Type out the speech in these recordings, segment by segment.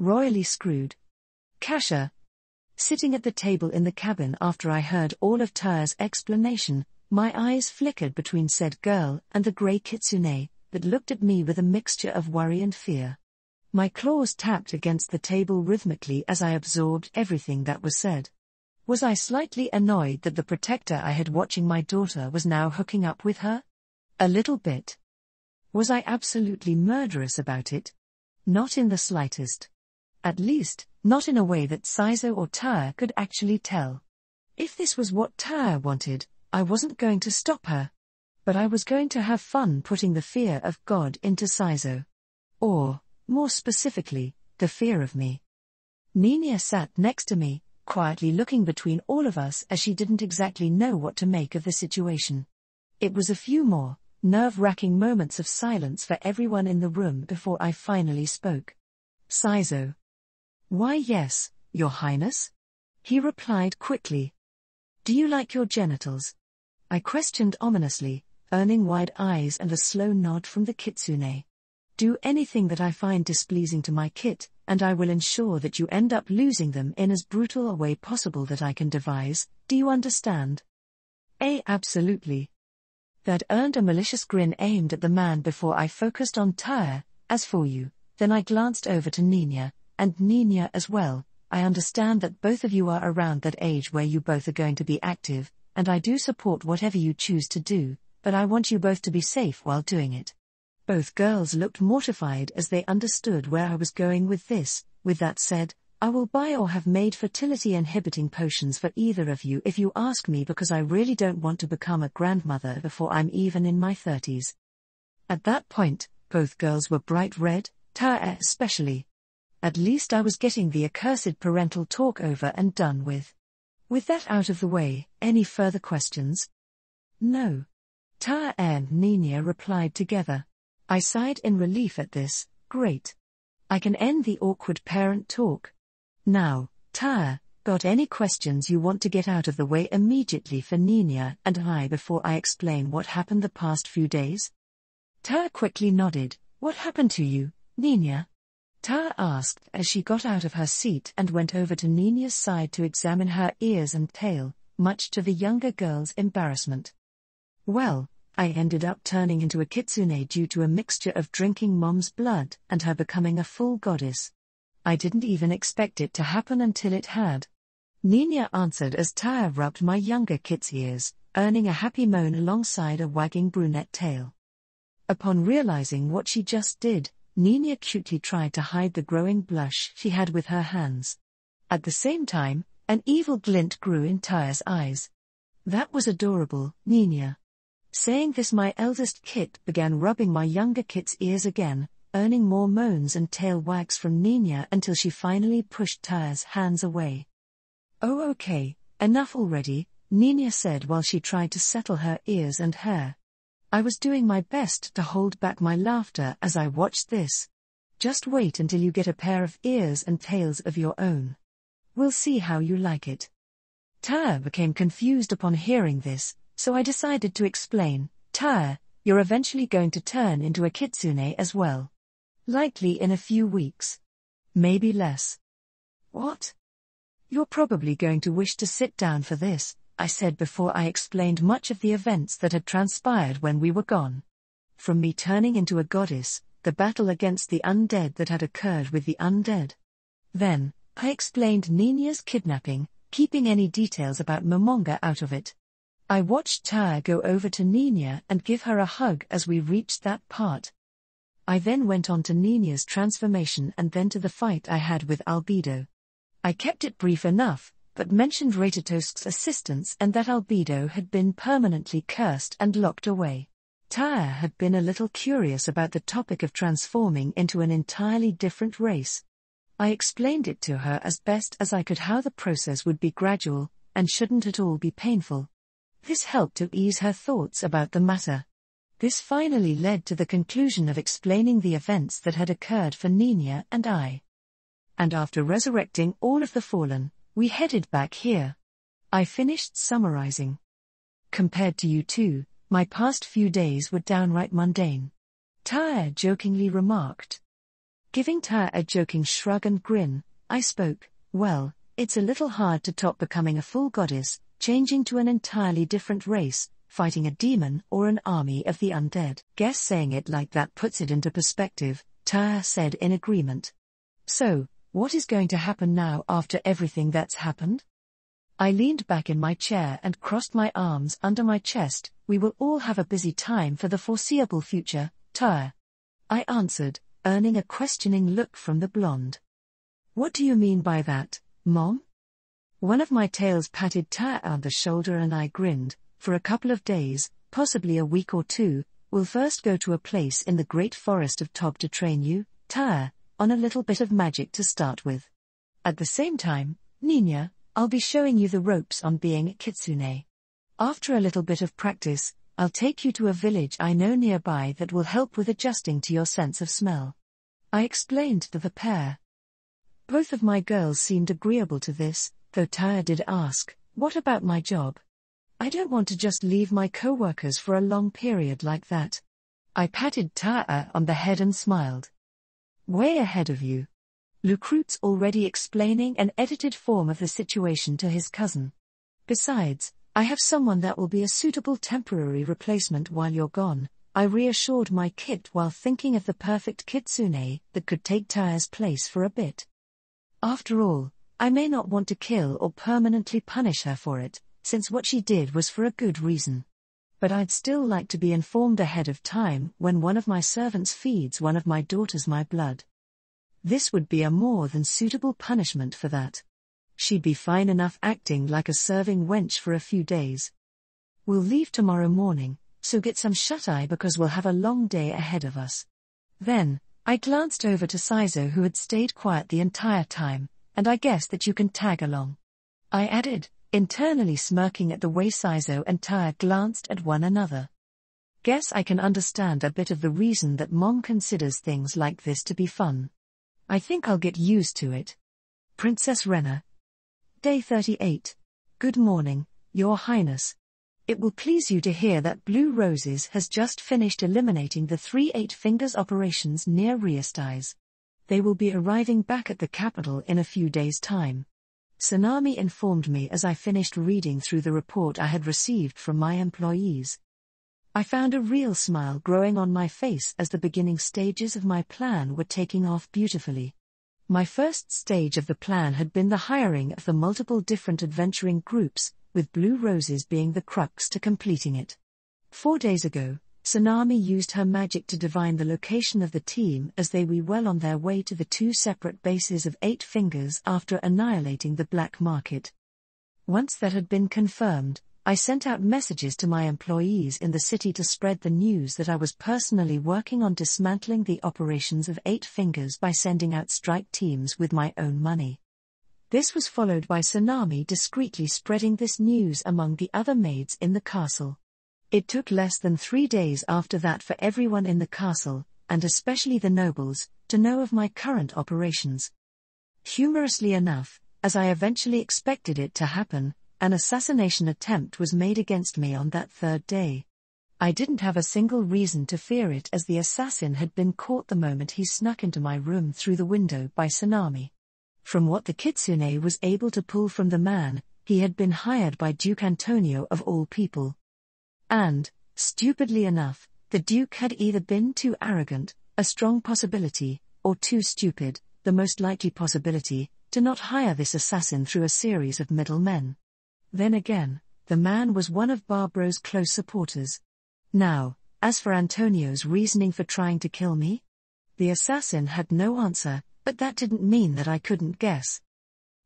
Royally screwed. Kasha. Sitting at the table in the cabin after I heard all of Tyre's explanation, my eyes flickered between said girl and the grey kitsune that looked at me with a mixture of worry and fear. My claws tapped against the table rhythmically as I absorbed everything that was said. Was I slightly annoyed that the protector I had watching my daughter was now hooking up with her? A little bit. Was I absolutely murderous about it? Not in the slightest. At least, not in a way that Saizo or Tyre could actually tell. If this was what Tyre wanted, I wasn't going to stop her. But I was going to have fun putting the fear of God into Saizo. Or, more specifically, the fear of me. Ninia sat next to me, quietly looking between all of us as she didn't exactly know what to make of the situation. It was a few more nerve-wracking moments of silence for everyone in the room before I finally spoke. Saizo. Why yes, Your Highness? He replied quickly. Do you like your genitals? I questioned ominously, earning wide eyes and a slow nod from the kitsune. Do anything that I find displeasing to my kit, and I will ensure that you end up losing them in as brutal a way possible that I can devise, do you understand? Absolutely. That earned a malicious grin aimed at the man before I focused on Tyre. As for you, then I glanced over to Ninia, and Ninia as well. I understand that both of you are around that age where you both are going to be active, and I do support whatever you choose to do, but I want you both to be safe while doing it. Both girls looked mortified as they understood where I was going with this. With that said, I will buy or have made fertility-inhibiting potions for either of you if you ask me, because I really don't want to become a grandmother before I'm even in my 30s. At that point, both girls were bright red, Tyre especially. At least I was getting the accursed parental talk over and done with. With that out of the way, any further questions? No. Tyre and Ninia replied together. I sighed in relief at this. Great. I can end the awkward parent talk. Now, Tyre, got any questions you want to get out of the way immediately for Ninia and I before I explain what happened the past few days? Tyre quickly nodded. What happened to you, Ninia? Tyre asked as she got out of her seat and went over to Ninia's side to examine her ears and tail, much to the younger girl's embarrassment. Well, I ended up turning into a kitsune due to a mixture of drinking mom's blood and her becoming a full goddess. I didn't even expect it to happen until it had. Ninia answered as Tyre rubbed my younger kit's ears, earning a happy moan alongside a wagging brunette tail. Upon realizing what she just did, Ninia cutely tried to hide the growing blush she had with her hands. At the same time, an evil glint grew in Tyre's eyes. That was adorable, Ninia. Saying this, my eldest kit began rubbing my younger kit's ears again, earning more moans and tail wags from Ninia until she finally pushed Tyre's hands away. Oh okay, enough already, Ninia said while she tried to settle her ears and hair. I was doing my best to hold back my laughter as I watched this. Just wait until you get a pair of ears and tails of your own. We'll see how you like it. Tyre became confused upon hearing this, so I decided to explain. Tyre, you're eventually going to turn into a kitsune as well. Likely in a few weeks. Maybe less. What? You're probably going to wish to sit down for this, I said before I explained much of the events that had transpired when we were gone. From me turning into a goddess, the battle against the undead that had occurred with the undead. Then, I explained Ninia's kidnapping, keeping any details about Momonga out of it. I watched Tyre go over to Ninia and give her a hug as we reached that part. I then went on to Ninia's transformation and then to the fight I had with Albedo. I kept it brief enough, but mentioned Ratatosk's assistance and that Albedo had been permanently cursed and locked away. Tyre had been a little curious about the topic of transforming into an entirely different race. I explained it to her as best as I could how the process would be gradual, and shouldn't at all be painful. This helped to ease her thoughts about the matter. This finally led to the conclusion of explaining the events that had occurred for Ninia and I. And after resurrecting all of the fallen, we headed back here. I finished summarizing. Compared to you two, my past few days were downright mundane. Tyre jokingly remarked. Giving Tyre a joking shrug and grin, I spoke, "Well, it's a little hard to top becoming a full goddess, changing to an entirely different race, fighting a demon or an army of the undead." "Guess saying it like that puts it into perspective," Tyre said in agreement. "So, what is going to happen now after everything that's happened?" I leaned back in my chair and crossed my arms under my chest. "We will all have a busy time for the foreseeable future, Tyre," I answered, earning a questioning look from the blonde. "What do you mean by that, Mom?" One of my tails patted Tyre on the shoulder and I grinned. "For a couple of days, possibly a week or two, we'll first go to a place in the great forest of Tob to train you, Tyre, on a little bit of magic to start with. At the same time, Nina, I'll be showing you the ropes on being a kitsune. After a little bit of practice, I'll take you to a village I know nearby that will help with adjusting to your sense of smell," I explained to the pair. Both of my girls seemed agreeable to this, though Tyre did ask, "What about my job? I don't want to just leave my co-workers for a long period like that." I patted Tyre on the head and smiled. "Way ahead of you." Lucrut's already explaining an edited form of the situation to his cousin. "Besides, I have someone that will be a suitable temporary replacement while you're gone," I reassured my kit while thinking of the perfect kitsune that could take Tyre's place for a bit. After all, I may not want to kill or permanently punish her for it, since what she did was for a good reason. But I'd still like to be informed ahead of time when one of my servants feeds one of my daughters my blood. This would be a more than suitable punishment for that. She'd be fine enough acting like a serving wench for a few days. "We'll leave tomorrow morning, so get some shut-eye because we'll have a long day ahead of us." Then, I glanced over to Saizo who had stayed quiet the entire time, "And I guess that you can tag along," I added, internally smirking at the way Saizo and Tyre glanced at one another. Guess I can understand a bit of the reason that Mom considers things like this to be fun. I think I'll get used to it. Princess Renna. Day 38. Good morning, Your Highness. It will please you to hear that Blue Roses has just finished eliminating the 3 8 Fingers operations near Riestize. They will be arriving back at the capital in a few days' time. Sanami informed me as I finished reading through the report I had received from my employees. I found a real smile growing on my face as the beginning stages of my plan were taking off beautifully. My first stage of the plan had been the hiring of the multiple different adventuring groups, with Blue Roses being the crux to completing it. 4 days ago, Sanami used her magic to divine the location of the team as they were well on their way to the 2 separate bases of 8 Fingers after annihilating the black market. Once that had been confirmed, I sent out messages to my employees in the city to spread the news that I was personally working on dismantling the operations of 8 Fingers by sending out strike teams with my own money. This was followed by Sanami discreetly spreading this news among the other maids in the castle. It took less than 3 days after that for everyone in the castle, and especially the nobles, to know of my current operations. Humorously enough, as I eventually expected it to happen, an assassination attempt was made against me on that 3rd day. I didn't have a single reason to fear it as the assassin had been caught the moment he snuck into my room through the window by Sanami. From what the kitsune was able to pull from the man, he had been hired by Duke Antonio of all people. And, stupidly enough, the Duke had either been too arrogant, a strong possibility, or too stupid, the most likely possibility, to not hire this assassin through a series of middlemen. Then again, the man was one of Barbro's close supporters. Now, as for Antonio's reasoning for trying to kill me? The assassin had no answer, but that didn't mean that I couldn't guess.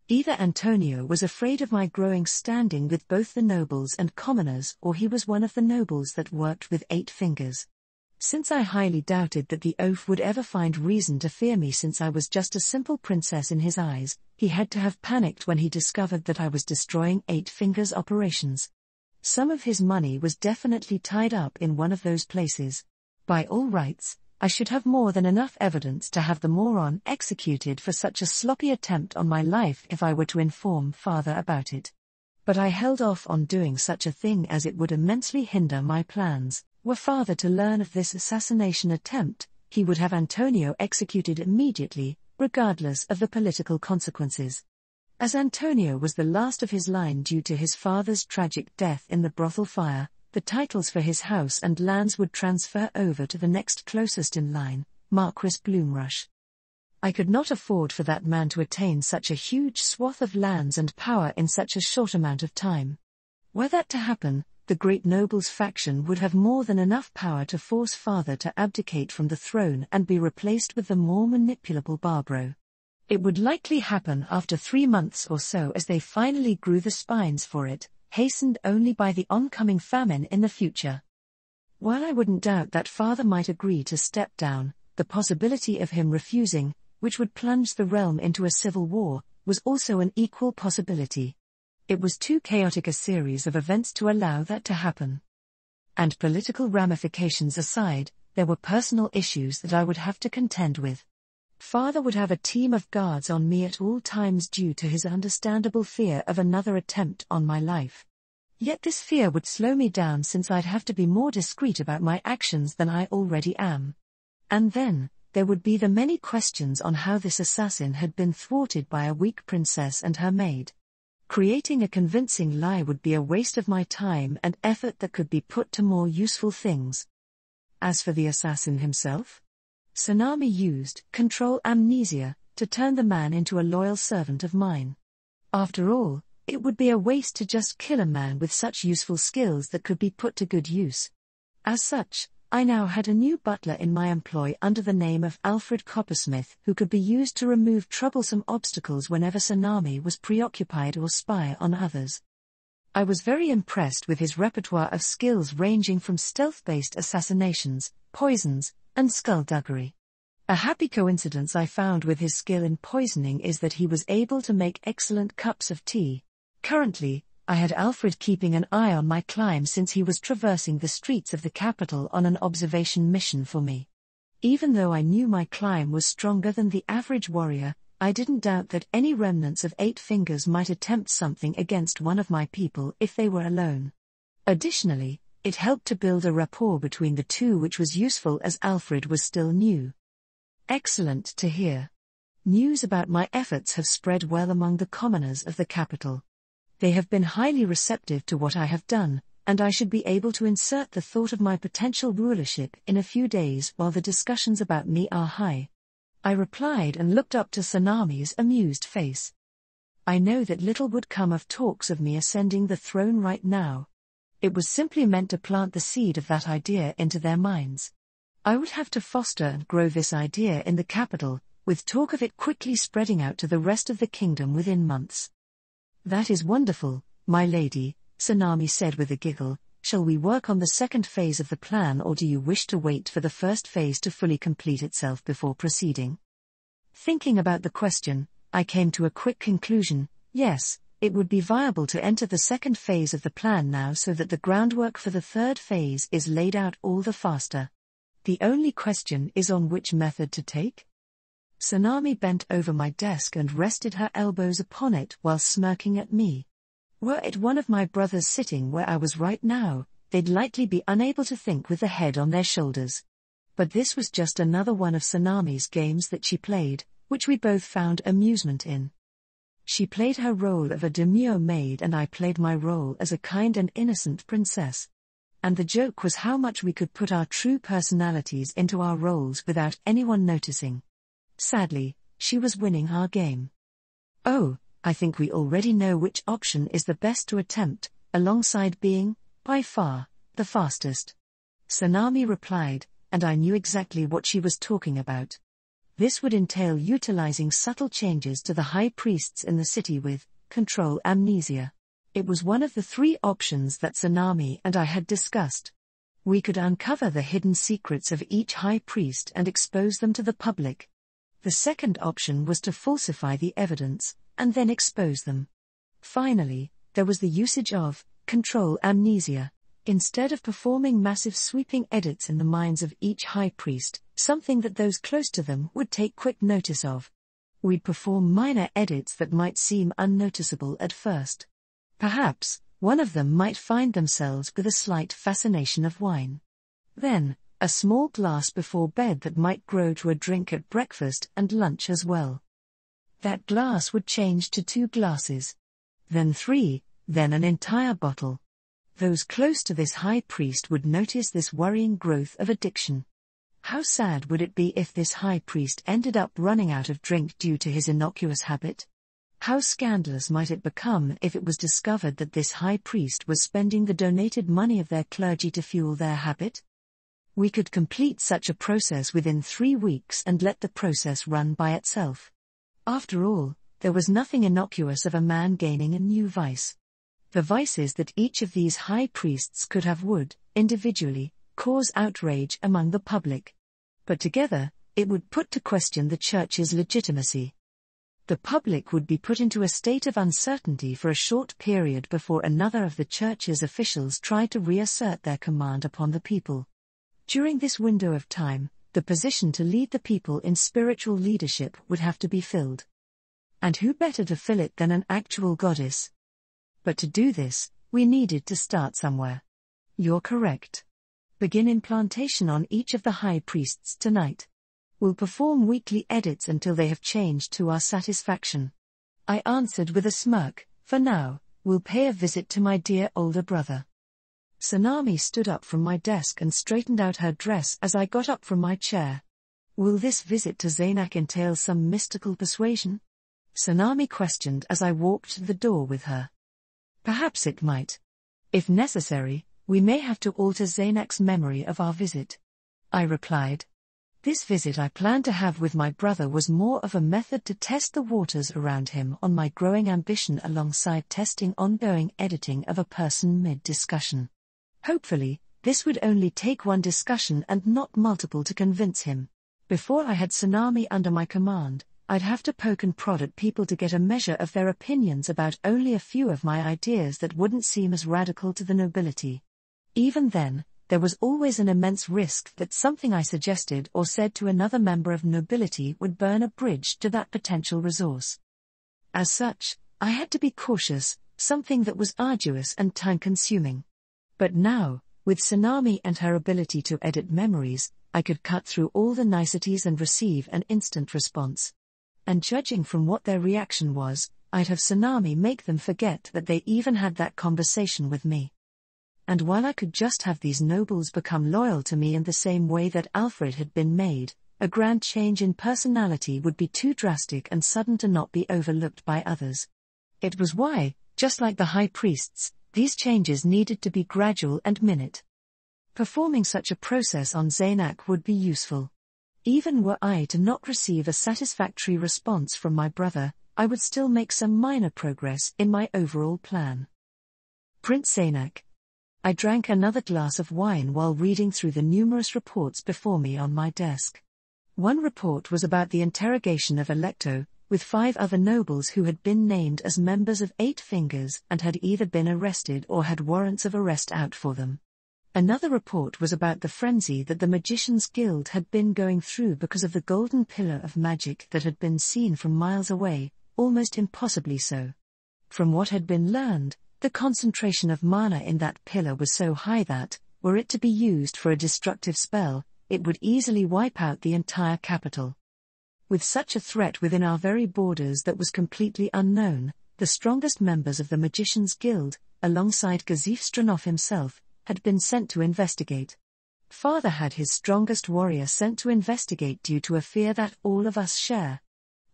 Either Antonio was afraid of my growing standing with both the nobles and commoners, or he was one of the nobles that worked with 8 Fingers. Since I highly doubted that the oaf would ever find reason to fear me since I was just a simple princess in his eyes, he had to have panicked when he discovered that I was destroying 8 Fingers operations. Some of his money was definitely tied up in one of those places. By all rights, I should have more than enough evidence to have the moron executed for such a sloppy attempt on my life if I were to inform father about it. But I held off on doing such a thing as it would immensely hinder my plans. Were father to learn of this assassination attempt, he would have Antonio executed immediately, regardless of the political consequences. As Antonio was the last of his line due to his father's tragic death in the brothel fire, the titles for his house and lands would transfer over to the next closest in line, Marquis Bloomrush. I could not afford for that man to attain such a huge swath of lands and power in such a short amount of time. Were that to happen, the great nobles faction would have more than enough power to force father to abdicate from the throne and be replaced with the more manipulable Barbaro. It would likely happen after 3 months or so, as they finally grew the spines for it, hastened only by the oncoming famine in the future. While I wouldn't doubt that father might agree to step down, the possibility of him refusing, which would plunge the realm into a civil war, was also an equal possibility. It was too chaotic a series of events to allow that to happen. And political ramifications aside, there were personal issues that I would have to contend with. Father would have a team of guards on me at all times due to his understandable fear of another attempt on my life. Yet this fear would slow me down, since I'd have to be more discreet about my actions than I already am. And then, there would be the many questions on how this assassin had been thwarted by a weak princess and her maid. Creating a convincing lie would be a waste of my time and effort that could be put to more useful things. As for the assassin himself, Sanami used control amnesia to turn the man into a loyal servant of mine. After all, it would be a waste to just kill a man with such useful skills that could be put to good use. As such, I now had a new butler in my employ under the name of Alfred Coppersmith, who could be used to remove troublesome obstacles whenever Sanami was preoccupied or spy on others. I was very impressed with his repertoire of skills, ranging from stealth-based assassinations, poisons, and skullduggery. A happy coincidence I found with his skill in poisoning is that he was able to make excellent cups of tea. Currently, I had Alfred keeping an eye on my climb, since he was traversing the streets of the capital on an observation mission for me. Even though I knew my climb was stronger than the average warrior, I didn't doubt that any remnants of 8 fingers might attempt something against one of my people if they were alone. Additionally, it helped to build a rapport between the two, which was useful as Alfred was still new. Excellent to hear. News about my efforts have spread well among the commoners of the capital. They have been highly receptive to what I have done, and I should be able to insert the thought of my potential rulership in a few days while the discussions about me are high. I replied and looked up to Sanami's amused face. I know that little would come of talks of me ascending the throne right now. It was simply meant to plant the seed of that idea into their minds. I would have to foster and grow this idea in the capital, with talk of it quickly spreading out to the rest of the kingdom within months. That is wonderful, my lady, Sanami said with a giggle. Shall we work on the second phase of the plan, or do you wish to wait for the first phase to fully complete itself before proceeding? Thinking about the question, I came to a quick conclusion. Yes, it would be viable to enter the second phase of the plan now, so that the groundwork for the third phase is laid out all the faster. The only question is on which method to take? Sanami bent over my desk and rested her elbows upon it while smirking at me. Were it one of my brothers sitting where I was right now, they'd likely be unable to think with the head on their shoulders. But this was just another one of Sanami's games that she played, which we both found amusement in. She played her role of a demure maid, and I played my role as a kind and innocent princess. And the joke was how much we could put our true personalities into our roles without anyone noticing. Sadly, she was winning our game. Oh, I think we already know which option is the best to attempt, alongside being, by far, the fastest. Sanami replied, and I knew exactly what she was talking about. This would entail utilizing subtle changes to the high priests in the city with control amnesia. It was one of the 3 options that Sanami and I had discussed. We could uncover the hidden secrets of each high priest and expose them to the public. The second option was to falsify the evidence, and then expose them. Finally, there was the usage of control amnesia. Instead of performing massive sweeping edits in the minds of each high priest, something that those close to them would take quick notice of. We'd perform minor edits that might seem unnoticeable at first. Perhaps, one of them might find themselves with a slight fascination of wine. Then, a small glass before bed that might grow to a drink at breakfast and lunch as well. That glass would change to 2 glasses. Then 3, then an entire bottle. Those close to this high priest would notice this worrying growth of addiction. How sad would it be if this high priest ended up running out of drink due to his innocuous habit? How scandalous might it become if it was discovered that this high priest was spending the donated money of their clergy to fuel their habit? We could complete such a process within 3 weeks and let the process run by itself. After all, there was nothing innocuous of a man gaining a new vice. The vices that each of these high priests could have would, individually, cause outrage among the public. But together, it would put to question the Church's legitimacy. The public would be put into a state of uncertainty for a short period before another of the Church's officials tried to reassert their command upon the people. During this window of time, the position to lead the people in spiritual leadership would have to be filled. And who better to fill it than an actual goddess? But to do this, we needed to start somewhere. You're correct. Begin implantation on each of the high priests tonight. We'll perform weekly edits until they have changed to our satisfaction. I answered with a smirk. For now, we'll pay a visit to my dear older brother. Sanami stood up from my desk and straightened out her dress as I got up from my chair. Will this visit to Zaynak entail some mystical persuasion? Sanami questioned as I walked to the door with her. Perhaps it might. If necessary, we may have to alter Zaynak's memory of our visit. I replied. This visit I planned to have with my brother was more of a method to test the waters around him on my growing ambition alongside testing ongoing editing of a person mid-discussion. Hopefully, this would only take one discussion and not multiple to convince him. Before I had Sanami under my command, I'd have to poke and prod at people to get a measure of their opinions about only a few of my ideas that wouldn't seem as radical to the nobility. Even then, there was always an immense risk that something I suggested or said to another member of nobility would burn a bridge to that potential resource. As such, I had to be cautious, something that was arduous and time-consuming. But now, with Sanami and her ability to edit memories, I could cut through all the niceties and receive an instant response. And judging from what their reaction was, I'd have Sanami make them forget that they even had that conversation with me. And while I could just have these nobles become loyal to me in the same way that Alfred had been made, a grand change in personality would be too drastic and sudden to not be overlooked by others. It was why, just like the high priests, these changes needed to be gradual and minute. Performing such a process on Zaynak would be useful. Even were I to not receive a satisfactory response from my brother, I would still make some minor progress in my overall plan. Prince Zaynak. I drank another glass of wine while reading through the numerous reports before me on my desk. One report was about the interrogation of Alecto, with 5 other nobles who had been named as members of 8 Fingers and had either been arrested or had warrants of arrest out for them. Another report was about the frenzy that the Magicians' Guild had been going through because of the golden pillar of magic that had been seen from miles away, almost impossibly so. From what had been learned, the concentration of mana in that pillar was so high that, were it to be used for a destructive spell, it would easily wipe out the entire capital. With such a threat within our very borders that was completely unknown, the strongest members of the Magicians' Guild, alongside Gazif Stranov himself, had been sent to investigate. Father had his strongest warrior sent to investigate due to a fear that all of us share.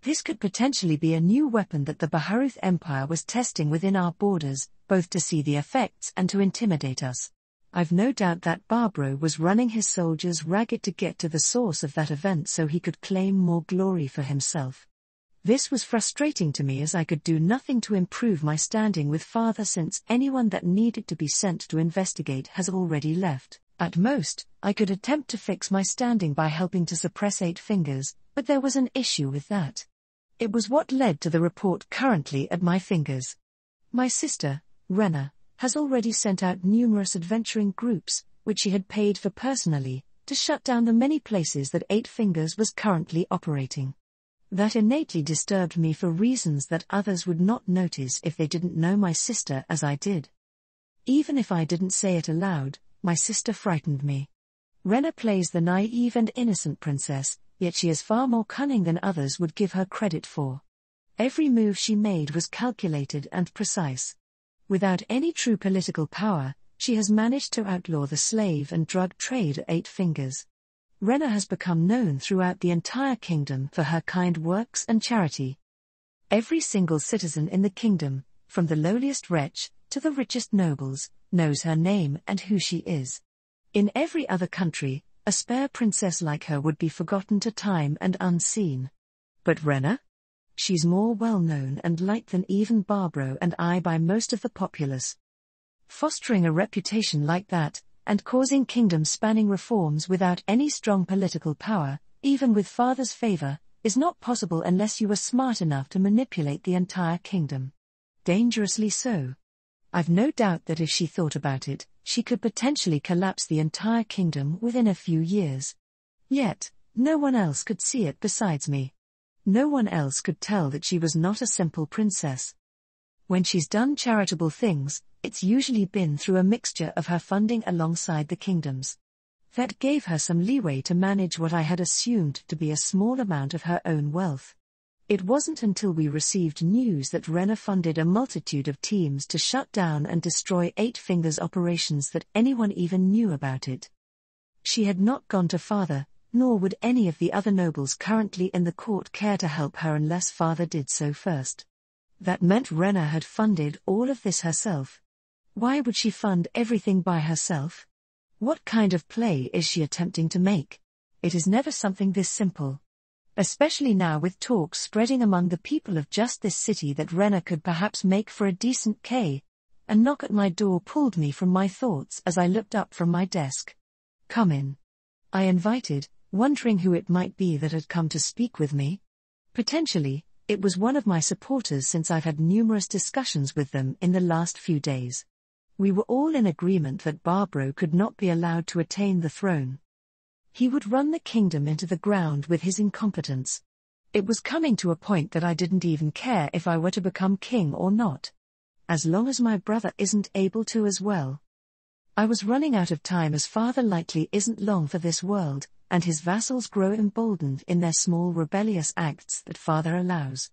This could potentially be a new weapon that the Baharuth Empire was testing within our borders, both to see the effects and to intimidate us. I've no doubt that Barbaro was running his soldiers ragged to get to the source of that event so he could claim more glory for himself. This was frustrating to me as I could do nothing to improve my standing with Father since anyone that needed to be sent to investigate has already left. At most, I could attempt to fix my standing by helping to suppress 8 Fingers, but there was an issue with that. It was what led to the report currently at my Fingers. My sister, Rena, has already sent out numerous adventuring groups, which she had paid for personally, to shut down the many places that 8 Fingers was currently operating. That innately disturbed me for reasons that others would not notice if they didn't know my sister as I did. Even if I didn't say it aloud, my sister frightened me. Rena plays the naive and innocent princess, yet she is far more cunning than others would give her credit for. Every move she made was calculated and precise. Without any true political power, she has managed to outlaw the slave and drug trade at 8 fingers. Rena has become known throughout the entire kingdom for her kind works and charity. Every single citizen in the kingdom, from the lowliest wretch to the richest nobles, knows her name and who she is. In every other country, a spare princess like her would be forgotten to time and unseen. But Rena? She's more well-known and liked than even Barbaro and I by most of the populace. Fostering a reputation like that, and causing kingdom-spanning reforms without any strong political power, even with father's favor, is not possible unless you are smart enough to manipulate the entire kingdom. Dangerously so. I've no doubt that if she thought about it, she could potentially collapse the entire kingdom within a few years. Yet, no one else could see it besides me. No one else could tell that she was not a simple princess. When she's done charitable things, it's usually been through a mixture of her funding alongside the kingdom's. That gave her some leeway to manage what I had assumed to be a small amount of her own wealth. It wasn't until we received news that Rena funded a multitude of teams to shut down and destroy 8 Fingers operations that anyone even knew about it. She had not gone to father, nor would any of the other nobles currently in the court care to help her unless father did so first. That meant Rena had funded all of this herself. Why would she fund everything by herself? What kind of play is she attempting to make? It is never something this simple. Especially now with talks spreading among the people of just this city that Rena could perhaps make for a decent K. A knock at my door pulled me from my thoughts as I looked up from my desk. "Come in," I invited, wondering who it might be that had come to speak with me. Potentially, it was one of my supporters since I've had numerous discussions with them in the last few days. We were all in agreement that Barbaro could not be allowed to attain the throne. He would run the kingdom into the ground with his incompetence. It was coming to a point that I didn't even care if I were to become king or not. As long as my brother isn't able to as well. I was running out of time as father likely isn't long for this world, and his vassals grow emboldened in their small rebellious acts that father allows.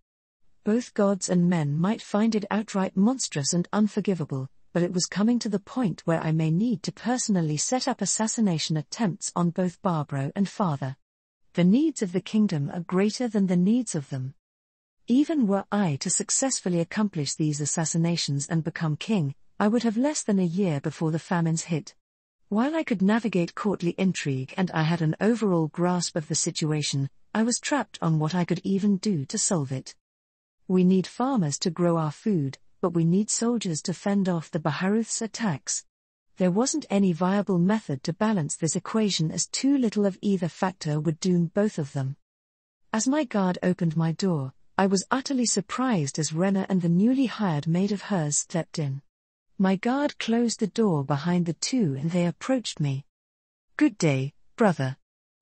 Both gods and men might find it outright monstrous and unforgivable, but it was coming to the point where I may need to personally set up assassination attempts on both Barbaro and father. The needs of the kingdom are greater than the needs of them. Even were I to successfully accomplish these assassinations and become king, I would have less than a year before the famines hit. While I could navigate courtly intrigue and I had an overall grasp of the situation, I was trapped on what I could even do to solve it. We need farmers to grow our food, but we need soldiers to fend off the Baharuth's attacks. There wasn't any viable method to balance this equation as too little of either factor would doom both of them. As my guard opened my door, I was utterly surprised as Rena and the newly hired maid of hers stepped in. My guard closed the door behind the two and they approached me. "Good day, brother.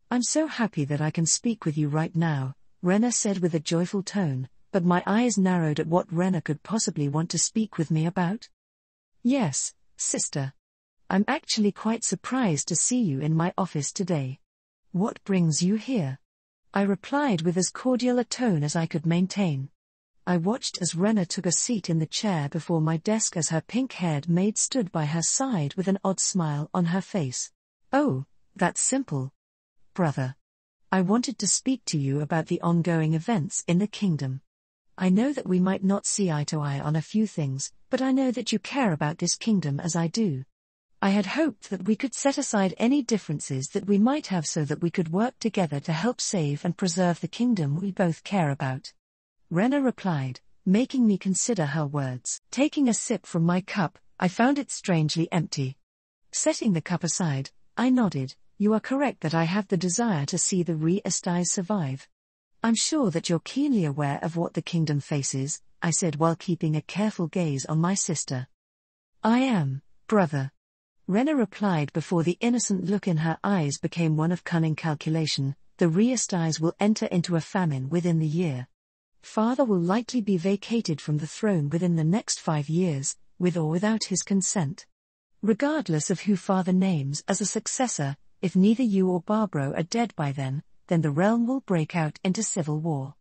I'm so happy that I can speak with you right now," Rena said with a joyful tone, but my eyes narrowed at what Rena could possibly want to speak with me about. "Yes, sister. I'm actually quite surprised to see you in my office today. What brings you here?" I replied with as cordial a tone as I could maintain. I watched as Rena took a seat in the chair before my desk as her pink-haired maid stood by her side with an odd smile on her face. "Oh, that's simple. Brother. I wanted to speak to you about the ongoing events in the kingdom. I know that we might not see eye to eye on a few things, but I know that you care about this kingdom as I do. I had hoped that we could set aside any differences that we might have so that we could work together to help save and preserve the kingdom we both care about." Rena replied, making me consider her words. Taking a sip from my cup, I found it strangely empty. Setting the cup aside, I nodded. "You are correct that I have the desire to see the Re-Estais survive. I'm sure that you're keenly aware of what the kingdom faces," I said while keeping a careful gaze on my sister. "I am, brother," Rena replied before the innocent look in her eyes became one of cunning calculation. "The Re-Estais will enter into a famine within the year. Father will likely be vacated from the throne within the next 5 years, with or without his consent. Regardless of who father names as a successor, if neither you or Barbro are dead by then the realm will break out into civil war.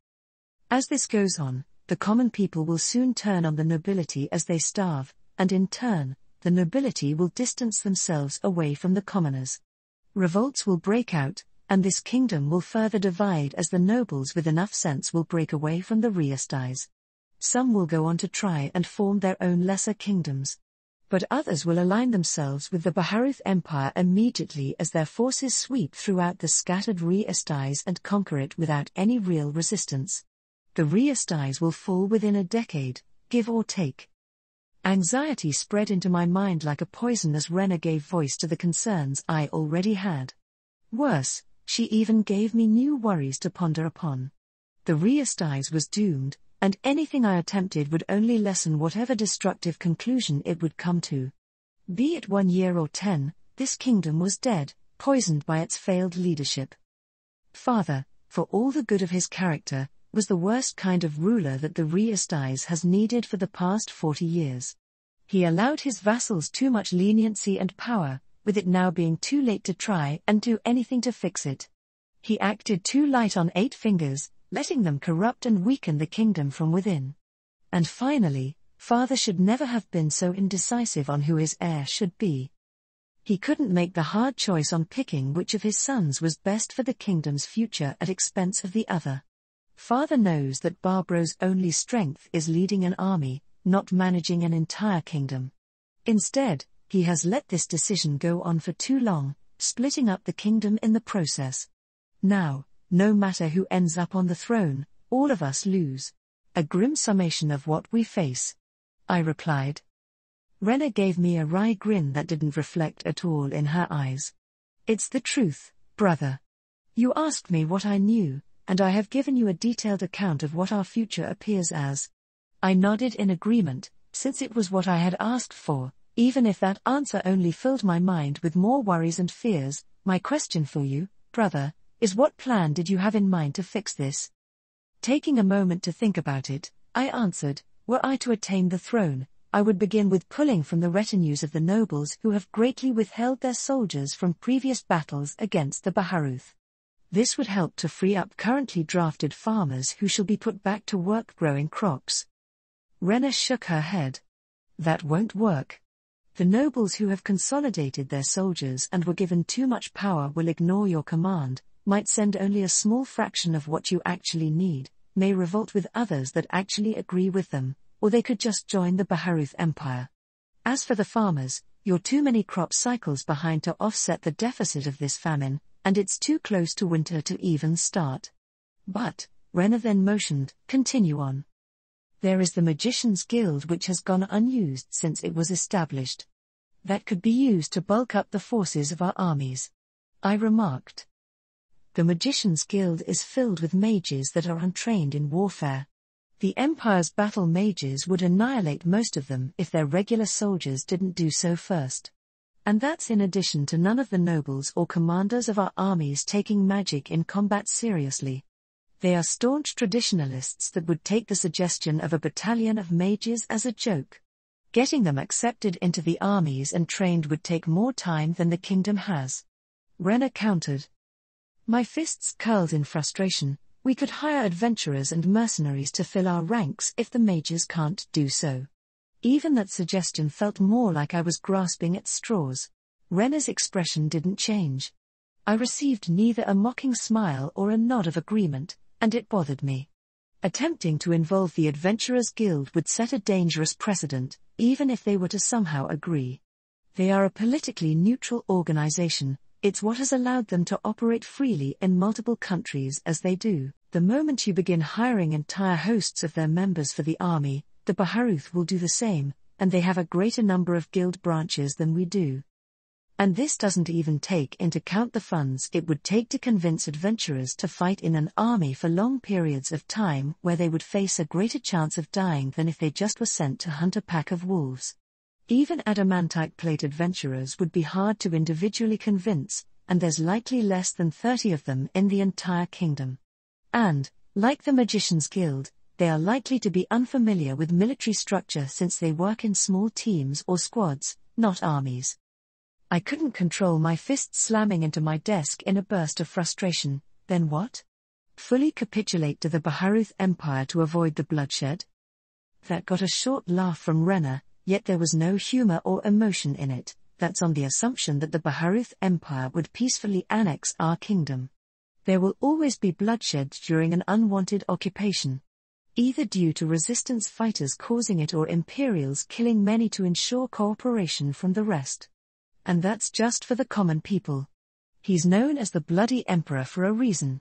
As this goes on, the common people will soon turn on the nobility as they starve, and in turn, the nobility will distance themselves away from the commoners. Revolts will break out, and this kingdom will further divide as the nobles with enough sense will break away from the Riastais. Some will go on to try and form their own lesser kingdoms. But others will align themselves with the Baharuth Empire immediately as their forces sweep throughout the scattered Riastais and conquer it without any real resistance. The Riastais will fall within a decade, give or take. Anxiety spread into my mind like a poison as Rena gave voice to the concerns I already had. Worse, she even gave me new worries to ponder upon. The Riastais was doomed, and anything I attempted would only lessen whatever destructive conclusion it would come to. Be it 1 year or 10, this kingdom was dead, poisoned by its failed leadership. Father, for all the good of his character, was the worst kind of ruler that the Riastais has needed for the past 40 years. He allowed his vassals too much leniency and power, with it now being too late to try and do anything to fix it. He acted too light on 8 fingers, letting them corrupt and weaken the kingdom from within. And finally, father should never have been so indecisive on who his heir should be. He couldn't make the hard choice on picking which of his sons was best for the kingdom's future at expense of the other. Father knows that Barbro's only strength is leading an army, not managing an entire kingdom. Instead, he has let this decision go on for too long, splitting up the kingdom in the process. Now, no matter who ends up on the throne, all of us lose. A grim summation of what we face. I replied. Rena gave me a wry grin that didn't reflect at all in her eyes. It's the truth, brother. You asked me what I knew, and I have given you a detailed account of what our future appears as. I nodded in agreement, since it was what I had asked for, even if that answer only filled my mind with more worries and fears. My question for you, brother, is what plan did you have in mind to fix this? Taking a moment to think about it, I answered, were I to attain the throne, I would begin with pulling from the retinues of the nobles who have greatly withheld their soldiers from previous battles against the Baharuth. This would help to free up currently drafted farmers who shall be put back to work growing crops. Rena shook her head. That won't work. The nobles who have consolidated their soldiers and were given too much power will ignore your command, might send only a small fraction of what you actually need, may revolt with others that actually agree with them, or they could just join the Baharuth Empire. As for the farmers, you're too many crop cycles behind to offset the deficit of this famine, and it's too close to winter to even start. But, Rena then motioned, continue on. There is the Magician's Guild which has gone unused since it was established. That could be used to bulk up the forces of our armies. I remarked. The Magician's Guild is filled with mages that are untrained in warfare. The Empire's battle mages would annihilate most of them if their regular soldiers didn't do so first. And that's in addition to none of the nobles or commanders of our armies taking magic in combat seriously. They are staunch traditionalists that would take the suggestion of a battalion of mages as a joke. Getting them accepted into the armies and trained would take more time than the kingdom has. Rena countered. My fists curled in frustration. We could hire adventurers and mercenaries to fill our ranks if the mages can't do so. Even that suggestion felt more like I was grasping at straws. Rena's expression didn't change. I received neither a mocking smile or a nod of agreement, and it bothered me. Attempting to involve the Adventurers Guild would set a dangerous precedent, even if they were to somehow agree. They are a politically neutral organization. It's what has allowed them to operate freely in multiple countries as they do. The moment you begin hiring entire hosts of their members for the army, the Baharuth will do the same, and they have a greater number of guild branches than we do. And this doesn't even take into account the funds it would take to convince adventurers to fight in an army for long periods of time where they would face a greater chance of dying than if they just were sent to hunt a pack of wolves. Even adamantite plate adventurers would be hard to individually convince, and there's likely less than 30 of them in the entire kingdom. And, like the Magician's Guild, they are likely to be unfamiliar with military structure since they work in small teams or squads, not armies. I couldn't control my fist slamming into my desk in a burst of frustration. Then what? Fully capitulate to the Baharuth Empire to avoid the bloodshed? That got a short laugh from Rena, yet there was no humor or emotion in it. That's on the assumption that the Baharuth Empire would peacefully annex our kingdom. There will always be bloodshed during an unwanted occupation, either due to resistance fighters causing it or Imperials killing many to ensure cooperation from the rest. And that's just for the common people. He's known as the Bloody Emperor for a reason.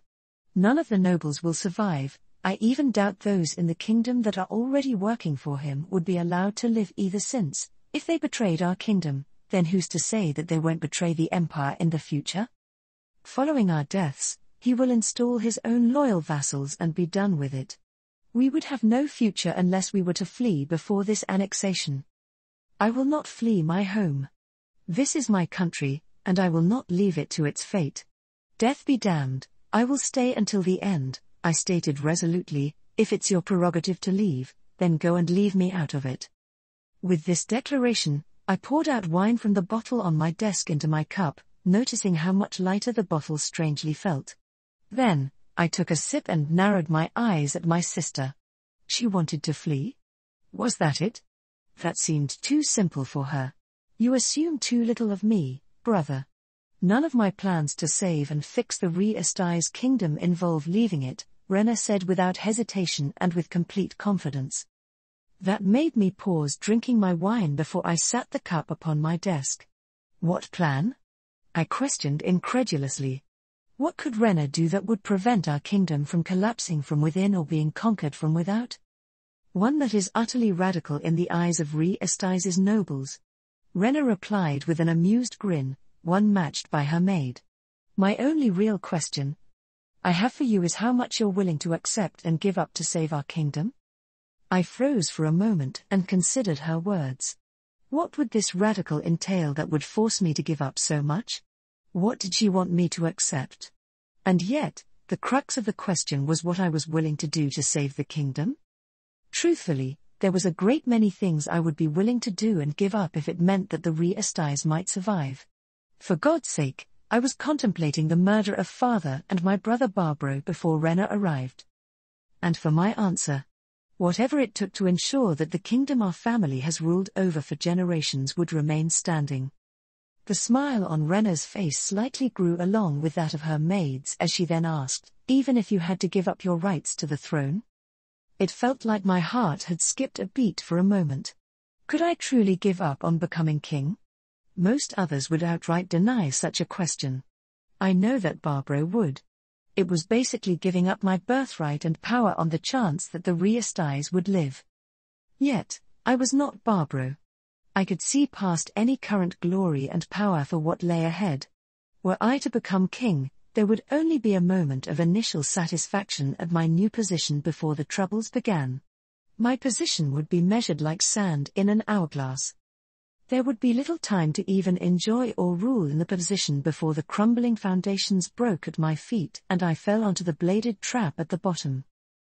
None of the nobles will survive. I even doubt those in the kingdom that are already working for him would be allowed to live either, since, if they betrayed our kingdom, then who's to say that they won't betray the Empire in the future? Following our deaths, he will install his own loyal vassals and be done with it. We would have no future unless we were to flee before this annexation. I will not flee my home. This is my country, and I will not leave it to its fate. Death be damned, I will stay until the end, I stated resolutely. If it's your prerogative to leave, then go and leave me out of it. With this declaration, I poured out wine from the bottle on my desk into my cup, noticing how much lighter the bottle strangely felt. Then, I took a sip and narrowed my eyes at my sister. She wanted to flee? Was that it? That seemed too simple for her. You assume too little of me, brother. None of my plans to save and fix the Re-Esti's kingdom involve leaving it, Rena said without hesitation and with complete confidence. That made me pause drinking my wine before I sat the cup upon my desk. What plan? I questioned incredulously. What could Rena do that would prevent our kingdom from collapsing from within or being conquered from without? One that is utterly radical in the eyes of Re-Esti's nobles. Rena replied with an amused grin, one matched by her maid. My only real question I have for you is how much you're willing to accept and give up to save our kingdom? I froze for a moment and considered her words. What would this radical entail that would force me to give up so much? What did she want me to accept? And yet, the crux of the question was what I was willing to do to save the kingdom? Truthfully, there was a great many things I would be willing to do and give up if it meant that the Re-Estis might survive. For God's sake, I was contemplating the murder of father and my brother Barbaro before Rena arrived. And for my answer, whatever it took to ensure that the kingdom our family has ruled over for generations would remain standing. The smile on Rena's face slightly grew along with that of her maids as she then asked, even if you had to give up your rights to the throne? It felt like my heart had skipped a beat for a moment. Could I truly give up on becoming king? Most others would outright deny such a question. I know that Barbaro would. It was basically giving up my birthright and power on the chance that the Re-Estis would live. Yet, I was not Barbaro. I could see past any current glory and power for what lay ahead. Were I to become king, there would only be a moment of initial satisfaction at my new position before the troubles began. My position would be measured like sand in an hourglass. There would be little time to even enjoy or rule in the position before the crumbling foundations broke at my feet and I fell onto the bladed trap at the bottom.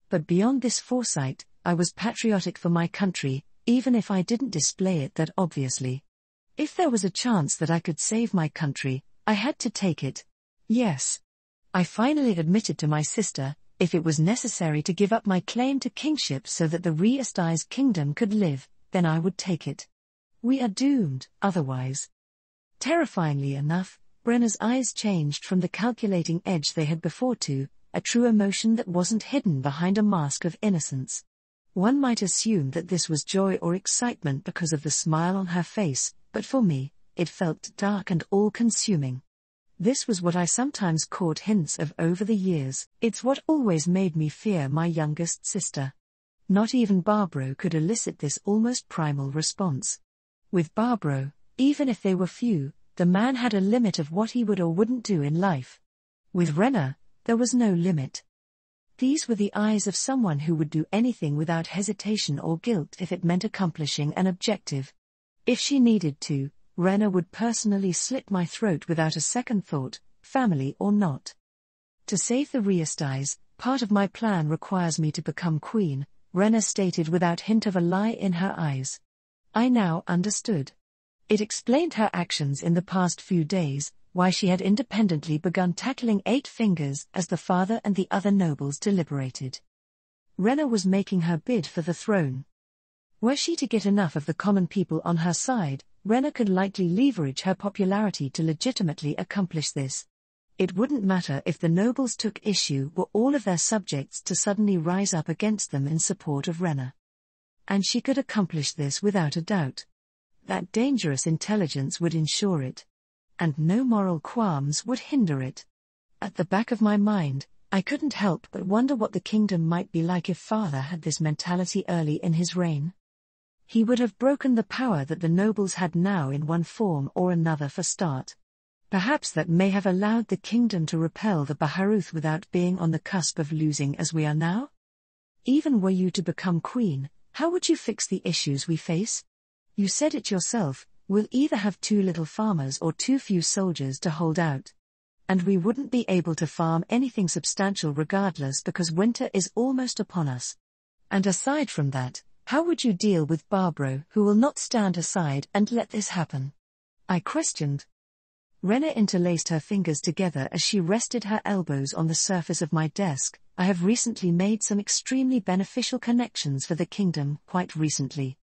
But beyond this foresight, I was patriotic for my country, even if I didn't display it that obviously. If there was a chance that I could save my country, I had to take it. Yes. I finally admitted to my sister, if it was necessary to give up my claim to kingship so that the Re-Esti's kingdom could live, then I would take it. We are doomed, otherwise. Terrifyingly enough, Brenna's eyes changed from the calculating edge they had before to a true emotion that wasn't hidden behind a mask of innocence. One might assume that this was joy or excitement because of the smile on her face, but for me, it felt dark and all-consuming. This was what I sometimes caught hints of over the years. It's what always made me fear my youngest sister. Not even Barbaro could elicit this almost primal response. With Barbaro, even if they were few, the man had a limit of what he would or wouldn't do in life. With Rena, there was no limit. These were the eyes of someone who would do anything without hesitation or guilt if it meant accomplishing an objective. If she needed to, Rena would personally slit my throat without a second thought, family or not. To save the Re-Estis, part of my plan requires me to become queen, Rena stated without hint of a lie in her eyes. I now understood. It explained her actions in the past few days, why she had independently begun tackling 8 fingers as the father and the other nobles deliberated. Rena was making her bid for the throne. Were she to get enough of the common people on her side, Rena could likely leverage her popularity to legitimately accomplish this. It wouldn't matter if the nobles took issue or all of their subjects to suddenly rise up against them in support of Rena. And she could accomplish this without a doubt. That dangerous intelligence would ensure it. And no moral qualms would hinder it. At the back of my mind, I couldn't help but wonder what the kingdom might be like if father had this mentality early in his reign. He would have broken the power that the nobles had now in one form or another for start. Perhaps that may have allowed the kingdom to repel the Baharuth without being on the cusp of losing as we are now? Even were you to become queen, how would you fix the issues we face? You said it yourself, we'll either have too little farmers or too few soldiers to hold out. And we wouldn't be able to farm anything substantial regardless because winter is almost upon us. And aside from that, how would you deal with Barbro, who will not stand aside and let this happen? I questioned. Rena interlaced her fingers together as she rested her elbows on the surface of my desk. I have recently made some extremely beneficial connections for the kingdom, quite recently.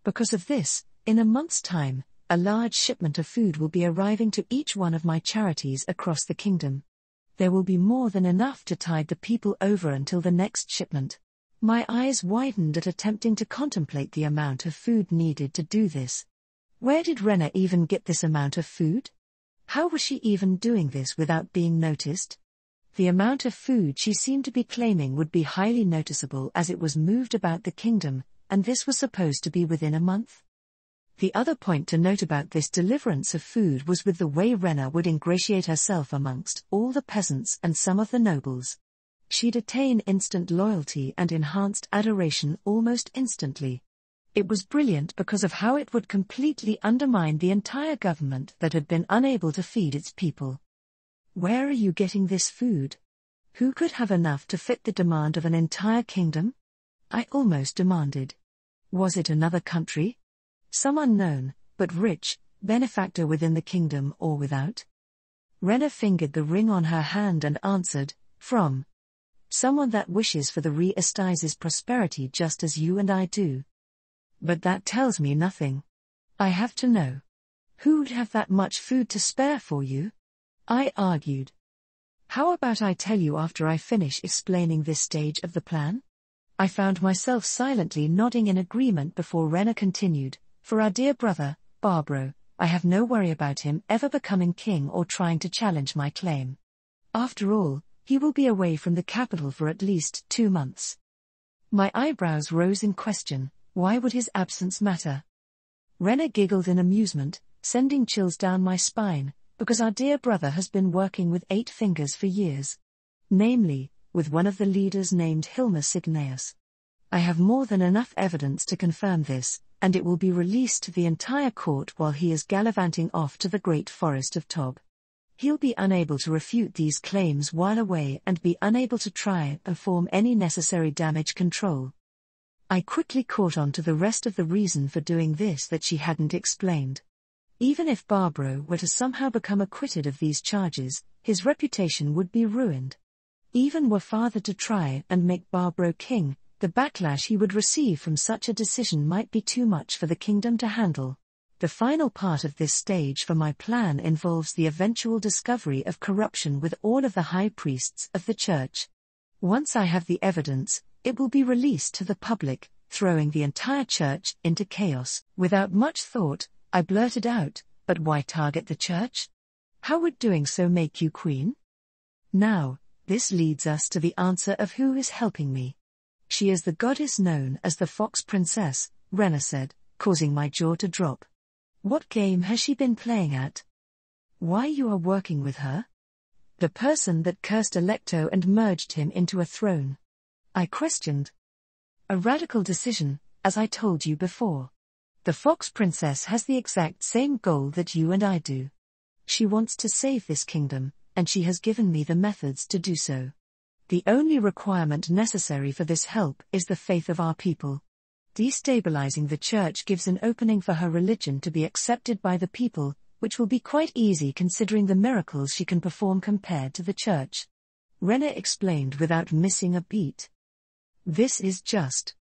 Because of this, in a month's time, a large shipment of food will be arriving to each one of my charities across the kingdom. There will be more than enough to tide the people over until the next shipment. My eyes widened at attempting to contemplate the amount of food needed to do this. Where did Rena even get this amount of food? How was she even doing this without being noticed? The amount of food she seemed to be claiming would be highly noticeable as it was moved about the kingdom, and this was supposed to be within a month. The other point to note about this deliverance of food was with the way Rena would ingratiate herself amongst all the peasants and some of the nobles. She'd attain instant loyalty and enhanced adoration almost instantly. It was brilliant because of how it would completely undermine the entire government that had been unable to feed its people. Where are you getting this food? Who could have enough to fit the demand of an entire kingdom? I almost demanded. Was it another country? Some unknown, but rich, benefactor within the kingdom or without? Rena fingered the ring on her hand and answered, from someone that wishes for the Re-Estize's prosperity just as you and I do. But that tells me nothing. I have to know. Who'd have that much food to spare for you? I argued. How about I tell you after I finish explaining this stage of the plan? I found myself silently nodding in agreement before Rena continued. For our dear brother, Barbro, I have no worry about him ever becoming king or trying to challenge my claim. After all, he will be away from the capital for at least 2 months. My eyebrows rose in question. Why would his absence matter? Rena giggled in amusement, sending chills down my spine, because our dear brother has been working with 8 fingers for years. Namely, with one of the leaders named Hilma Signeus. I have more than enough evidence to confirm this, and it will be released to the entire court while he is gallivanting off to the great forest of Tob. He'll be unable to refute these claims while away and be unable to try and perform any necessary damage control. I quickly caught on to the rest of the reason for doing this that she hadn't explained. Even if Barbro were to somehow become acquitted of these charges, his reputation would be ruined. Even were father to try and make Barbro king, the backlash he would receive from such a decision might be too much for the kingdom to handle. The final part of this stage for my plan involves the eventual discovery of corruption with all of the high priests of the church. Once I have the evidence, it will be released to the public, throwing the entire church into chaos. Without much thought, I blurted out, but why target the church? How would doing so make you queen? Now, this leads us to the answer of who is helping me. She is the goddess known as the Fox Princess, Rena said, causing my jaw to drop. What game has she been playing at? Why you are working with her? The person that cursed Alecto and merged him into a throne. I questioned. A radical decision, as I told you before. The Fox Princess has the exact same goal that you and I do. She wants to save this kingdom, and she has given me the methods to do so. The only requirement necessary for this help is the faith of our people. Destabilizing the church gives an opening for her religion to be accepted by the people, which will be quite easy considering the miracles she can perform compared to the church. Rena explained without missing a beat. This is just.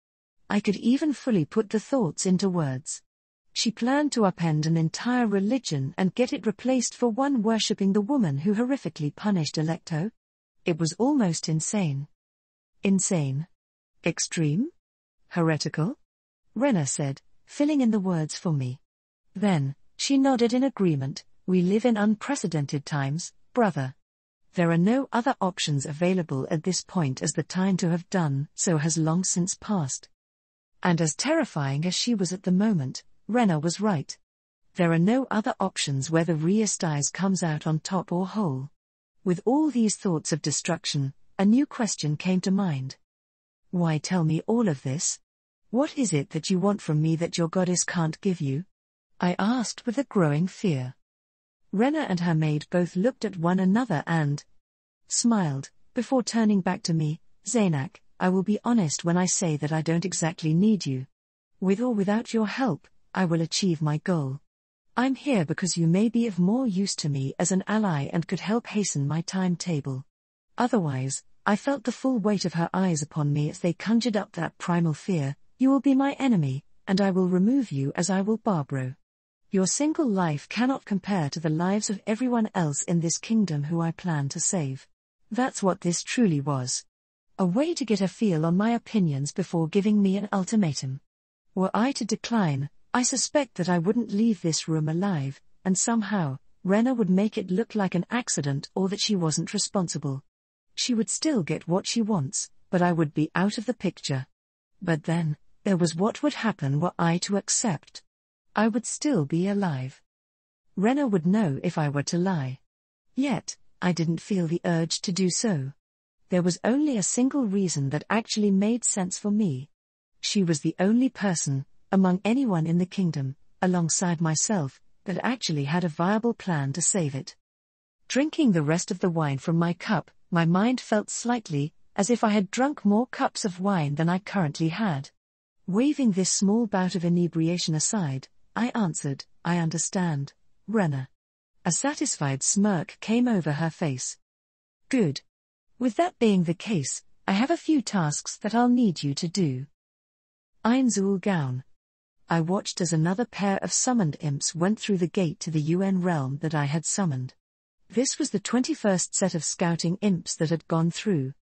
I could even fully put the thoughts into words. She planned to upend an entire religion and get it replaced for one worshipping the woman who horrifically punished Electo. It was almost insane. Insane? Extreme? Heretical? Rena said, filling in the words for me. Then, she nodded in agreement. We live in unprecedented times, brother. There are no other options available at this point, as the time to have done so has long since passed. And as terrifying as she was at the moment, Rena was right. There are no other options whether Reistais comes out on top or whole. With all these thoughts of destruction, a new question came to mind. Why tell me all of this? What is it that you want from me that your goddess can't give you? I asked with a growing fear. Rena and her maid both looked at one another and smiled, before turning back to me. Zaynak, I will be honest when I say that I don't exactly need you. With or without your help, I will achieve my goal. I'm here because you may be of more use to me as an ally and could help hasten my timetable. Otherwise, I felt the full weight of her eyes upon me as they conjured up that primal fear. You will be my enemy, and I will remove you as I will Barbaro. Your single life cannot compare to the lives of everyone else in this kingdom who I plan to save. That's what this truly was. A way to get a feel on my opinions before giving me an ultimatum. Were I to decline, I suspect that I wouldn't leave this room alive, and somehow, Rena would make it look like an accident or that she wasn't responsible. She would still get what she wants, but I would be out of the picture. But then, there was what would happen were I to accept. I would still be alive. Rena would know if I were to lie. Yet, I didn't feel the urge to do so. There was only a single reason that actually made sense for me. She was the only person, among anyone in the kingdom, alongside myself, that actually had a viable plan to save it. Drinking the rest of the wine from my cup, my mind felt slightly, as if I had drunk more cups of wine than I currently had. Waving this small bout of inebriation aside, I answered, I understand, Rena. A satisfied smirk came over her face. Good. With that being the case, I have a few tasks that I'll need you to do. Ainzul Gown. I watched as another pair of summoned imps went through the gate to the UN realm that I had summoned. This was the 21st set of scouting imps that had gone through.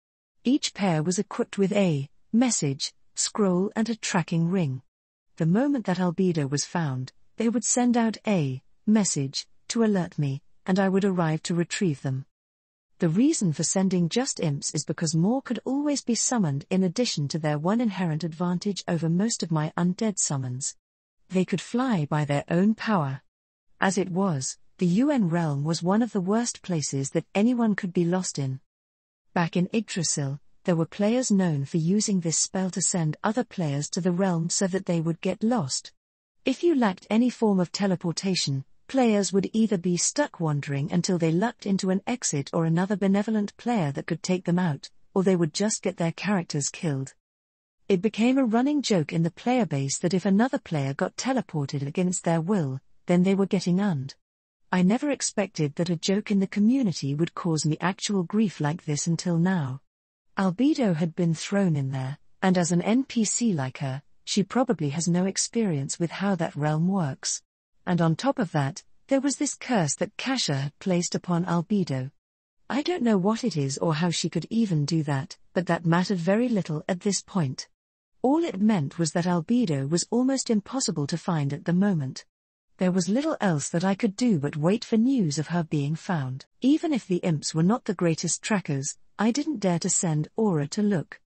Each pair was equipped with a message, scroll and a tracking ring. The moment that albedo was found, they would send out a message to alert me, and I would arrive to retrieve them. The reason for sending just imps is because more could always be summoned in addition to their one inherent advantage over most of my undead summons. They could fly by their own power. As it was, the UN realm was one of the worst places that anyone could be lost in. Back in Yggdrasil, there were players known for using this spell to send other players to the realm so that they would get lost. If you lacked any form of teleportation, players would either be stuck wandering until they lucked into an exit or another benevolent player that could take them out, or they would just get their characters killed. It became a running joke in the player base that if another player got teleported against their will, then they were getting unned. I never expected that a joke in the community would cause me actual grief like this until now. Albedo had been thrown in there, and as an NPC like her, she probably has no experience with how that realm works. And on top of that, there was this curse that Kasha had placed upon Albedo. I don't know what it is or how she could even do that, but that mattered very little at this point. All it meant was that Albedo was almost impossible to find at the moment. There was little else that I could do but wait for news of her being found. Even if the imps were not the greatest trackers, I didn't dare to send Aura to look.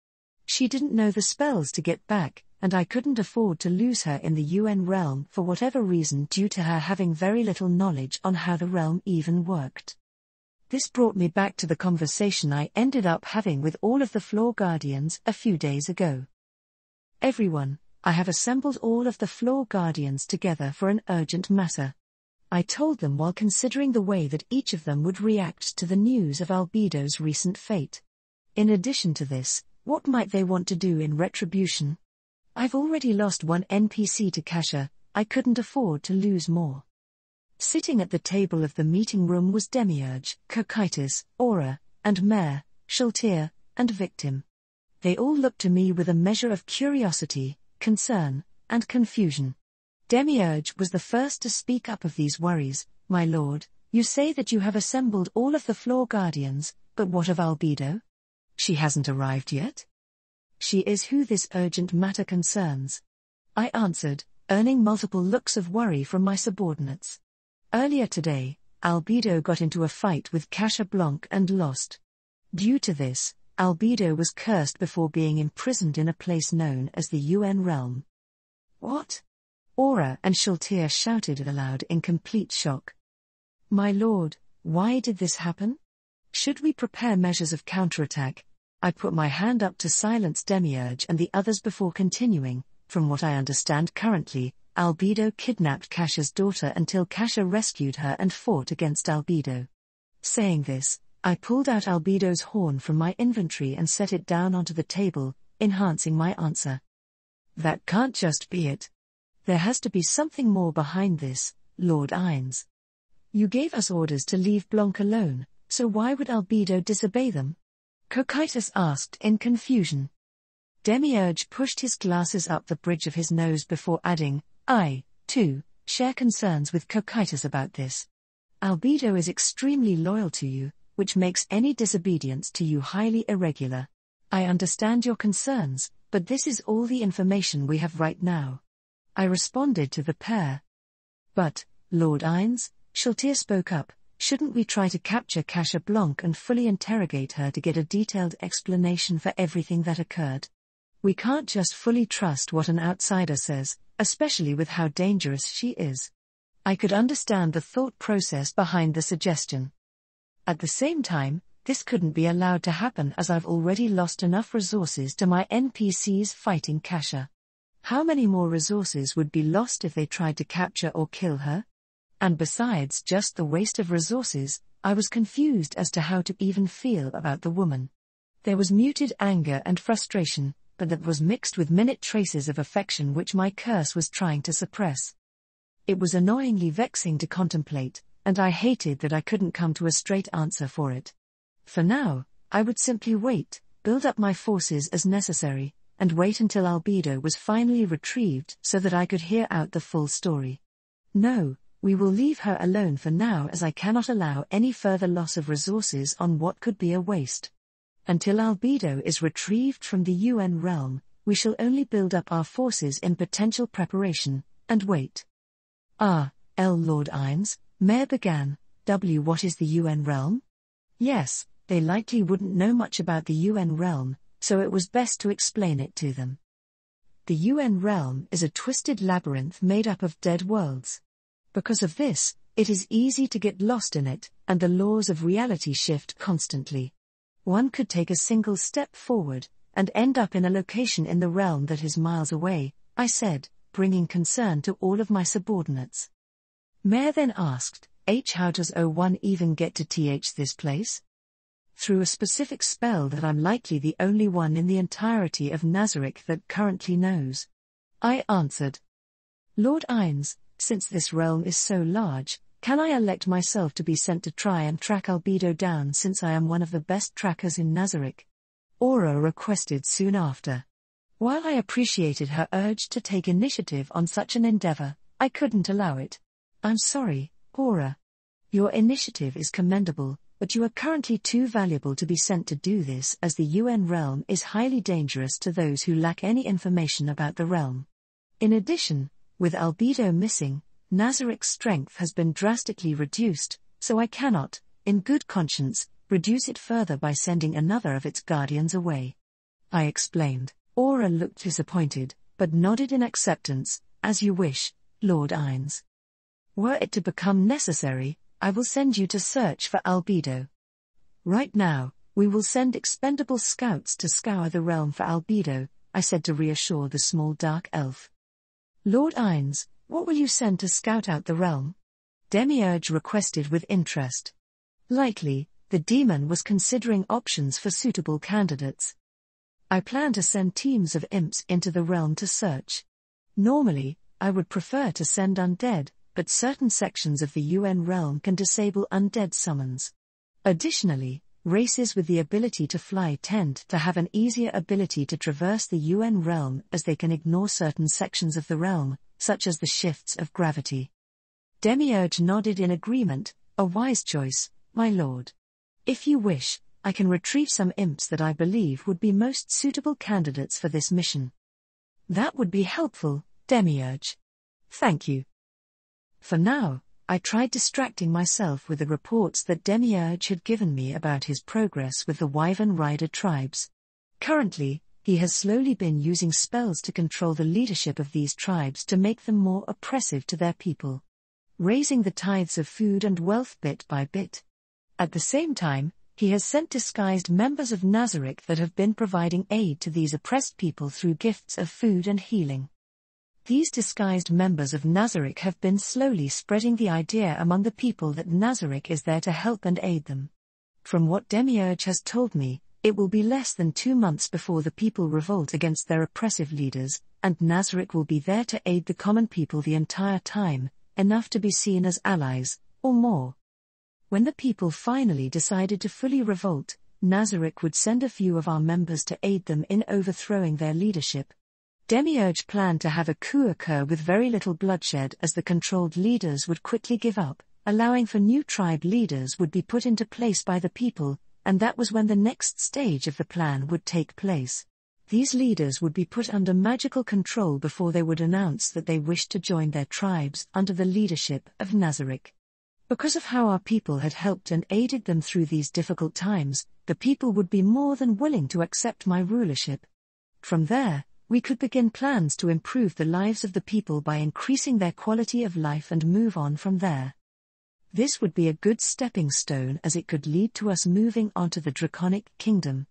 She didn't know the spells to get back, and I couldn't afford to lose her in the UN realm for whatever reason due to her having very little knowledge on how the realm even worked. This brought me back to the conversation I ended up having with all of the Floor Guardians a few days ago. Everyone, I have assembled all of the Floor Guardians together for an urgent matter. I told them while considering the way that each of them would react to the news of Albedo's recent fate. In addition to this, what might they want to do in retribution? I've already lost one NPC to Kasha, I couldn't afford to lose more. Sitting at the table of the meeting room was Demiurge, Cocytus, Aura, and Mare, Shaltir, and Victim. They all looked to me with a measure of curiosity, concern, and confusion. Demiurge was the first to speak up of these worries. My lord, you say that you have assembled all of the floor guardians, but what of Albedo? She hasn't arrived yet? She is who this urgent matter concerns. I answered, earning multiple looks of worry from my subordinates. Earlier today, Albedo got into a fight with Kasha Blanc and lost. Due to this, Albedo was cursed before being imprisoned in a place known as the UN Realm. What? Aura and Shaltir shouted aloud in complete shock. My lord, why did this happen? Should we prepare measures of counterattack? I put my hand up to silence Demiurge and the others before continuing. From what I understand currently, Albedo kidnapped Kasha's daughter until Kasha rescued her and fought against Albedo. Saying this, I pulled out Albedo's horn from my inventory and set it down onto the table, enhancing my answer. That can't just be it. There has to be something more behind this, Lord Ines. You gave us orders to leave Blanc alone, so why would Albedo disobey them? Cocytus asked in confusion. Demiurge pushed his glasses up the bridge of his nose before adding, I, too, share concerns with Cocytus about this. Albedo is extremely loyal to you, which makes any disobedience to you highly irregular. I understand your concerns, but this is all the information we have right now. I responded to the pair. But, Lord Ines, Shaltir spoke up, shouldn't we try to capture Kasha Blanc and fully interrogate her to get a detailed explanation for everything that occurred? We can't just fully trust what an outsider says, especially with how dangerous she is. I could understand the thought process behind the suggestion. At the same time, this couldn't be allowed to happen as I've already lost enough resources to my NPCs fighting Kasha. How many more resources would be lost if they tried to capture or kill her? And besides just the waste of resources, I was confused as to how to even feel about the woman. There was muted anger and frustration, but that was mixed with minute traces of affection which my curse was trying to suppress. It was annoyingly vexing to contemplate, and I hated that I couldn't come to a straight answer for it. For now, I would simply wait, build up my forces as necessary, and wait until Albedo was finally retrieved so that I could hear out the full story. No, we will leave her alone for now as I cannot allow any further loss of resources on what could be a waste. Until Albedo is retrieved from the UN realm, we shall only build up our forces in potential preparation, and wait. Lord Ines, Mare began, what is the UN realm? Yes, they likely wouldn't know much about the UN realm, so it was best to explain it to them. The UN realm is a twisted labyrinth made up of dead worlds. Because of this, it is easy to get lost in it, and the laws of reality shift constantly. One could take a single step forward, and end up in a location in the realm that is miles away, I said, bringing concern to all of my subordinates. Mare then asked, how does O1 even get to this place? Through a specific spell that I'm likely the only one in the entirety of Nazarick that currently knows. I answered. Lord Ines, since this realm is so large, can I elect myself to be sent to try and track Albedo down since I am one of the best trackers in Nazarick? Aura requested soon after. While I appreciated her urge to take initiative on such an endeavor, I couldn't allow it. I'm sorry, Aura. Your initiative is commendable, but you are currently too valuable to be sent to do this as the UN realm is highly dangerous to those who lack any information about the realm. In addition, with Albedo missing, Nazarick's strength has been drastically reduced, so I cannot, in good conscience, reduce it further by sending another of its guardians away. I explained. Aura looked disappointed, but nodded in acceptance, as you wish, Lord Ines. Were it to become necessary, I will send you to search for Albedo. Right now, we will send expendable scouts to scour the realm for Albedo, I said to reassure the small dark elf. Lord Ines, what will you send to scout out the realm? Demiurge requested with interest. Likely, the demon was considering options for suitable candidates. I plan to send teams of imps into the realm to search. Normally, I would prefer to send undead, but certain sections of the UN realm can disable undead summons. Additionally, races with the ability to fly tend to have an easier ability to traverse the UN realm as they can ignore certain sections of the realm, such as the shifts of gravity. Demiurge nodded in agreement, a wise choice, my lord. If you wish, I can retrieve some imps that I believe would be most suitable candidates for this mission. That would be helpful, Demiurge. Thank you. For now, I tried distracting myself with the reports that Demiurge had given me about his progress with the Wyvern Rider tribes. Currently, he has slowly been using spells to control the leadership of these tribes to make them more oppressive to their people, raising the tithes of food and wealth bit by bit. At the same time, he has sent disguised members of Nazarick that have been providing aid to these oppressed people through gifts of food and healing. These disguised members of Nazarick have been slowly spreading the idea among the people that Nazarick is there to help and aid them. From what Demiurge has told me, it will be less than 2 months before the people revolt against their oppressive leaders, and Nazarick will be there to aid the common people the entire time, enough to be seen as allies, or more. When the people finally decided to fully revolt, Nazarick would send a few of our members to aid them in overthrowing their leadership. Demiurge planned to have a coup occur with very little bloodshed as the controlled leaders would quickly give up, allowing for new tribe leaders would be put into place by the people, and that was when the next stage of the plan would take place. These leaders would be put under magical control before they would announce that they wished to join their tribes under the leadership of Nazarick. Because of how our people had helped and aided them through these difficult times, the people would be more than willing to accept my rulership. From there, we could begin plans to improve the lives of the people by increasing their quality of life and move on from there. This would be a good stepping stone as it could lead to us moving onto the Draconic Kingdom.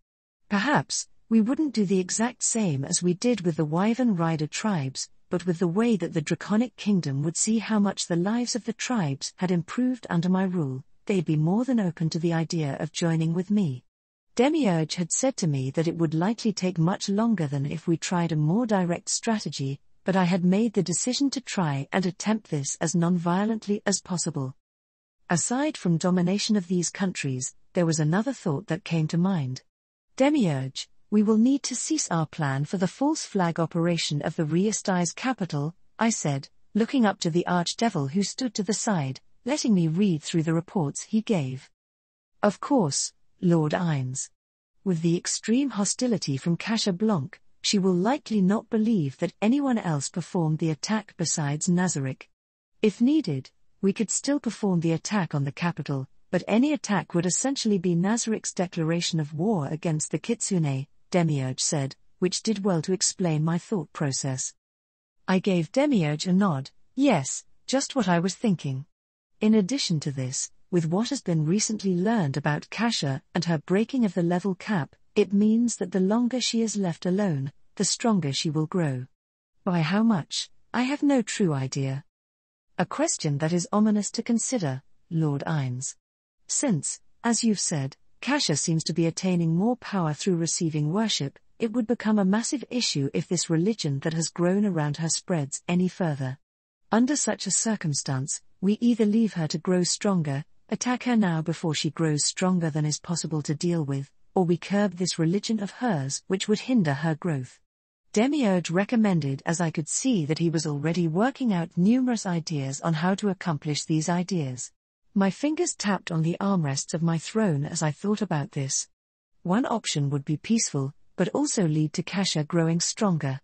Perhaps, we wouldn't do the exact same as we did with the Wyvern Rider tribes, but with the way that the Draconic Kingdom would see how much the lives of the tribes had improved under my rule, they'd be more than open to the idea of joining with me. Demiurge had said to me that it would likely take much longer than if we tried a more direct strategy, but I had made the decision to try and attempt this as non-violently as possible. Aside from domination of these countries, there was another thought that came to mind. Demiurge, we will need to cease our plan for the false flag operation of the Reisti's capital, I said, looking up to the Archdevil who stood to the side, letting me read through the reports he gave. Of course, Lord Ines. With the extreme hostility from Cassia Blanc, she will likely not believe that anyone else performed the attack besides Nazarick. If needed, we could still perform the attack on the capital, but any attack would essentially be Nazarick's declaration of war against the Kitsune, Demiurge said, which did well to explain my thought process. I gave Demiurge a nod. Yes, just what I was thinking. In addition to this, with what has been recently learned about Cassia and her breaking of the level cap, it means that the longer she is left alone, the stronger she will grow. By how much, I have no true idea. A question that is ominous to consider, Lord Ines. Since, as you've said, Cassia seems to be attaining more power through receiving worship, it would become a massive issue if this religion that has grown around her spreads any further. Under such a circumstance, we either leave her to grow stronger, attack her now before she grows stronger than is possible to deal with, or we curb this religion of hers which would hinder her growth. Demiurge recommended as I could see that he was already working out numerous ideas on how to accomplish these ideas. My fingers tapped on the armrests of my throne as I thought about this. One option would be peaceful, but also lead to Cassia growing stronger.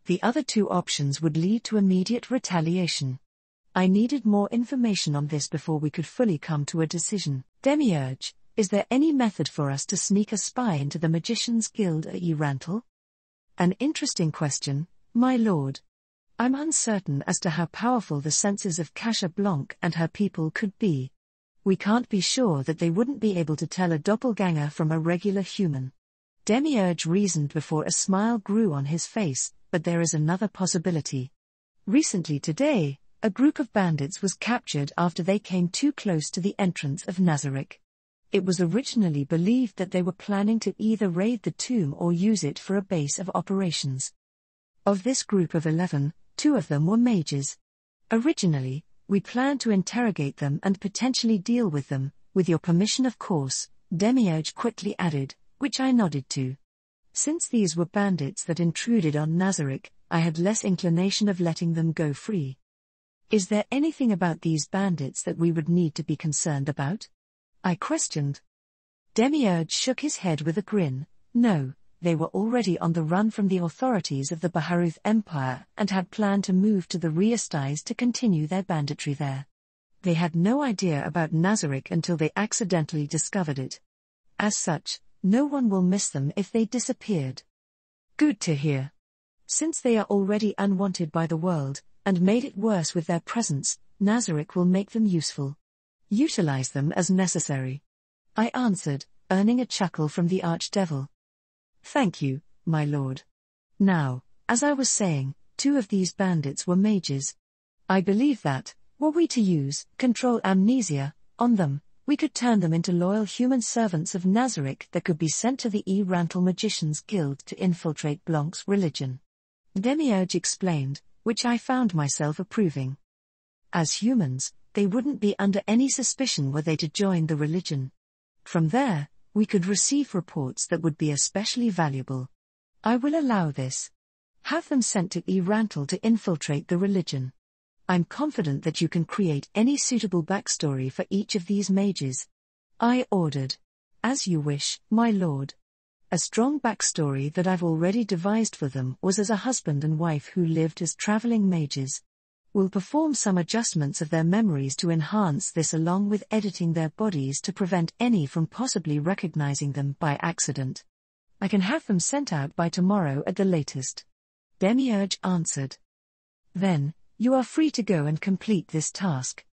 The other 2 options would lead to immediate retaliation. I needed more information on this before we could fully come to a decision. Demiurge, is there any method for us to sneak a spy into the Magicians' Guild at Urantal? An interesting question, my lord. I'm uncertain as to how powerful the senses of Cassia Blanc and her people could be. We can't be sure that they wouldn't be able to tell a doppelganger from a regular human. Demiurge reasoned before a smile grew on his face, but there is another possibility. Recently today, a group of bandits was captured after they came too close to the entrance of Nazarick. It was originally believed that they were planning to either raid the tomb or use it for a base of operations. Of this group of 11, 2 of them were mages. Originally, we planned to interrogate them and potentially deal with them, with your permission of course, Demiurge quickly added, which I nodded to. Since these were bandits that intruded on Nazarick, I had less inclination of letting them go free. Is there anything about these bandits that we would need to be concerned about? I questioned. Demiurge shook his head with a grin. No, they were already on the run from the authorities of the Baharuth Empire and had planned to move to the Riastais to continue their banditry there. They had no idea about Nazarick until they accidentally discovered it. As such, no one will miss them if they disappeared. Good to hear. Since they are already unwanted by the world, and made it worse with their presence, Nazarick will make them useful. Utilize them as necessary. I answered, earning a chuckle from the Archdevil. Thank you, my lord. Now, as I was saying, 2 of these bandits were mages. I believe that, were we to use control amnesia on them, we could turn them into loyal human servants of Nazarick that could be sent to the Rantal Magicians Guild to infiltrate Blanc's religion. Demiurge explained, which I found myself approving. As humans, they wouldn't be under any suspicion were they to join the religion. From there, we could receive reports that would be especially valuable. I will allow this. Have them sent to Rantal to infiltrate the religion. I'm confident that you can create any suitable backstory for each of these mages. I ordered. As you wish, my lord. A strong backstory that I've already devised for them was as a husband and wife who lived as traveling mages. We'll perform some adjustments of their memories to enhance this along with editing their bodies to prevent any from possibly recognizing them by accident. I can have them sent out by tomorrow at the latest. Demiurge answered. Then, you are free to go and complete this task.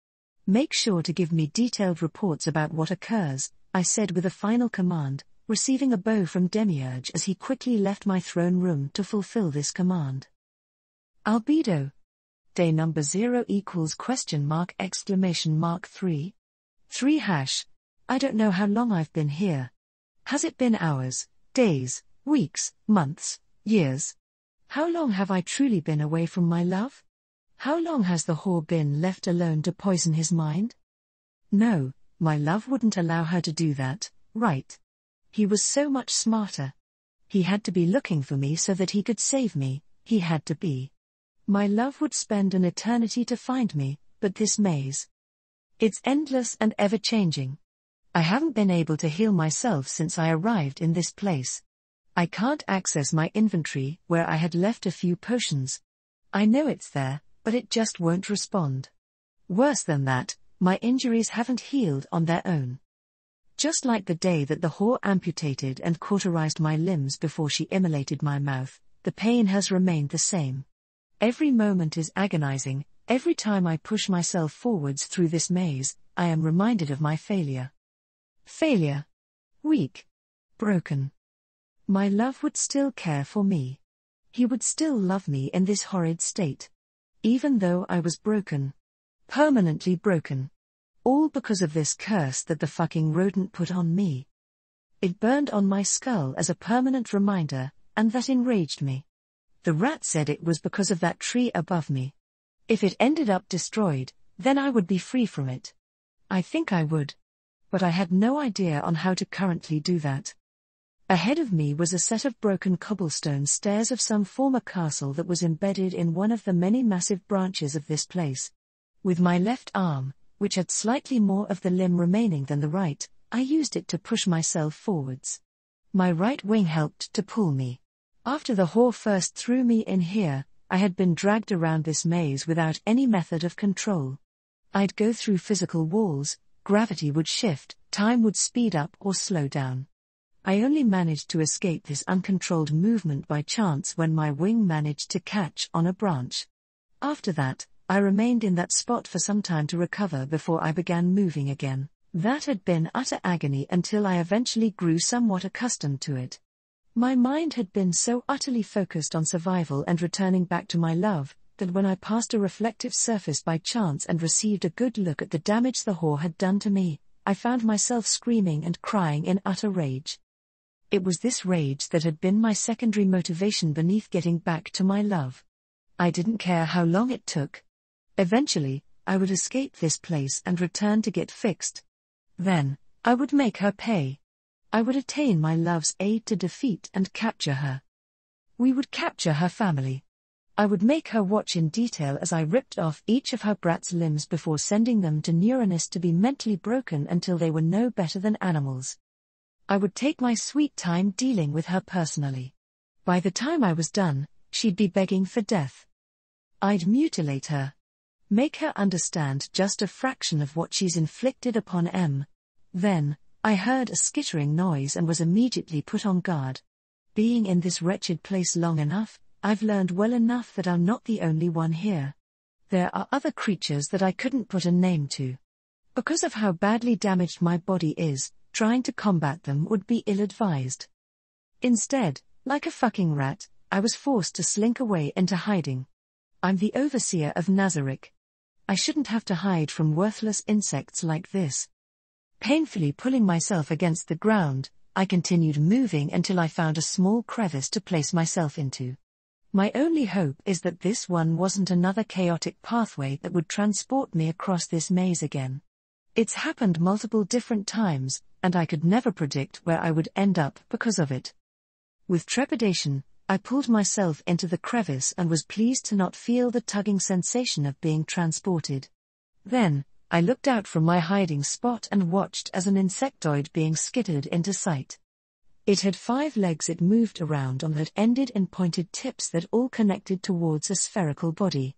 Make sure to give me detailed reports about what occurs, I said with a final command, receiving a bow from Demiurge as he quickly left my throne room to fulfill this command. Albedo. Day number 0 equals question mark exclamation mark 3. 3 hash. I don't know how long I've been here. Has it been hours, days, weeks, months, years? How long have I truly been away from my love? How long has the whore been left alone to poison his mind? No, my love wouldn't allow her to do that, right? He was so much smarter. He had to be looking for me so that he could save me, he had to be. My love would spend an eternity to find me, but this maze. It's endless and ever-changing. I haven't been able to heal myself since I arrived in this place. I can't access my inventory where I had left a few potions. I know it's there, but it just won't respond. Worse than that, my injuries haven't healed on their own. Just like the day that the whore amputated and cauterized my limbs before she immolated my mouth, the pain has remained the same. Every moment is agonizing. Every time I push myself forwards through this maze, I am reminded of my failure. Failure. Weak. Broken. My love would still care for me. He would still love me in this horrid state. Even though I was broken. Permanently broken. All because of this curse that the fucking rodent put on me. It burned on my skull as a permanent reminder, and that enraged me. The rat said it was because of that tree above me. If it ended up destroyed, then I would be free from it. I think I would. But I had no idea on how to currently do that. Ahead of me was a set of broken cobblestone stairs of some former castle that was embedded in one of the many massive branches of this place. With my left arm, which had slightly more of the limb remaining than the right, I used it to push myself forwards. My right wing helped to pull me. After the whore first threw me in here, I had been dragged around this maze without any method of control. I'd go through physical walls, gravity would shift, time would speed up or slow down. I only managed to escape this uncontrolled movement by chance when my wing managed to catch on a branch. After that, I remained in that spot for some time to recover before I began moving again. That had been utter agony until I eventually grew somewhat accustomed to it. My mind had been so utterly focused on survival and returning back to my love, that when I passed a reflective surface by chance and received a good look at the damage the whore had done to me, I found myself screaming and crying in utter rage. It was this rage that had been my secondary motivation beneath getting back to my love. I didn't care how long it took. Eventually, I would escape this place and return to get fixed. Then, I would make her pay. I would attain my love's aid to defeat and capture her. We would capture her family. I would make her watch in detail as I ripped off each of her brat's limbs before sending them to Neuronus to be mentally broken until they were no better than animals. I would take my sweet time dealing with her personally. By the time I was done, she'd be begging for death. I'd mutilate her. Make her understand just a fraction of what she's inflicted upon M. Then, I heard a skittering noise and was immediately put on guard. Being in this wretched place long enough, I've learned well enough that I'm not the only one here. There are other creatures that I couldn't put a name to. Because of how badly damaged my body is, trying to combat them would be ill-advised. Instead, like a fucking rat, I was forced to slink away into hiding. I'm the overseer of Nazarick. I shouldn't have to hide from worthless insects like this. Painfully pulling myself against the ground, I continued moving until I found a small crevice to place myself into. My only hope is that this one wasn't another chaotic pathway that would transport me across this maze again. It's happened multiple different times, and I could never predict where I would end up because of it. With trepidation, I pulled myself into the crevice and was pleased to not feel the tugging sensation of being transported. Then, I looked out from my hiding spot and watched as an insectoid being skittered into sight. It had 5 legs it moved around on that ended in pointed tips that all connected towards a spherical body.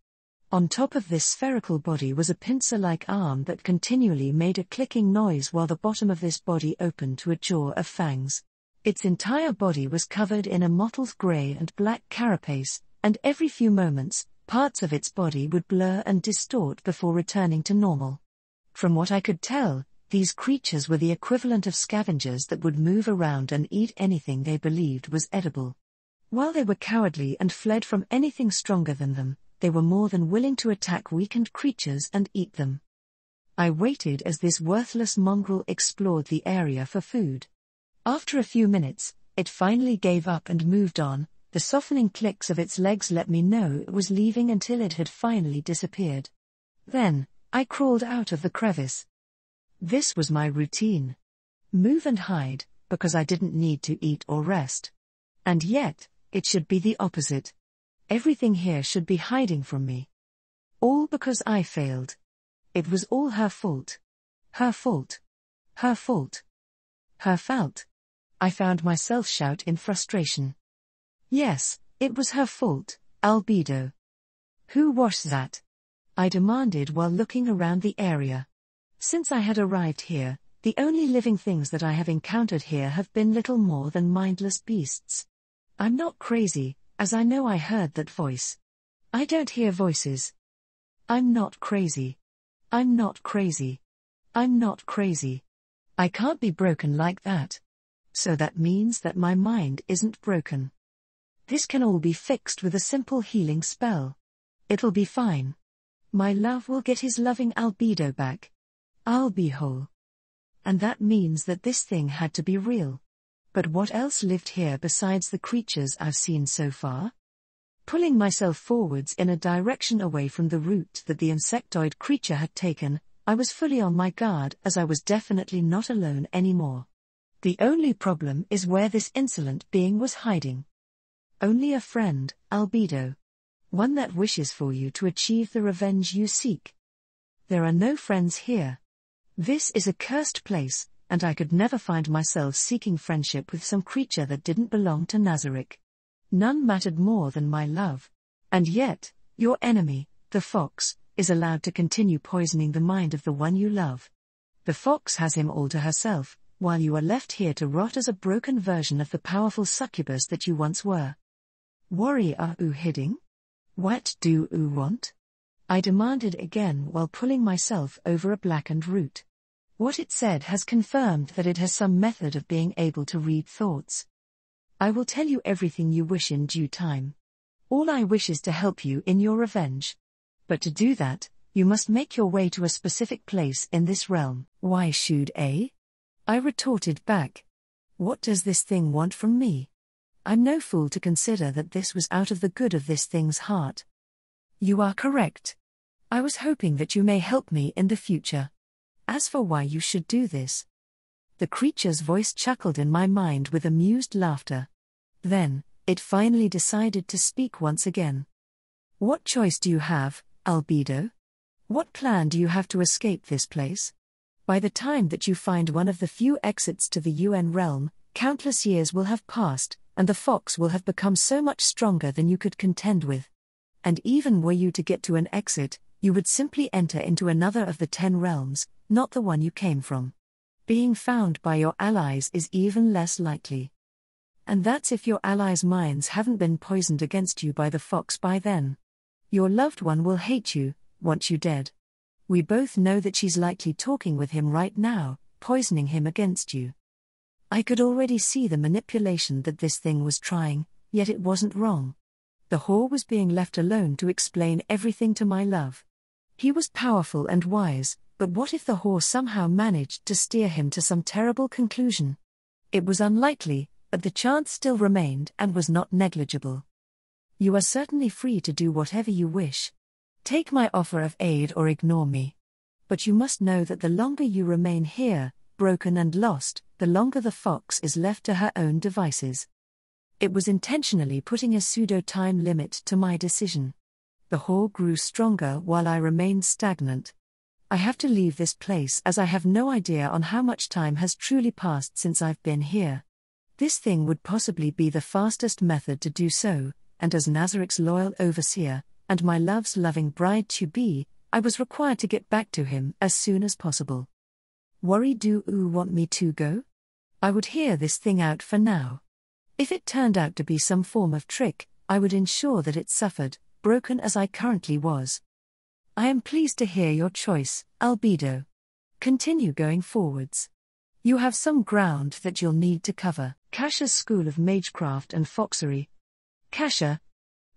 On top of this spherical body was a pincer-like arm that continually made a clicking noise while the bottom of this body opened to a jaw of fangs. Its entire body was covered in a mottled grey and black carapace, and every few moments, parts of its body would blur and distort before returning to normal. From what I could tell, these creatures were the equivalent of scavengers that would move around and eat anything they believed was edible. While they were cowardly and fled from anything stronger than them, they were more than willing to attack weakened creatures and eat them. I waited as this worthless mongrel explored the area for food. After a few minutes, it finally gave up and moved on. The softening clicks of its legs let me know it was leaving until it had finally disappeared. Then, I crawled out of the crevice. This was my routine. Move and hide, because I didn't need to eat or rest. And yet, it should be the opposite. Everything here should be hiding from me. All because I failed. It was all her fault. Her fault. Her fault. Her fault. I found myself shout in frustration. Yes, it was her fault, Albedo. Who was that? I demanded while looking around the area. Since I had arrived here, the only living things that I have encountered here have been little more than mindless beasts. I'm not crazy, as I know I heard that voice. I don't hear voices. I'm not crazy. I'm not crazy. I'm not crazy. I can't be broken like that. So that means that my mind isn't broken. This can all be fixed with a simple healing spell. It'll be fine. My love will get his loving albedo back. I'll be whole. And that means that this thing had to be real. But what else lived here besides the creatures I've seen so far? Pulling myself forwards in a direction away from the route that the insectoid creature had taken, I was fully on my guard as I was definitely not alone anymore. The only problem is where this insolent being was hiding. Only a friend, albedo. One that wishes for you to achieve the revenge you seek. There are no friends here. This is a cursed place, and I could never find myself seeking friendship with some creature that didn't belong to Nazarick. None mattered more than my love. And yet, your enemy, the fox, is allowed to continue poisoning the mind of the one you love. The fox has him all to herself, while you are left here to rot as a broken version of the powerful succubus that you once were. Worry are oo hiding? What do oo want? I demanded again while pulling myself over a blackened root. What it said has confirmed that it has some method of being able to read thoughts. I will tell you everything you wish in due time. All I wish is to help you in your revenge. But to do that, you must make your way to a specific place in this realm. Why should I retorted back. What does this thing want from me? I'm no fool to consider that this was out of the good of this thing's heart. You are correct. I was hoping that you may help me in the future. As for why you should do this, the creature's voice chuckled in my mind with amused laughter. Then, it finally decided to speak once again. What choice do you have, Albedo? What plan do you have to escape this place? By the time that you find one of the few exits to the UN realm, countless years will have passed, and the fox will have become so much stronger than you could contend with. And even were you to get to an exit, you would simply enter into another of the 10 realms, not the one you came from. Being found by your allies is even less likely. And that's if your allies' minds haven't been poisoned against you by the fox by then. Your loved one will hate you, want you dead. We both know that she's likely talking with him right now, poisoning him against you. I could already see the manipulation that this thing was trying, yet it wasn't wrong. The whore was being left alone to explain everything to my love. He was powerful and wise, but what if the whore somehow managed to steer him to some terrible conclusion? It was unlikely, but the chance still remained and was not negligible. You are certainly free to do whatever you wish. Take my offer of aid or ignore me. But you must know that the longer you remain here, broken and lost, the longer the fox is left to her own devices. It was intentionally putting a pseudo-time limit to my decision. The whore grew stronger while I remained stagnant. I have to leave this place as I have no idea on how much time has truly passed since I've been here. This thing would possibly be the fastest method to do so, and as Nazarik's loyal overseer, and my love's loving bride-to-be, I was required to get back to him as soon as possible. Worry do oo want me to go? I would hear this thing out for now. If it turned out to be some form of trick, I would ensure that it suffered, broken as I currently was. I am pleased to hear your choice, Albedo. Continue going forwards. You have some ground that you'll need to cover. Kasha's School of Magecraft and Foxery. Kasha.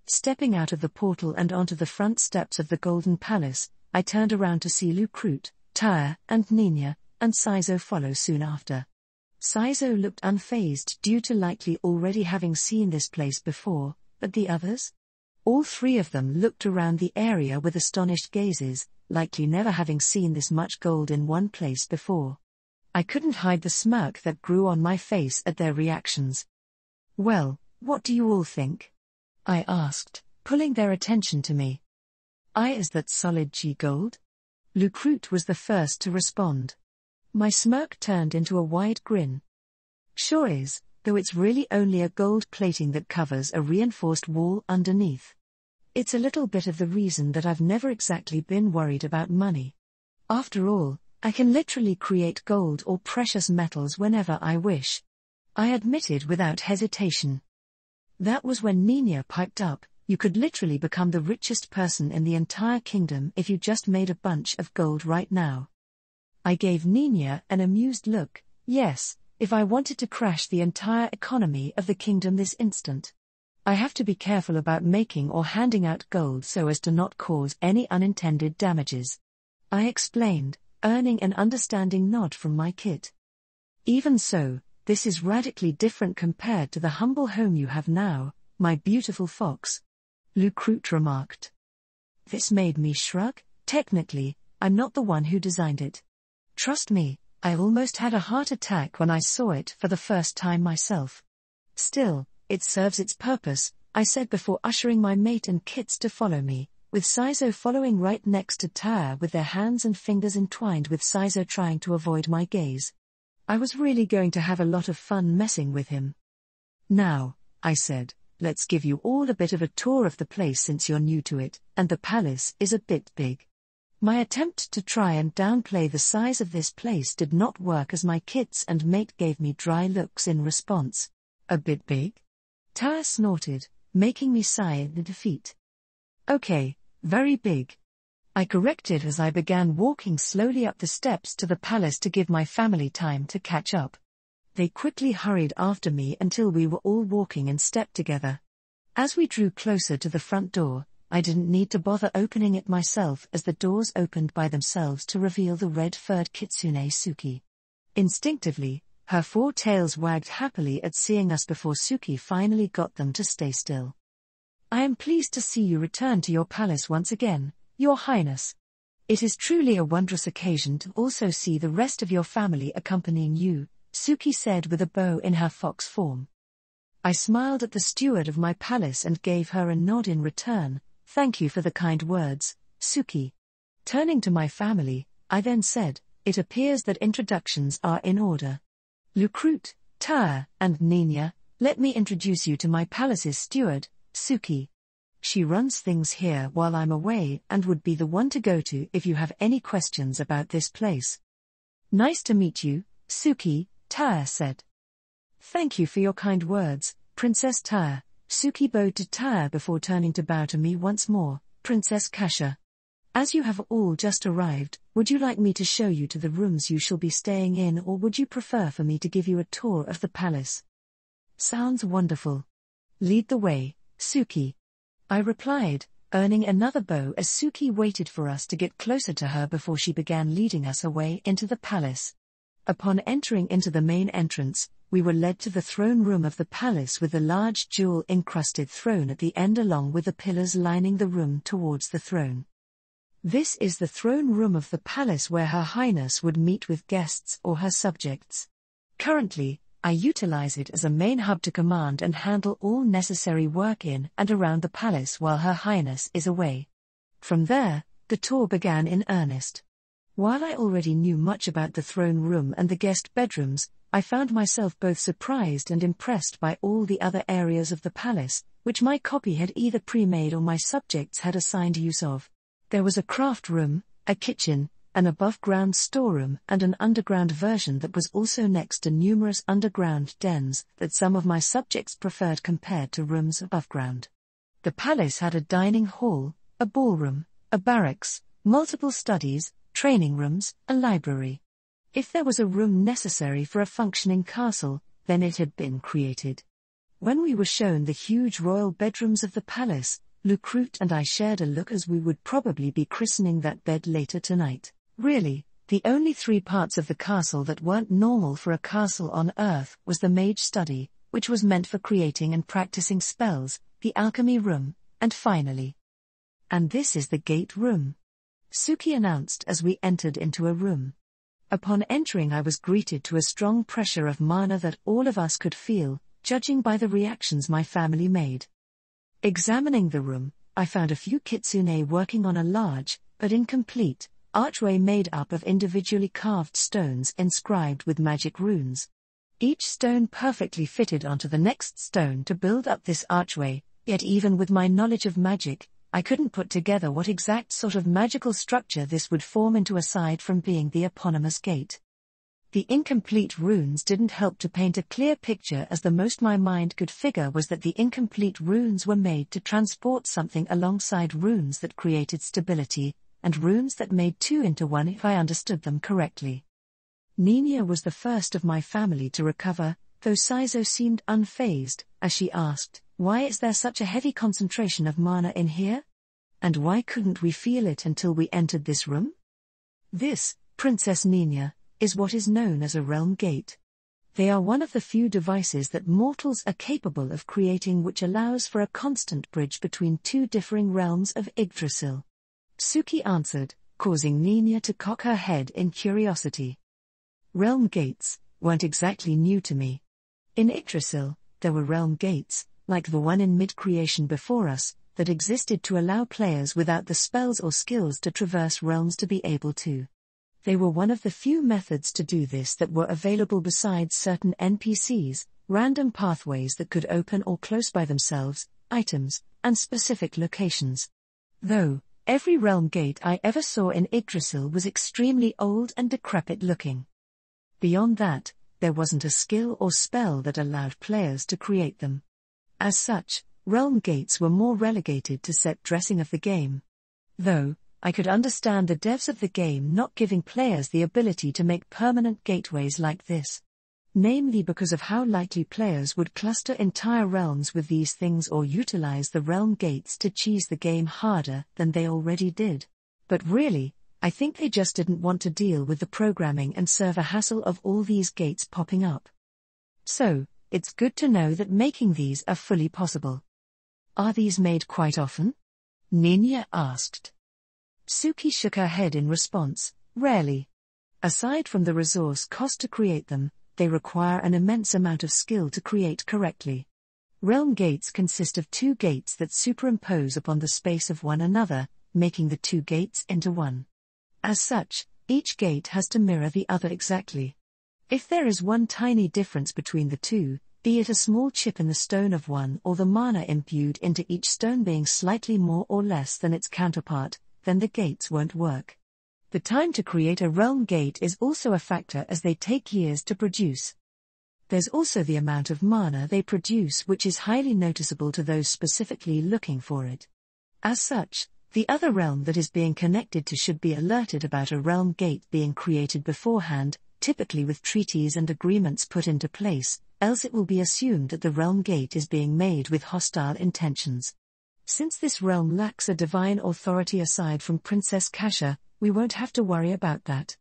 Stepping out of the portal and onto the front steps of the Golden Palace, I turned around to see Lucrute, Tyre, and Nina, and Sizo follow soon after. Sizo looked unfazed due to likely already having seen this place before, but the others? All 3 of them looked around the area with astonished gazes, likely never having seen this much gold in one place before. I couldn't hide the smirk that grew on my face at their reactions. Well, what do you all think? I asked, pulling their attention to me. Is that solid G gold? Lucrute was the first to respond. My smirk turned into a wide grin. Sure is, though it's really only a gold plating that covers a reinforced wall underneath. It's a little bit of the reason that I've never exactly been worried about money. After all, I can literally create gold or precious metals whenever I wish. I admitted without hesitation. That was when Nina piped up. You could literally become the richest person in the entire kingdom if you just made a bunch of gold right now. I gave Nina an amused look. Yes, if I wanted to crash the entire economy of the kingdom this instant. I have to be careful about making or handing out gold so as to not cause any unintended damages. I explained, earning an understanding nod from my kit. Even so, this is radically different compared to the humble home you have now, my beautiful fox. Lucrute remarked. This made me shrug. Technically, I'm not the one who designed it. Trust me, I almost had a heart attack when I saw it for the first time myself. Still, it serves its purpose, I said before ushering my mate and kits to follow me, with Sizo following right next to Tyre with their hands and fingers entwined with Sizo trying to avoid my gaze. I was really going to have a lot of fun messing with him. Now, I said, let's give you all a bit of a tour of the place since you're new to it, and the palace is a bit big. My attempt to try and downplay the size of this place did not work as my kits and mate gave me dry looks in response. A bit big? Tyre snorted, making me sigh in defeat. Okay, very big. I corrected as I began walking slowly up the steps to the palace to give my family time to catch up. They quickly hurried after me until we were all walking in step together. As we drew closer to the front door, I didn't need to bother opening it myself as the doors opened by themselves to reveal the red-furred kitsune Suki. Instinctively, her 4 tails wagged happily at seeing us before Suki finally got them to stay still. I am pleased to see you return to your palace once again, Your Highness. It is truly a wondrous occasion to also see the rest of your family accompanying you, Suki said with a bow in her fox form. I smiled at the steward of my palace and gave her a nod in return. Thank you for the kind words, Suki. Turning to my family, I then said, it appears that introductions are in order. Lucrute, Tyr, and Nina, let me introduce you to my palace's steward, Suki. She runs things here while I'm away and would be the one to go to if you have any questions about this place. Nice to meet you, Suki, Tyr said. Thank you for your kind words, Princess Tyr. Suki bowed to Tyr before turning to bow to me once more, Princess Kasha. As you have all just arrived, would you like me to show you to the rooms you shall be staying in, or would you prefer for me to give you a tour of the palace? Sounds wonderful. Lead the way, Suki. I replied, earning another bow as Suki waited for us to get closer to her before she began leading us away into the palace. Upon entering into the main entrance, we were led to the throne room of the palace with the large jewel-encrusted throne at the end along with the pillars lining the room towards the throne. This is the throne room of the palace where Her Highness would meet with guests or her subjects. Currently, I utilize it as a main hub to command and handle all necessary work in and around the palace while Her Highness is away. From there, the tour began in earnest. While I already knew much about the throne room and the guest bedrooms, I found myself both surprised and impressed by all the other areas of the palace, which my copy had either pre-made or my subjects had assigned use of. There was a craft room, a kitchen, an above-ground storeroom and an underground version that was also next to numerous underground dens that some of my subjects preferred compared to rooms above ground. The palace had a dining hall, a ballroom, a barracks, multiple studies, training rooms, a library. If there was a room necessary for a functioning castle, then it had been created. When we were shown the huge royal bedrooms of the palace, Lucrute and I shared a look as we would probably be christening that bed later tonight. Really, the only 3 parts of the castle that weren't normal for a castle on Earth was the mage study, which was meant for creating and practicing spells, the alchemy room, and finally. And this is the gate room, Suki announced as we entered into a room. Upon entering, I was greeted to a strong pressure of mana that all of us could feel, judging by the reactions my family made. Examining the room, I found a few kitsune working on a large, but incomplete, archway made up of individually carved stones inscribed with magic runes. Each stone perfectly fitted onto the next stone to build up this archway, yet even with my knowledge of magic, I couldn't put together what exact sort of magical structure this would form into aside from being the eponymous gate. The incomplete runes didn't help to paint a clear picture, as the most my mind could figure was that the incomplete runes were made to transport something alongside runes that created stability, and runes that made 2 into 1 if I understood them correctly. Nina was the first of my family to recover, though Saizo seemed unfazed, as she asked, "Why is there such a heavy concentration of mana in here? And why couldn't we feel it until we entered this room?" This, Princess Nina, is what is known as a realm gate. They are one of the few devices that mortals are capable of creating, which allows for a constant bridge between 2 differing realms of Yggdrasil. Suki answered, causing Nina to cock her head in curiosity. Realm gates weren't exactly new to me. In Yggdrasil, there were realm gates, like the one in mid-creation before us, that existed to allow players without the spells or skills to traverse realms to be able to. They were one of the few methods to do this that were available besides certain NPCs, random pathways that could open or close by themselves, items, and specific locations. Though, every realm gate I ever saw in Yggdrasil was extremely old and decrepit looking. Beyond that, there wasn't a skill or spell that allowed players to create them. As such, realm gates were more relegated to set dressing of the game. Though, I could understand the devs of the game not giving players the ability to make permanent gateways like this. namely because of how likely players would cluster entire realms with these things or utilize the realm gates to cheese the game harder than they already did. But really, I think they just didn't want to deal with the programming and server hassle of all these gates popping up. So, it's good to know that making these are fully possible. Are these made quite often? Ninya asked. Suki shook her head in response, rarely. Aside from the resource cost to create them, they require an immense amount of skill to create correctly. Realm gates consist of two gates that superimpose upon the space of one another, making the two gates into one. As such, each gate has to mirror the other exactly. If there is one tiny difference between the two, be it a small chip in the stone of one or the mana imbued into each stone being slightly more or less than its counterpart, then the gates won't work. The time to create a realm gate is also a factor as they take years to produce. There's also the amount of mana they produce, which is highly noticeable to those specifically looking for it. As such, the other realm that is being connected to should be alerted about a realm gate being created beforehand, typically with treaties and agreements put into place, else it will be assumed that the realm gate is being made with hostile intentions. Since this realm lacks a divine authority aside from Princess Kasha, we won't have to worry about that.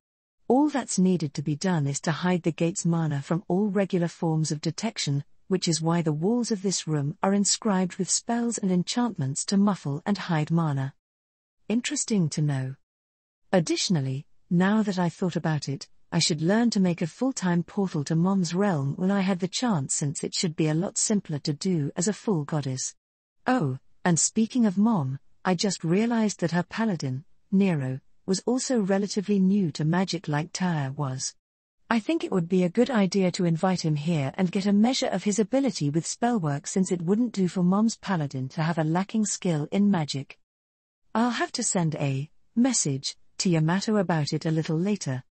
All that's needed to be done is to hide the gate's mana from all regular forms of detection, which is why the walls of this room are inscribed with spells and enchantments to muffle and hide mana. Interesting to know. Additionally, now that I thought about it, I should learn to make a full-time portal to Mom's realm when I had the chance, since it should be a lot simpler to do as a full goddess. Oh, and speaking of Mom, I just realized that her paladin, Nero, was also relatively new to magic like Tyr was. I think it would be a good idea to invite him here and get a measure of his ability with spellwork, since it wouldn't do for Mom's paladin to have a lacking skill in magic. I'll have to send a message to Yamato about it a little later.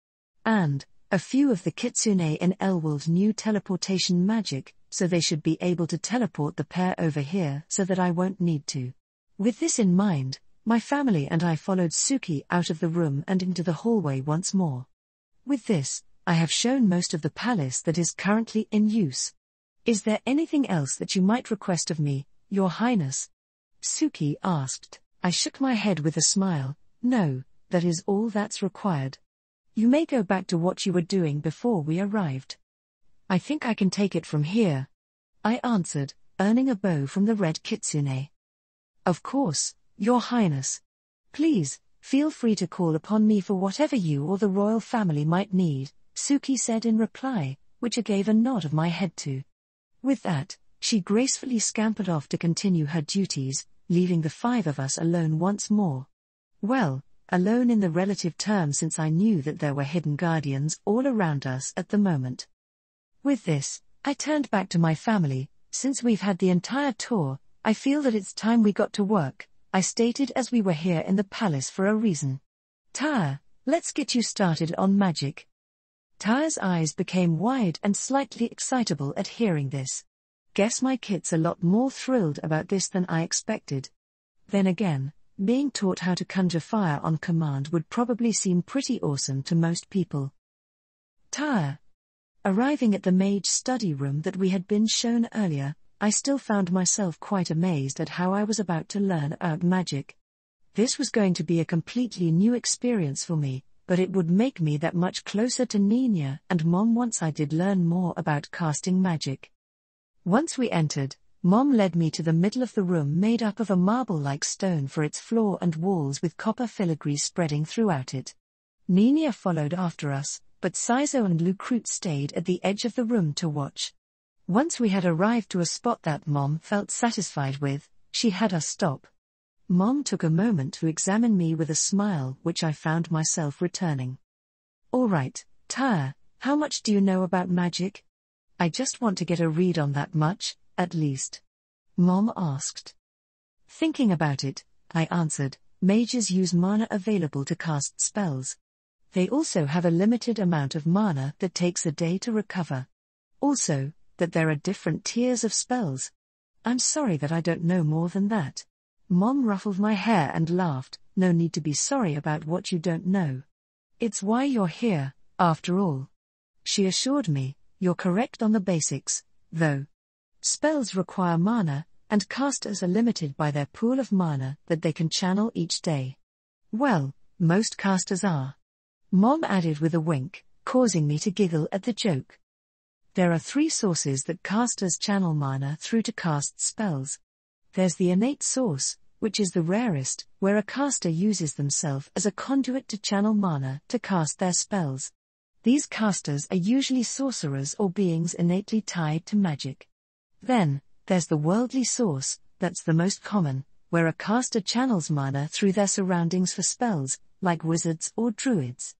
And a few of the kitsune in Elwald's new teleportation magic, so they should be able to teleport the pair over here so that I won't need to. With this in mind, my family and I followed Suki out of the room and into the hallway once more. With this, I have shown most of the palace that is currently in use. Is there anything else that you might request of me, Your Highness? Suki asked. I shook my head with a smile. No, that is all that's required. You may go back to what you were doing before we arrived. I think I can take it from here, I answered, earning a bow from the red kitsune. Of course, Your Highness. Please, feel free to call upon me for whatever you or the royal family might need, Suki said in reply, which I gave a nod of my head to. With that, she gracefully scampered off to continue her duties, leaving the five of us alone once more. Well, alone in the relative term, since I knew that there were hidden guardians all around us at the moment. With this, I turned back to my family. Since we've had the entire tour, I feel that it's time we got to work, I stated as we were here in the palace for a reason. Tyr, let's get you started on magic. Tyr's eyes became wide and slightly excitable at hearing this. Guess my kit's a lot more thrilled about this than I expected. Then again, being taught how to conjure fire on command would probably seem pretty awesome to most people. Tyr. Arriving at the mage study room that we had been shown earlier, I still found myself quite amazed at how I was about to learn about magic. This was going to be a completely new experience for me, but it would make me that much closer to Ninya and Mom once I did learn more about casting magic. Once we entered, Mom led me to the middle of the room, made up of a marble-like stone for its floor and walls with copper filigree spreading throughout it. Ninya followed after us, but Saizo and Lucrute stayed at the edge of the room to watch. Once we had arrived to a spot that Mom felt satisfied with, she had us stop. Mom took a moment to examine me with a smile, which I found myself returning. All right, Tyr, how much do you know about magic? I just want to get a read on that much, at least. Mom asked. Thinking about it, I answered, mages use mana available to cast spells. They also have a limited amount of mana that takes a day to recover. Also, that there are different tiers of spells. I'm sorry that I don't know more than that. Mom ruffled my hair and laughed. No need to be sorry about what you don't know. It's why you're here, after all. She assured me, you're correct on the basics, though. Spells require mana, and casters are limited by their pool of mana that they can channel each day. Well, most casters are. Mom added with a wink, causing me to giggle at the joke. There are 3 sources that casters channel mana through to cast spells. There's the innate source, which is the rarest, where a caster uses themselves as a conduit to channel mana to cast their spells. These casters are usually sorcerers or beings innately tied to magic. Then, there's the worldly source, that's the most common, where a caster channels mana through their surroundings for spells, like wizards or druids.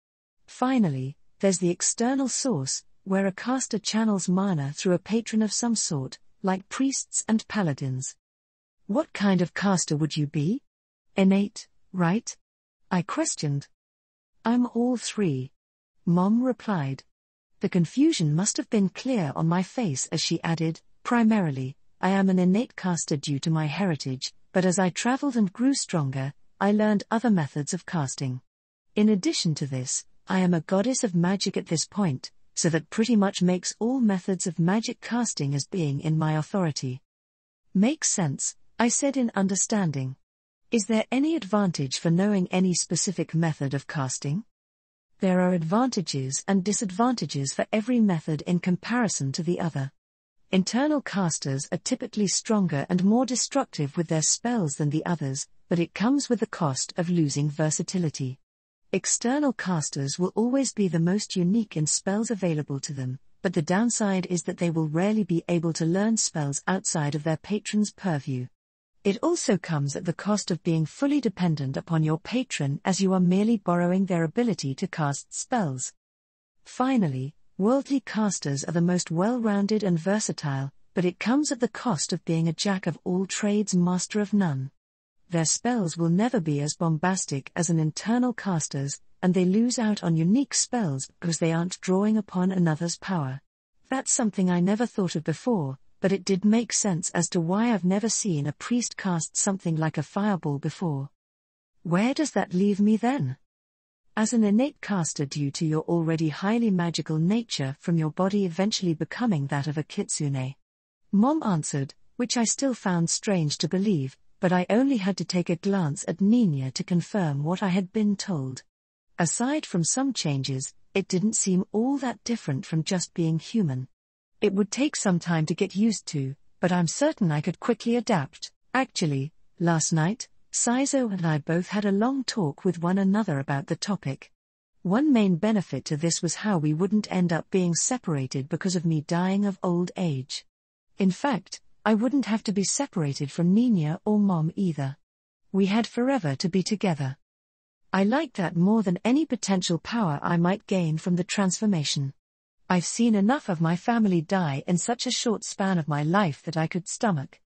Finally, there's the external source, where a caster channels mana through a patron of some sort, like priests and paladins. What kind of caster would you be? Innate, right? I questioned. I'm all 3. Mom replied. The confusion must have been clear on my face as she added, primarily, I am an innate caster due to my heritage, but as I traveled and grew stronger, I learned other methods of casting. In addition to this, I am a goddess of magic at this point, so that pretty much makes all methods of magic casting as being in my authority. Makes sense, I said in understanding. Is there any advantage for knowing any specific method of casting? There are advantages and disadvantages for every method in comparison to the other. Internal casters are typically stronger and more destructive with their spells than the others, but it comes with the cost of losing versatility. External casters will always be the most unique in spells available to them, but the downside is that they will rarely be able to learn spells outside of their patron's purview. It also comes at the cost of being fully dependent upon your patron, as you are merely borrowing their ability to cast spells. Finally, worldly casters are the most well-rounded and versatile, but it comes at the cost of being a jack of all trades, master of none. Their spells will never be as bombastic as an internal caster's, and they lose out on unique spells because they aren't drawing upon another's power. That's something I never thought of before, but it did make sense as to why I've never seen a priest cast something like a fireball before. Where does that leave me then? As an innate caster due to your already highly magical nature from your body eventually becoming that of a kitsune. Mom answered, which I still found strange to believe, but I only had to take a glance at Nina to confirm what I had been told. Aside from some changes, it didn't seem all that different from just being human. It would take some time to get used to, but I'm certain I could quickly adapt. Actually, last night, Saizo and I both had a long talk with one another about the topic. One main benefit to this was how we wouldn't end up being separated because of me dying of old age. In fact, I wouldn't have to be separated from Nina or Mom either. We had forever to be together. I liked that more than any potential power I might gain from the transformation. I've seen enough of my family die in such a short span of my life that I could stomach.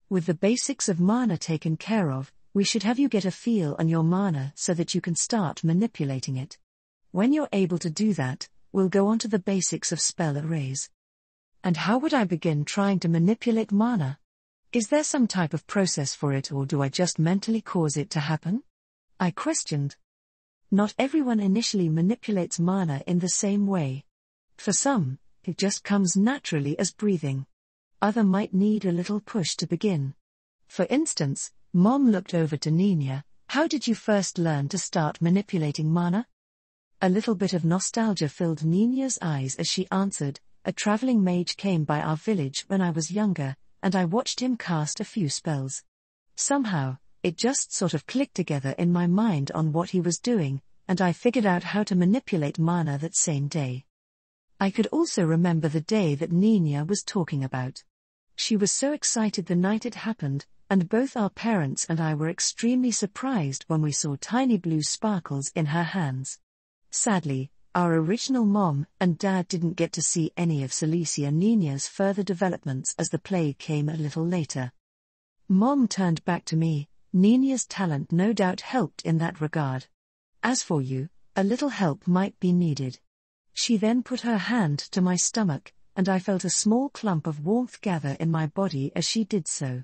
With the basics of mana taken care of, we should have you get a feel on your mana so that you can start manipulating it. When you're able to do that, we'll go on to the basics of spell arrays. And how would I begin trying to manipulate mana? Is there some type of process for it, or do I just mentally cause it to happen? I questioned. Not everyone initially manipulates mana in the same way. For some, it just comes naturally as breathing. Other might need a little push to begin. For instance, Mom looked over to Nina. How did you first learn to start manipulating mana? A little bit of nostalgia filled Nina's eyes as she answered, a traveling mage came by our village when I was younger, and I watched him cast a few spells. Somehow, it just sort of clicked together in my mind on what he was doing, and I figured out how to manipulate mana that same day. I could also remember the day that Nina was talking about. She was so excited the night it happened, and both our parents and I were extremely surprised when we saw tiny blue sparkles in her hands. Sadly, our original mom and dad didn't get to see any of Celicia Nina's further developments as the plague came a little later. Mom turned back to me. Nina's talent no doubt helped in that regard. As for you, a little help might be needed. She then put her hand to my stomach, and I felt a small clump of warmth gather in my body as she did so.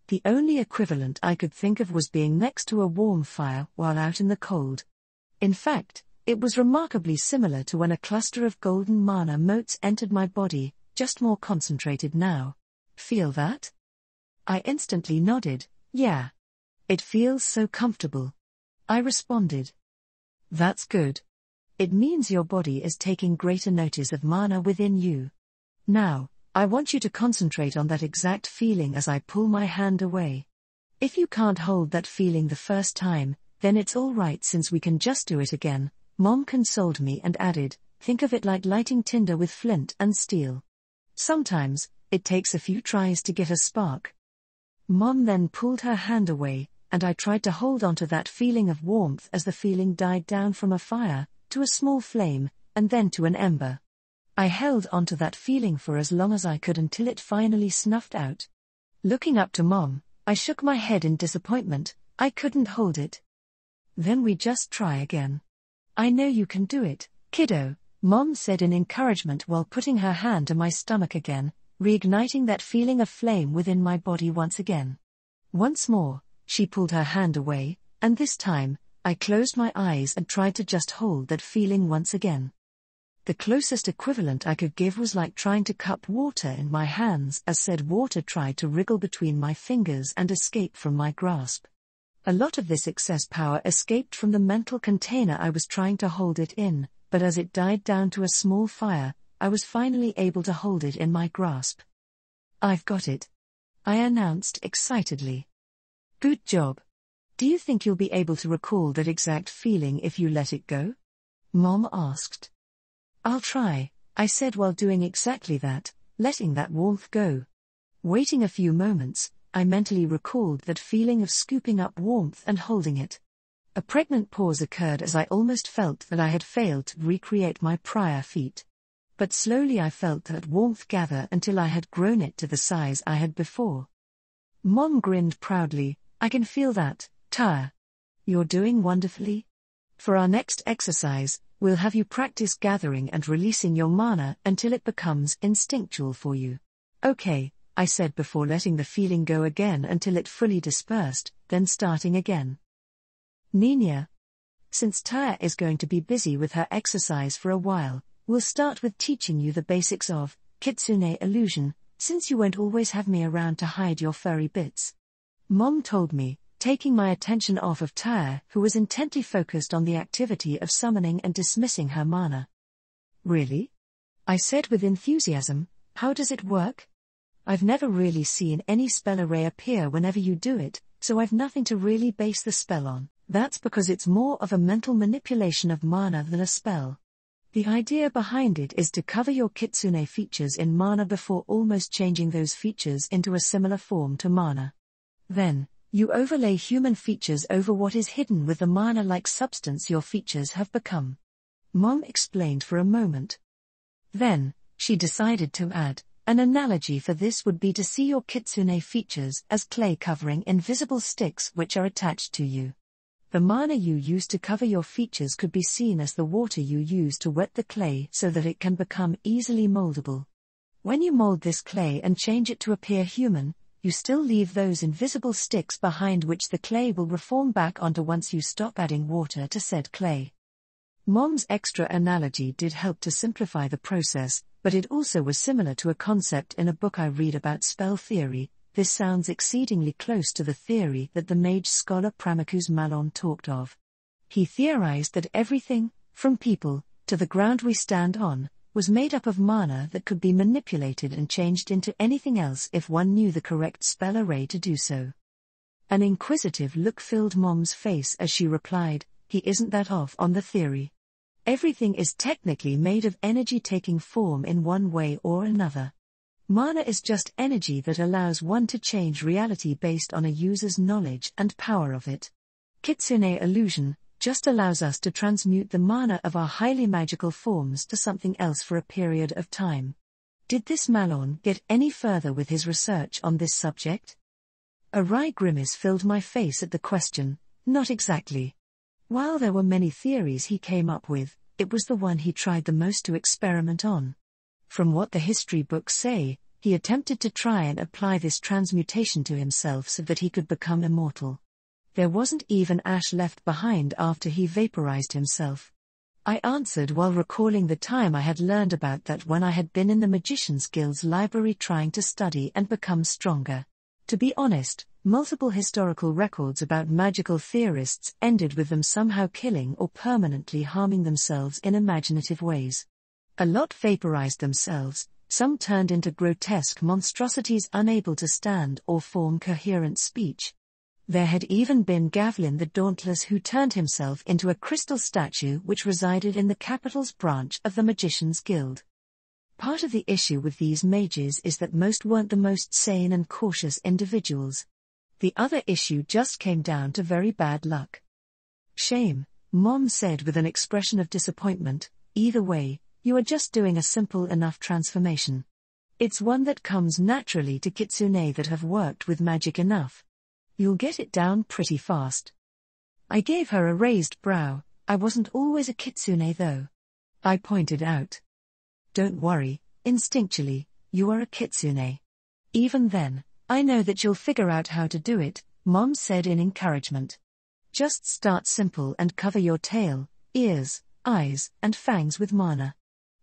The only equivalent I could think of was being next to a warm fire while out in the cold. In fact, It was remarkably similar to when a cluster of golden mana motes entered my body, just more concentrated now. Feel that? I instantly nodded, yeah. It feels so comfortable. I responded. That's good. It means your body is taking greater notice of mana within you. Now, I want you to concentrate on that exact feeling as I pull my hand away. If you can't hold that feeling the first time, then it's all right since we can just do it again. Mom consoled me and added, think of it like lighting tinder with flint and steel. Sometimes, it takes a few tries to get a spark. Mom then pulled her hand away, and I tried to hold on to that feeling of warmth as the feeling died down from a fire, to a small flame, and then to an ember. I held onto that feeling for as long as I could until it finally snuffed out. Looking up to Mom, I shook my head in disappointment. I couldn't hold it. Then we just try again. I know you can do it, kiddo, Mom said in encouragement while putting her hand to my stomach again, reigniting that feeling of flame within my body once again. Once more, she pulled her hand away, and this time, I closed my eyes and tried to just hold that feeling once again. The closest equivalent I could give was like trying to cup water in my hands as said water tried to wriggle between my fingers and escape from my grasp. A lot of this excess power escaped from the mental container I was trying to hold it in, but as it died down to a small fire, I was finally able to hold it in my grasp. I've got it, I announced excitedly. Good job. Do you think you'll be able to recall that exact feeling if you let it go? Mom asked. I'll try, I said while doing exactly that, letting that warmth go. Waiting a few moments, I mentally recalled that feeling of scooping up warmth and holding it. A pregnant pause occurred as I almost felt that I had failed to recreate my prior feat. But slowly I felt that warmth gather until I had grown it to the size I had before. Mom grinned proudly, I can feel that, Tyre. You're doing wonderfully. For our next exercise, we'll have you practice gathering and releasing your mana until it becomes instinctual for you. Okay, I said before letting the feeling go again until it fully dispersed, then starting again. Nina. Since Tyre is going to be busy with her exercise for a while, we'll start with teaching you the basics of kitsune illusion, since you won't always have me around to hide your furry bits. Mom told me, taking my attention off of Tyre, who was intently focused on the activity of summoning and dismissing her mana. Really? I said with enthusiasm, how does it work? I've never really seen any spell array appear whenever you do it, so I've nothing to really base the spell on. That's because it's more of a mental manipulation of mana than a spell. The idea behind it is to cover your kitsune features in mana before almost changing those features into a similar form to mana. Then, you overlay human features over what is hidden with the mana-like substance your features have become. Mom explained for a moment. Then, she decided to add, an analogy for this would be to see your kitsune features as clay covering invisible sticks which are attached to you. The mana you use to cover your features could be seen as the water you use to wet the clay so that it can become easily moldable. When you mold this clay and change it to appear human, you still leave those invisible sticks behind which the clay will reform back onto once you stop adding water to said clay. Mom's extra analogy did help to simplify the process, but it also was similar to a concept in a book I read about spell theory. This sounds exceedingly close to the theory that the mage scholar Pramacus Malon talked of. He theorized that everything, from people, to the ground we stand on, was made up of mana that could be manipulated and changed into anything else if one knew the correct spell array to do so. An inquisitive look filled Mom's face as she replied, he isn't that off on the theory. Everything is technically made of energy taking form in one way or another. Mana is just energy that allows one to change reality based on a user's knowledge and power of it. Kitsune illusion just allows us to transmute the mana of our highly magical forms to something else for a period of time. Did this Malon get any further with his research on this subject? A wry grimace filled my face at the question, not exactly. While there were many theories he came up with, it was the one he tried the most to experiment on. From what the history books say, he attempted to try and apply this transmutation to himself so that he could become immortal. There wasn't even ash left behind after he vaporized himself. I answered while recalling the time I had learned about that when I had been in the Magician's Guild's library trying to study and become stronger. To be honest, multiple historical records about magical theorists ended with them somehow killing or permanently harming themselves in imaginative ways. A lot vaporized themselves, some turned into grotesque monstrosities unable to stand or form coherent speech. There had even been Gavlin the Dauntless, who turned himself into a crystal statue which resided in the capital's branch of the Magician's Guild. Part of the issue with these mages is that most weren't the most sane and cautious individuals. The other issue just came down to very bad luck. Shame, Mom said with an expression of disappointment. Either way, you are just doing a simple enough transformation. It's one that comes naturally to kitsune that have worked with magic enough. You'll get it down pretty fast. I gave her a raised brow. I wasn't always a kitsune though. I pointed out. Don't worry, instinctually, you are a kitsune. Even then, I know that you'll figure out how to do it, Mom said in encouragement. Just start simple and cover your tail, ears, eyes, and fangs with mana.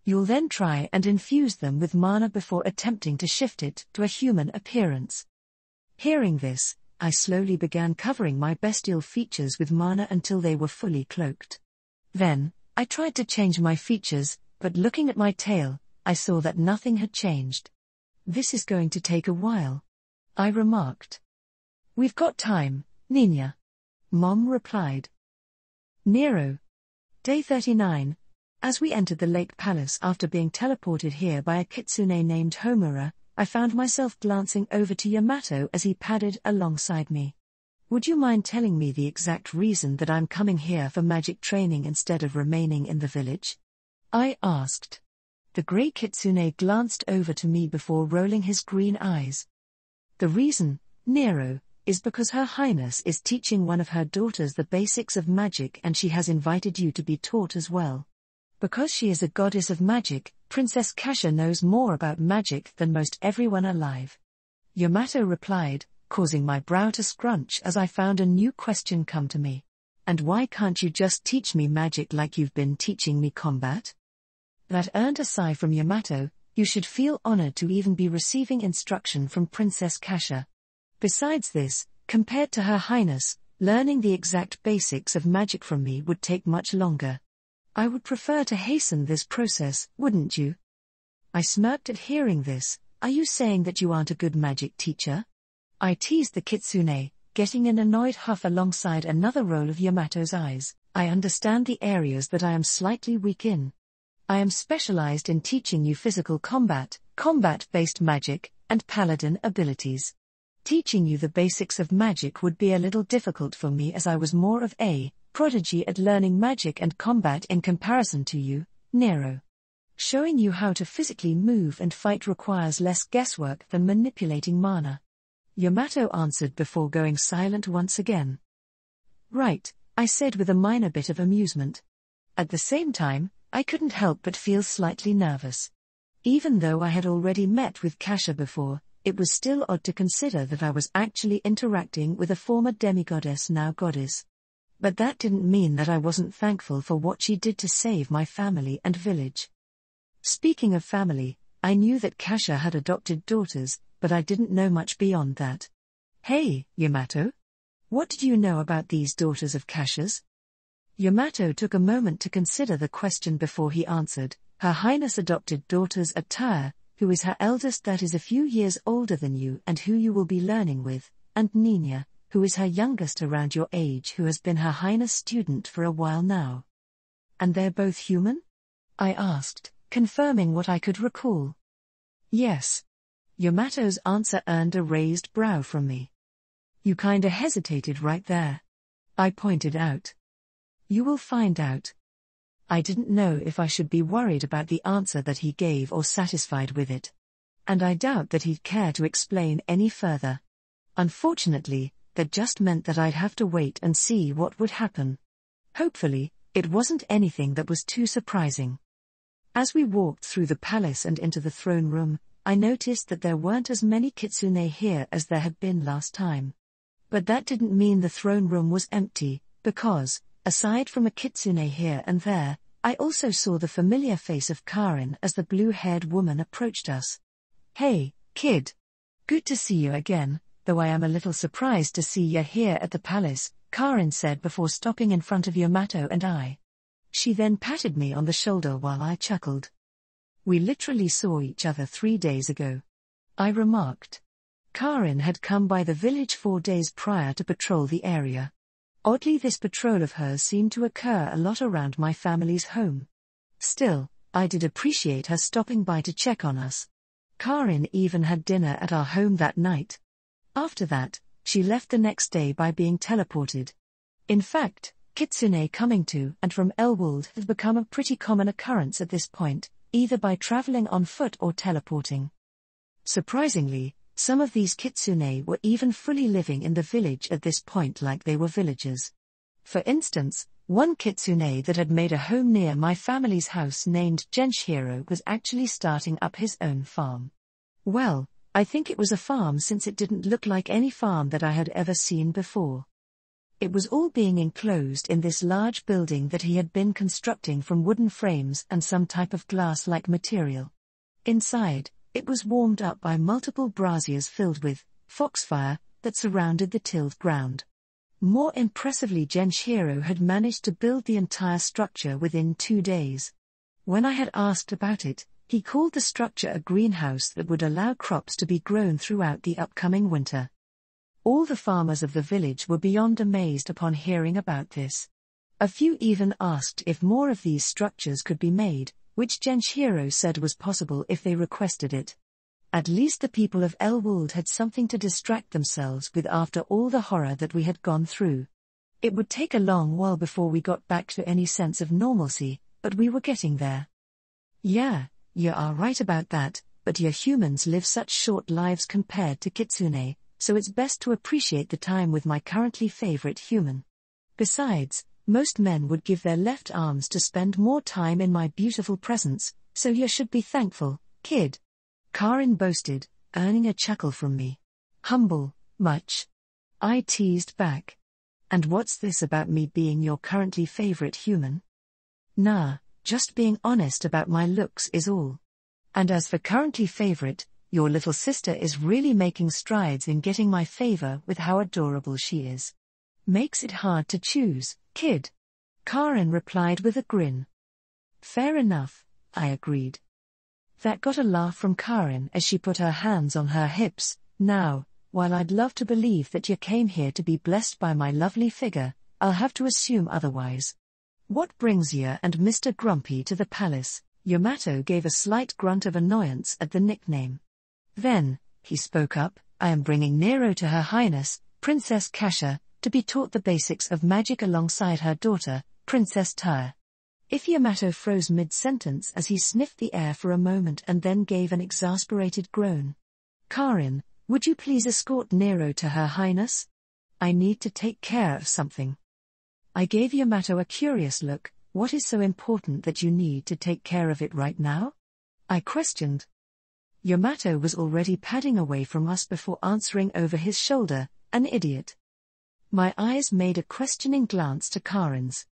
You'll then try and infuse them with mana before attempting to shift it to a human appearance. Hearing this, I slowly began covering my bestial features with mana until they were fully cloaked. Then, I tried to change my features, but looking at my tail, I saw that nothing had changed. This is going to take a while, I remarked. We've got time, Nina. Mom replied. Nero. Day 39. As we entered the Lake Palace after being teleported here by a kitsune named Homura, I found myself glancing over to Yamato as he padded alongside me. Would you mind telling me the exact reason that I'm coming here for magic training instead of remaining in the village? I asked. The grey kitsune glanced over to me before rolling his green eyes. The reason, Nero, is because Her Highness is teaching one of her daughters the basics of magic and she has invited you to be taught as well. Because she is a goddess of magic, Princess Kasha knows more about magic than most everyone alive. Yamato replied, causing my brow to scrunch as I found a new question come to me. And why can't you just teach me magic like you've been teaching me combat? That earned a sigh from Yamato. You should feel honored to even be receiving instruction from Princess Kasha. Besides this, compared to Her Highness, learning the exact basics of magic from me would take much longer. I would prefer to hasten this process, wouldn't you? I smirked at hearing this. Are you saying that you aren't a good magic teacher? I teased the kitsune, getting an annoyed huff alongside another roll of Yamato's eyes. I understand the areas that I am slightly weak in. I am specialized in teaching you physical combat, combat-based magic, and paladin abilities. Teaching you the basics of magic would be a little difficult for me as I was more of a prodigy at learning magic and combat in comparison to you, Nero. Showing you how to physically move and fight requires less guesswork than manipulating mana. Yamato answered before going silent once again. Right, I said with a minor bit of amusement. At the same time, I couldn't help but feel slightly nervous. Even though I had already met with Kasha before, it was still odd to consider that I was actually interacting with a former demigoddess now goddess. But that didn't mean that I wasn't thankful for what she did to save my family and village. Speaking of family, I knew that Kasha had adopted daughters, but I didn't know much beyond that. Hey, Yamato? What did you know about these daughters of Kasha's? Yamato took a moment to consider the question before he answered. Her Highness adopted daughters at Tyre, who is her eldest that is a few years older than you and who you will be learning with, and Nina, who is her youngest around your age who has been Her Highness' student for a while now. And they're both human? I asked, confirming what I could recall. Yes. Yamato's answer earned a raised brow from me. You kinda hesitated right there. I pointed out. You will find out. I didn't know if I should be worried about the answer that he gave or satisfied with it. And I doubt that he'd care to explain any further. Unfortunately, that just meant that I'd have to wait and see what would happen. Hopefully, it wasn't anything that was too surprising. As we walked through the palace and into the throne room, I noticed that there weren't as many kitsune here as there had been last time. But that didn't mean the throne room was empty, because, aside from a kitsune here and there, I also saw the familiar face of Karin as the blue-haired woman approached us. "Hey, kid. Good to see you again, though I am a little surprised to see you here at the palace," Karin said before stopping in front of Yamato and I. She then patted me on the shoulder while I chuckled. "We literally saw each other 3 days ago," I remarked. Karin had come by the village 4 days prior to patrol the area. Oddly, this patrol of hers seemed to occur a lot around my family's home. Still, I did appreciate her stopping by to check on us. Karin even had dinner at our home that night. After that, she left the next day by being teleported. In fact, Kitsune coming to and from Elwold had become a pretty common occurrence at this point, either by traveling on foot or teleporting. Surprisingly, some of these Kitsune were even fully living in the village at this point like they were villagers. For instance, one Kitsune that had made a home near my family's house named Genshiro was actually starting up his own farm. Well, I think it was a farm since it didn't look like any farm that I had ever seen before. It was all being enclosed in this large building that he had been constructing from wooden frames and some type of glass-like material. Inside, it was warmed up by multiple braziers filled with foxfire that surrounded the tilled ground. More impressively, Genshiro had managed to build the entire structure within 2 days. When I had asked about it, he called the structure a greenhouse that would allow crops to be grown throughout the upcoming winter. All the farmers of the village were beyond amazed upon hearing about this. A few even asked if more of these structures could be made, which Genshiro said was possible if they requested it. At least the people of Elwold had something to distract themselves with after all the horror that we had gone through. It would take a long while before we got back to any sense of normalcy, but we were getting there. "Yeah, you are right about that, but your humans live such short lives compared to Kitsune, so it's best to appreciate the time with my currently favorite human. Besides, most men would give their left arms to spend more time in my beautiful presence, so you should be thankful, kid," Karin boasted, earning a chuckle from me. "Humble, much?" I teased back. "And what's this about me being your currently favorite human?" "Nah, just being honest about my looks is all. And as for currently favorite, your little sister is really making strides in getting my favor with how adorable she is. Makes it hard to choose, kid," Karin replied with a grin. "Fair enough," I agreed. That got a laugh from Karin as she put her hands on her hips. "Now, while I'd love to believe that you came here to be blessed by my lovely figure, I'll have to assume otherwise. What brings you and Mr. Grumpy to the palace?" Yamato gave a slight grunt of annoyance at the nickname. Then, he spoke up, "I am bringing Nero to Her Highness, Princess Kasha, to be taught the basics of magic alongside her daughter, Princess Tyre." If Yamato froze mid-sentence as he sniffed the air for a moment and then gave an exasperated groan. "Karin, would you please escort Nero to Her Highness? I need to take care of something." I gave Yamato a curious look. "What is so important that you need to take care of it right now?" I questioned. Yamato was already padding away from us before answering over his shoulder, "An idiot." My eyes made a questioning glance to Karin's.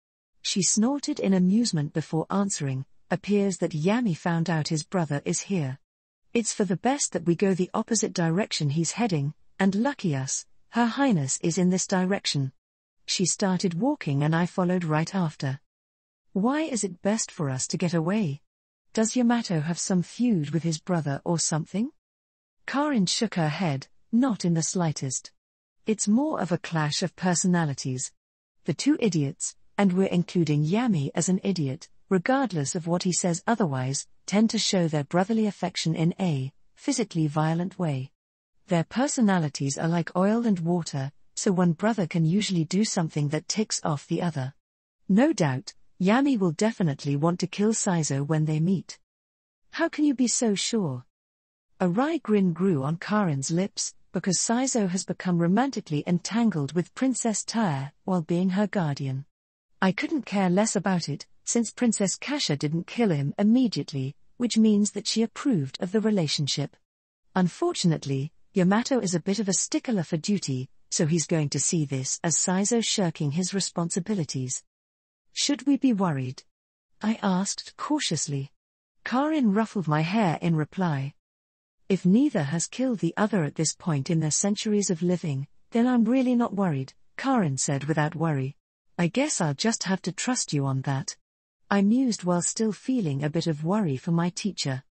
She snorted in amusement before answering, "Appears that Yami found out his brother is here. It's for the best that we go the opposite direction he's heading, and lucky us, Her Highness is in this direction." She started walking and I followed right after. "Why is it best for us to get away? Does Yamato have some feud with his brother or something?" Karin shook her head, "Not in the slightest. It's more of a clash of personalities. The two idiots, and we're including Yami as an idiot, regardless of what he says otherwise, tend to show their brotherly affection in a physically violent way. Their personalities are like oil and water, so one brother can usually do something that ticks off the other. No doubt, Yami will definitely want to kill Saizo when they meet." "How can you be so sure?" A wry grin grew on Karin's lips, because Saizo has become romantically entangled with Princess Tyre while being her guardian. I couldn't care less about it, since Princess Kasha didn't kill him immediately, which means that she approved of the relationship. Unfortunately, Yamato is a bit of a stickler for duty, so he's going to see this as Saizo shirking his responsibilities. "Should we be worried?" I asked cautiously. Karin ruffled my hair in reply. If neither has killed the other at this point in their centuries of living, then I'm really not worried, Karin said without worry. I guess I'll just have to trust you on that. I mused while still feeling a bit of worry for my teacher.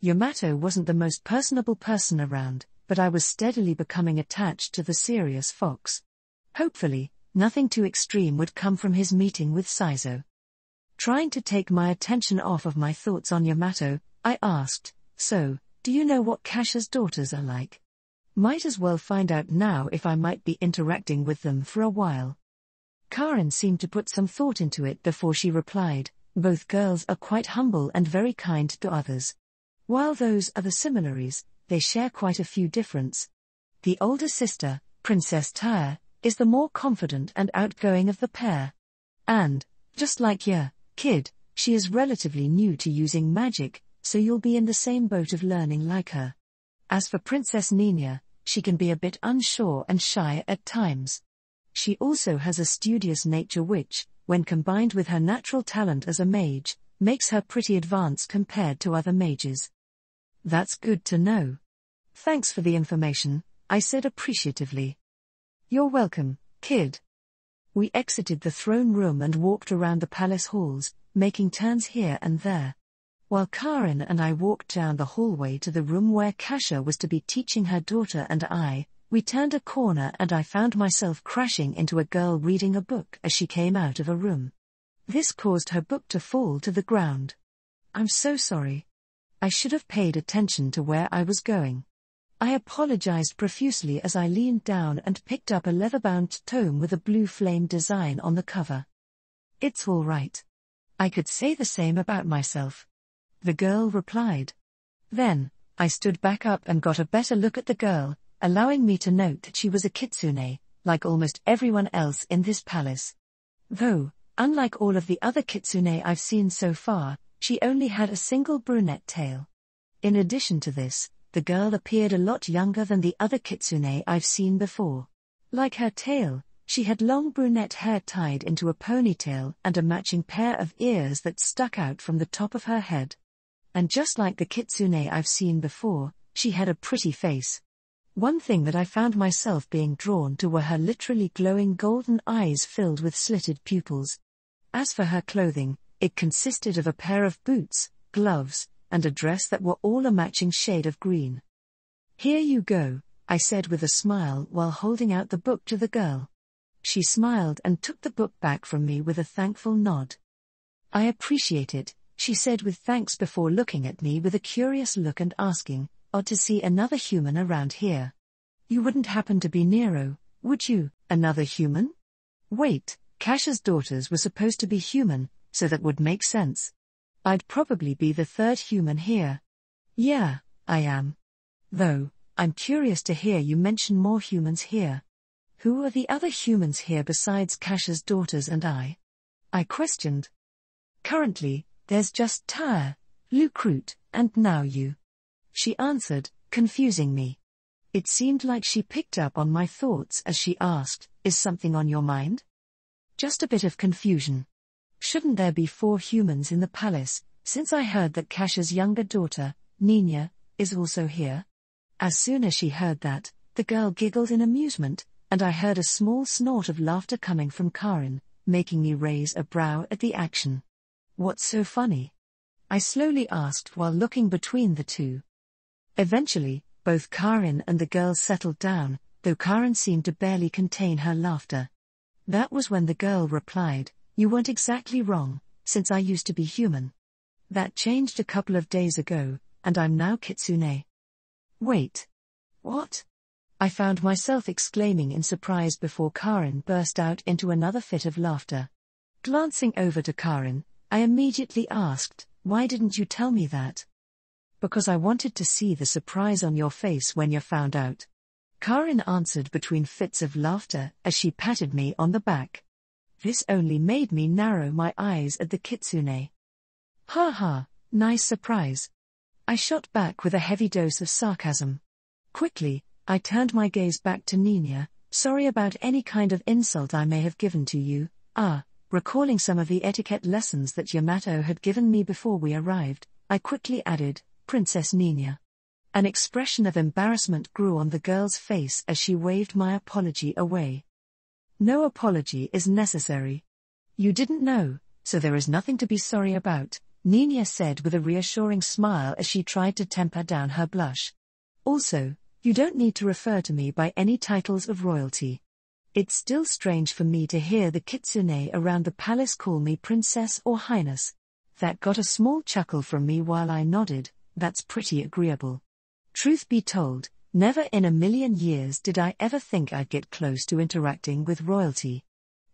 Yamato wasn't the most personable person around, but I was steadily becoming attached to the serious fox. Hopefully, nothing too extreme would come from his meeting with Saizo. Trying to take my attention off of my thoughts on Yamato, I asked, so, do you know what Kasha's daughters are like? Might as well find out now if I might be interacting with them for a while. Karin seemed to put some thought into it before she replied, both girls are quite humble and very kind to others. While those are the similarities, they share quite a few differences. The older sister, Princess Tyre, is the more confident and outgoing of the pair. And, just like your kid, she is relatively new to using magic, so you'll be in the same boat of learning like her. As for Princess Nina, she can be a bit unsure and shy at times. She also has a studious nature which, when combined with her natural talent as a mage, makes her pretty advanced compared to other mages. That's good to know. Thanks for the information, I said appreciatively. You're welcome, kid. We exited the throne room and walked around the palace halls, making turns here and there. While Karin and I walked down the hallway to the room where Kasha was to be teaching her daughter and we turned a corner and I found myself crashing into a girl reading a book as she came out of a room. This caused her book to fall to the ground. I'm so sorry. I should have paid attention to where I was going. I apologized profusely as I leaned down and picked up a leather-bound tome with a blue flame design on the cover. It's all right. I could say the same about myself. The girl replied. Then, I stood back up and got a better look at the girl, allowing me to note that she was a kitsune, like almost everyone else in this palace. Though, unlike all of the other kitsune I've seen so far, she only had a single brunette tail. In addition to this, the girl appeared a lot younger than the other kitsune I've seen before. Like her tail, she had long brunette hair tied into a ponytail and a matching pair of ears that stuck out from the top of her head. And just like the kitsune I've seen before, she had a pretty face. One thing that I found myself being drawn to were her literally glowing golden eyes filled with slitted pupils. As for her clothing, it consisted of a pair of boots, gloves, and a dress that were all a matching shade of green. Here you go, I said with a smile while holding out the book to the girl. She smiled and took the book back from me with a thankful nod. I appreciate it, she said with thanks before looking at me with a curious look and asking, odd to see another human around here. You wouldn't happen to be Nero, would you, another human? Wait, Kasha's daughters were supposed to be human, so that would make sense. I'd probably be the third human here. Yeah, I am. Though, I'm curious to hear you mention more humans here. Who are the other humans here besides Kasha's daughters and I questioned. Currently, there's just Tyre, Lucrute, and now you. She answered, confusing me. It seemed like she picked up on my thoughts as she asked, is something on your mind? Just a bit of confusion. Shouldn't there be 4 humans in the palace, since I heard that Kasha's younger daughter, Nina, is also here? As soon as she heard that, the girl giggled in amusement, and I heard a small snort of laughter coming from Karin, making me raise a brow at the action. What's so funny? I slowly asked while looking between the two. Eventually, both Karin and the girl settled down, though Karin seemed to barely contain her laughter. That was when the girl replied, you weren't exactly wrong, since I used to be human. That changed a couple of days ago, and I'm now kitsune. Wait. What? I found myself exclaiming in surprise before Karin burst out into another fit of laughter. Glancing over to Karin, I immediately asked, why didn't you tell me that? Because I wanted to see the surprise on your face when you found out. Karin answered between fits of laughter as she patted me on the back. This only made me narrow my eyes at the kitsune. Ha ha, nice surprise. I shot back with a heavy dose of sarcasm. Quickly, I turned my gaze back to Nina, sorry about any kind of insult I may have given to you, Recalling some of the etiquette lessons that Yamato had given me before we arrived, I quickly added, Princess Nina. An expression of embarrassment grew on the girl's face as she waved my apology away. No apology is necessary. You didn't know, so there is nothing to be sorry about, Nina said with a reassuring smile as she tried to temper down her blush. Also, you don't need to refer to me by any titles of royalty. It's still strange for me to hear the kitsune around the palace call me princess or highness. That got a small chuckle from me while I nodded. That's pretty agreeable. Truth be told, never in a million years did I ever think I'd get close to interacting with royalty.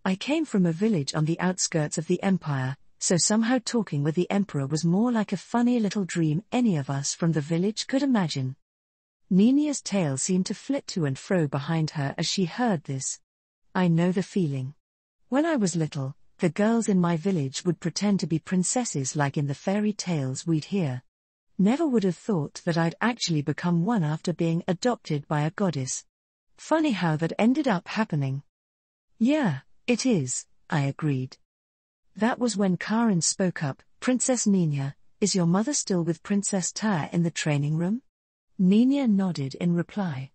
I came from a village on the outskirts of the empire, so somehow talking with the emperor was more like a funny little dream any of us from the village could imagine. Nina's tail seemed to flit to and fro behind her as she heard this. I know the feeling. When I was little, the girls in my village would pretend to be princesses like in the fairy tales we'd hear. Never would have thought that I'd actually become one after being adopted by a goddess. Funny how that ended up happening. Yeah, it is, I agreed. That was when Karin spoke up. Princess Nina, is your mother still with Princess Ta in the training room? Nina nodded in reply.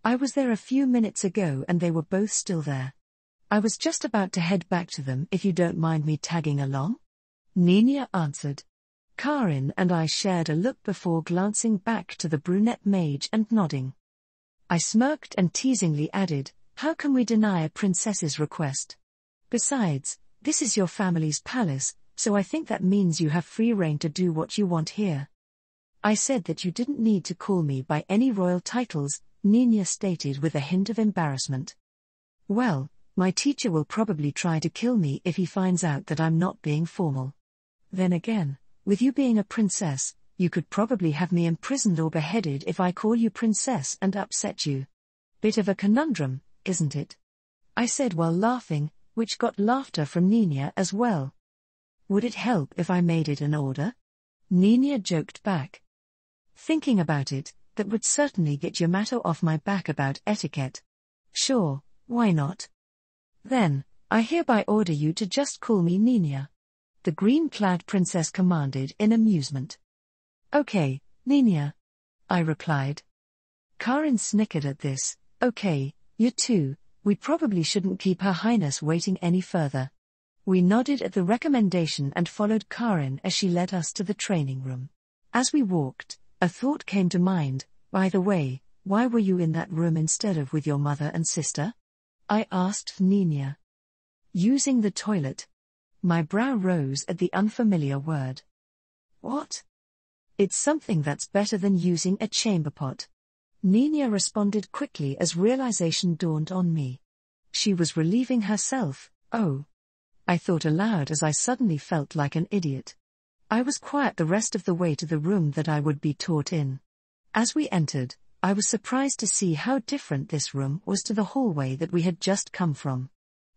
I was there a few minutes ago and they were both still there. I was just about to head back to them if you don't mind me tagging along? Nina answered. Karin and I shared a look before glancing back to the brunette mage and nodding. I smirked and teasingly added, how can we deny a princess's request? Besides, this is your family's palace, so I think that means you have free rein to do what you want here. I said that you didn't need to call me by any royal titles, Nina stated with a hint of embarrassment. Well, my teacher will probably try to kill me if he finds out that I'm not being formal. Then again, with you being a princess, you could probably have me imprisoned or beheaded if I call you princess and upset you. Bit of a conundrum, isn't it? I said while laughing, which got laughter from Nina as well. Would it help if I made it an order? Nina joked back. Thinking about it, that would certainly get Yamato off my back about etiquette. Sure, why not? Then, I hereby order you to just call me Nina. The green-clad princess commanded in amusement. Okay, Nina. I replied. Karin snickered at this. Okay, you too, we probably shouldn't keep Her Highness waiting any further. We nodded at the recommendation and followed Karin as she led us to the training room. As we walked, a thought came to mind. By the way, why were you in that room instead of with your mother and sister? I asked Nina. Using the toilet. My brow rose at the unfamiliar word. What? It's something that's better than using a chamber pot. Nina responded quickly as realization dawned on me. She was relieving herself. Oh. I thought aloud as I suddenly felt like an idiot. I was quiet the rest of the way to the room that I would be taught in. As we entered, I was surprised to see how different this room was to the hallway that we had just come from.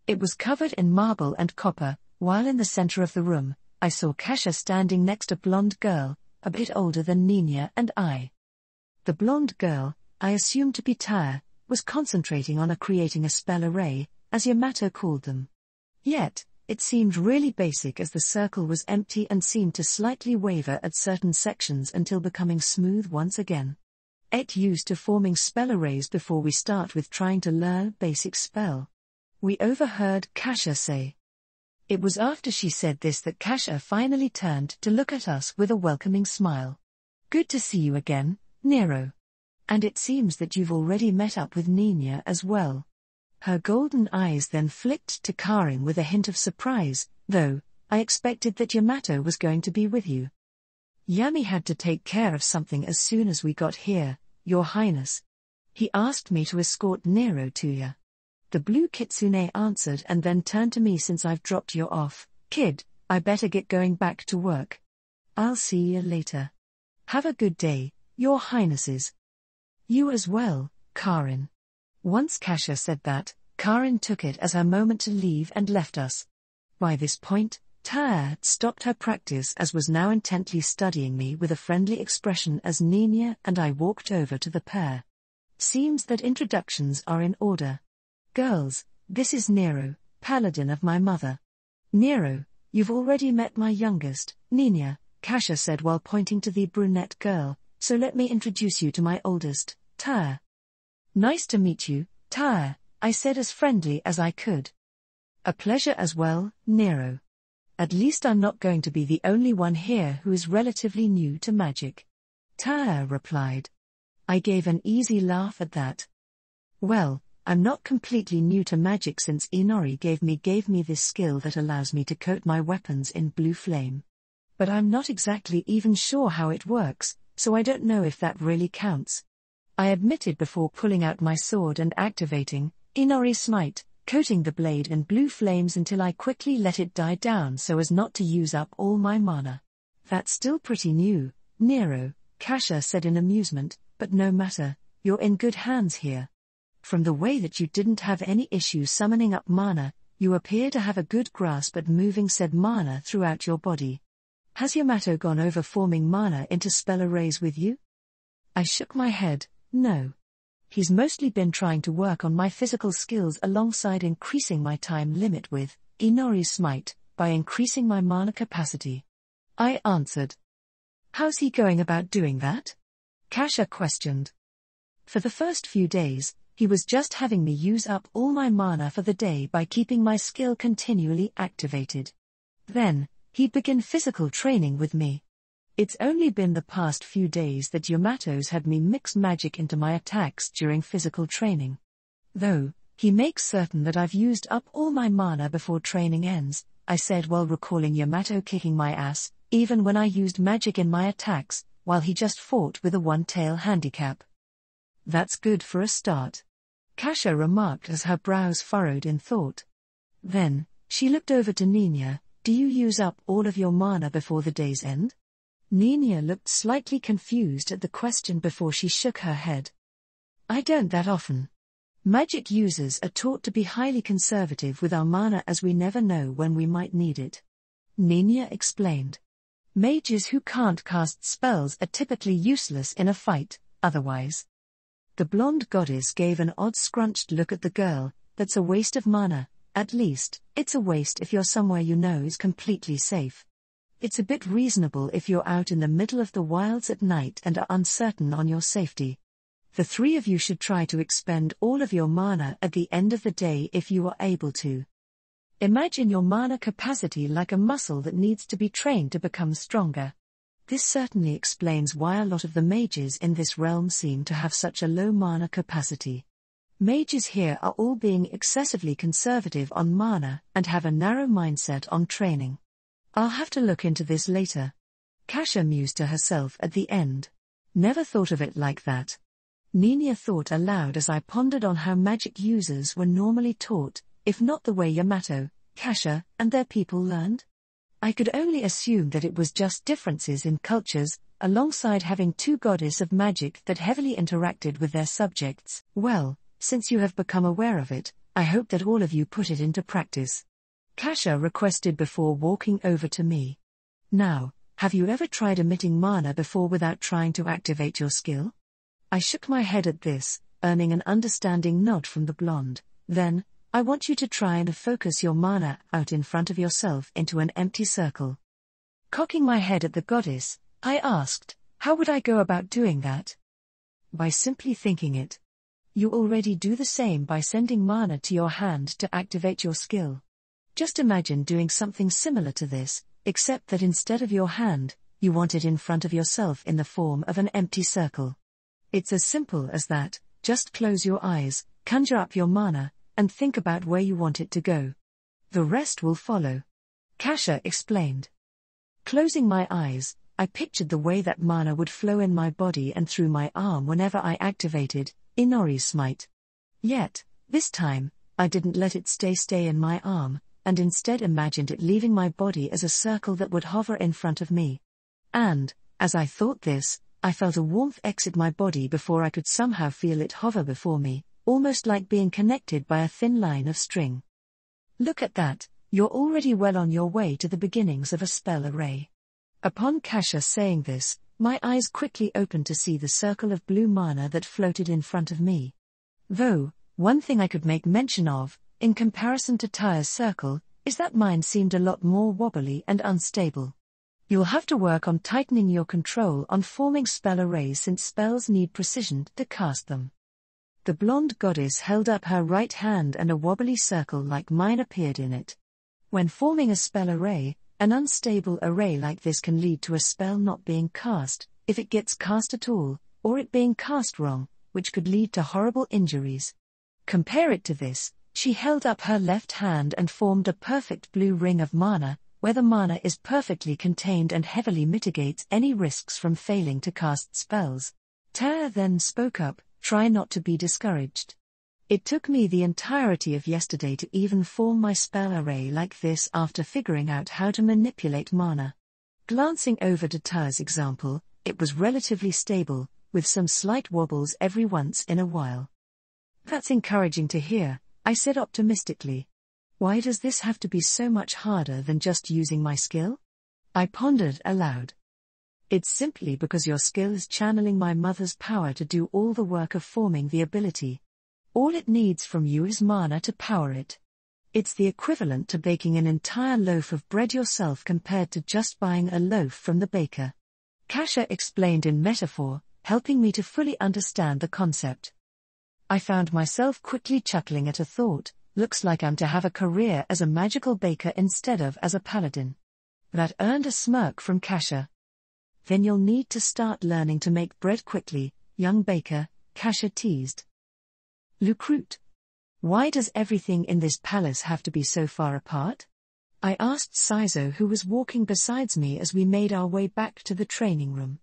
It was covered in marble and copper, while in the center of the room, I saw Kasha standing next a blonde girl, a bit older than Nina and I. The blonde girl, I assumed to be Taya, was concentrating on creating a spell array, as Yamato called them. Yet, it seemed really basic as the circle was empty and seemed to slightly waver at certain sections until becoming smooth once again. It used to forming spell arrays before we start with trying to learn basic spell. We overheard Kasha say. It was after she said this that Kasha finally turned to look at us with a welcoming smile. Good to see you again, Nero. And it seems that you've already met up with Nina as well. Her golden eyes then flicked to Karin with a hint of surprise, though, I expected that Yamato was going to be with you. Yami had to take care of something as soon as we got here, Your Highness. He asked me to escort Nero to you. The blue kitsune answered and then turned to me. Since I've dropped you off, kid, I better get going back to work. I'll see you later. Have a good day, Your Highnesses. You as well, Karin. Once Kasha said that, Karin took it as her moment to leave and left us. By this point, Taya had stopped her practice as was now intently studying me with a friendly expression as Nina and I walked over to the pair. Seems that introductions are in order. Girls, this is Nero, paladin of my mother. Nero, you've already met my youngest, Nina, Kasha said while pointing to the brunette girl, so let me introduce you to my oldest, Tyr. Nice to meet you, Tyr, I said as friendly as I could. A pleasure as well, Nero. At least I'm not going to be the only one here who is relatively new to magic. Tyr replied. I gave an easy laugh at that. Well, I'm not completely new to magic since Inori gave me this skill that allows me to coat my weapons in blue flame. But I'm not exactly even sure how it works, so I don't know if that really counts. I admitted before pulling out my sword and activating Inori Smite, coating the blade in blue flames until I quickly let it die down so as not to use up all my mana. That's still pretty new, Nero, Kasha said in amusement, but no matter, you're in good hands here. From the way that you didn't have any issues summoning up mana, you appear to have a good grasp at moving said mana throughout your body. Has Yamato gone over forming mana into spell arrays with you? I shook my head, no. He's mostly been trying to work on my physical skills alongside increasing my time limit with Inori Smite, by increasing my mana capacity. I answered. How's he going about doing that? Kasha questioned. For the first few days, he was just having me use up all my mana for the day by keeping my skill continually activated. Then, he'd begin physical training with me. It's only been the past few days that Yamato's had me mix magic into my attacks during physical training. Though, he makes certain that I've used up all my mana before training ends, I said while recalling Yamato kicking my ass, even when I used magic in my attacks, while he just fought with a one-tail handicap. That's good for a start. Kasha remarked as her brows furrowed in thought. Then, she looked over to Nina, do you use up all of your mana before the day's end? Nina looked slightly confused at the question before she shook her head. I don't that often. Magic users are taught to be highly conservative with our mana as we never know when we might need it. Nina explained. Mages who can't cast spells are typically useless in a fight, otherwise. The blonde goddess gave an odd scrunched look at the girl. That's a waste of mana, at least, it's a waste if you're somewhere you know is completely safe. It's a bit reasonable if you're out in the middle of the wilds at night and are uncertain on your safety. The three of you should try to expend all of your mana at the end of the day if you are able to. Imagine your mana capacity like a muscle that needs to be trained to become stronger. This certainly explains why a lot of the mages in this realm seem to have such a low mana capacity. Mages here are all being excessively conservative on mana and have a narrow mindset on training. I'll have to look into this later. Kasha mused to herself at the end. Never thought of it like that. Nina thought aloud as I pondered on how magic users were normally taught, if not the way Yamato, Kasha, and their people learned. I could only assume that it was just differences in cultures, alongside having two goddesses of magic that heavily interacted with their subjects. Well, since you have become aware of it, I hope that all of you put it into practice. Kasha requested before walking over to me. Now, have you ever tried emitting mana before without trying to activate your skill? I shook my head at this, earning an understanding nod from the blonde. Then, I want you to try and focus your mana out in front of yourself into an empty circle. Cocking my head at the goddess, I asked, how would I go about doing that? By simply thinking it. You already do the same by sending mana to your hand to activate your skill. Just imagine doing something similar to this, except that instead of your hand, you want it in front of yourself in the form of an empty circle. It's as simple as that. Just close your eyes, conjure up your mana, and think about where you want it to go. The rest will follow. Kasha explained. Closing my eyes, I pictured the way that mana would flow in my body and through my arm whenever I activated Inori Smite. Yet, this time, I didn't let it stay in my arm, and instead imagined it leaving my body as a circle that would hover in front of me. And, as I thought this, I felt a warmth exit my body before I could somehow feel it hover before me, almost like being connected by a thin line of string. Look at that, you're already well on your way to the beginnings of a spell array. Upon Kasha saying this, my eyes quickly opened to see the circle of blue mana that floated in front of me. Though, one thing I could make mention of, in comparison to Tyr's circle, is that mine seemed a lot more wobbly and unstable. You'll have to work on tightening your control on forming spell arrays since spells need precision to cast them. The blonde goddess held up her right hand and a wobbly circle like mine appeared in it. When forming a spell array, an unstable array like this can lead to a spell not being cast, if it gets cast at all, or it being cast wrong, which could lead to horrible injuries. Compare it to this. She held up her left hand and formed a perfect blue ring of mana, where the mana is perfectly contained and heavily mitigates any risks from failing to cast spells. Tara then spoke up, "Try not to be discouraged. It took me the entirety of yesterday to even form my spell array like this after figuring out how to manipulate mana." Glancing over to Tara's example, it was relatively stable, with some slight wobbles every once in a while. "That's encouraging to hear," I said optimistically. "Why does this have to be so much harder than just using my skill?" I pondered aloud. "It's simply because your skill is channeling my mother's power to do all the work of forming the ability. All it needs from you is mana to power it. It's the equivalent to baking an entire loaf of bread yourself compared to just buying a loaf from the baker." Kasha explained in metaphor, helping me to fully understand the concept. I found myself quickly chuckling at a thought. Looks like I'm to have a career as a magical baker instead of as a paladin. That earned a smirk from Kasha. "Then you'll need to start learning to make bread quickly, young baker," Kasha teased. "Lucrute, why does everything in this palace have to be so far apart?" I asked Sizo, who was walking beside me as we made our way back to the training room.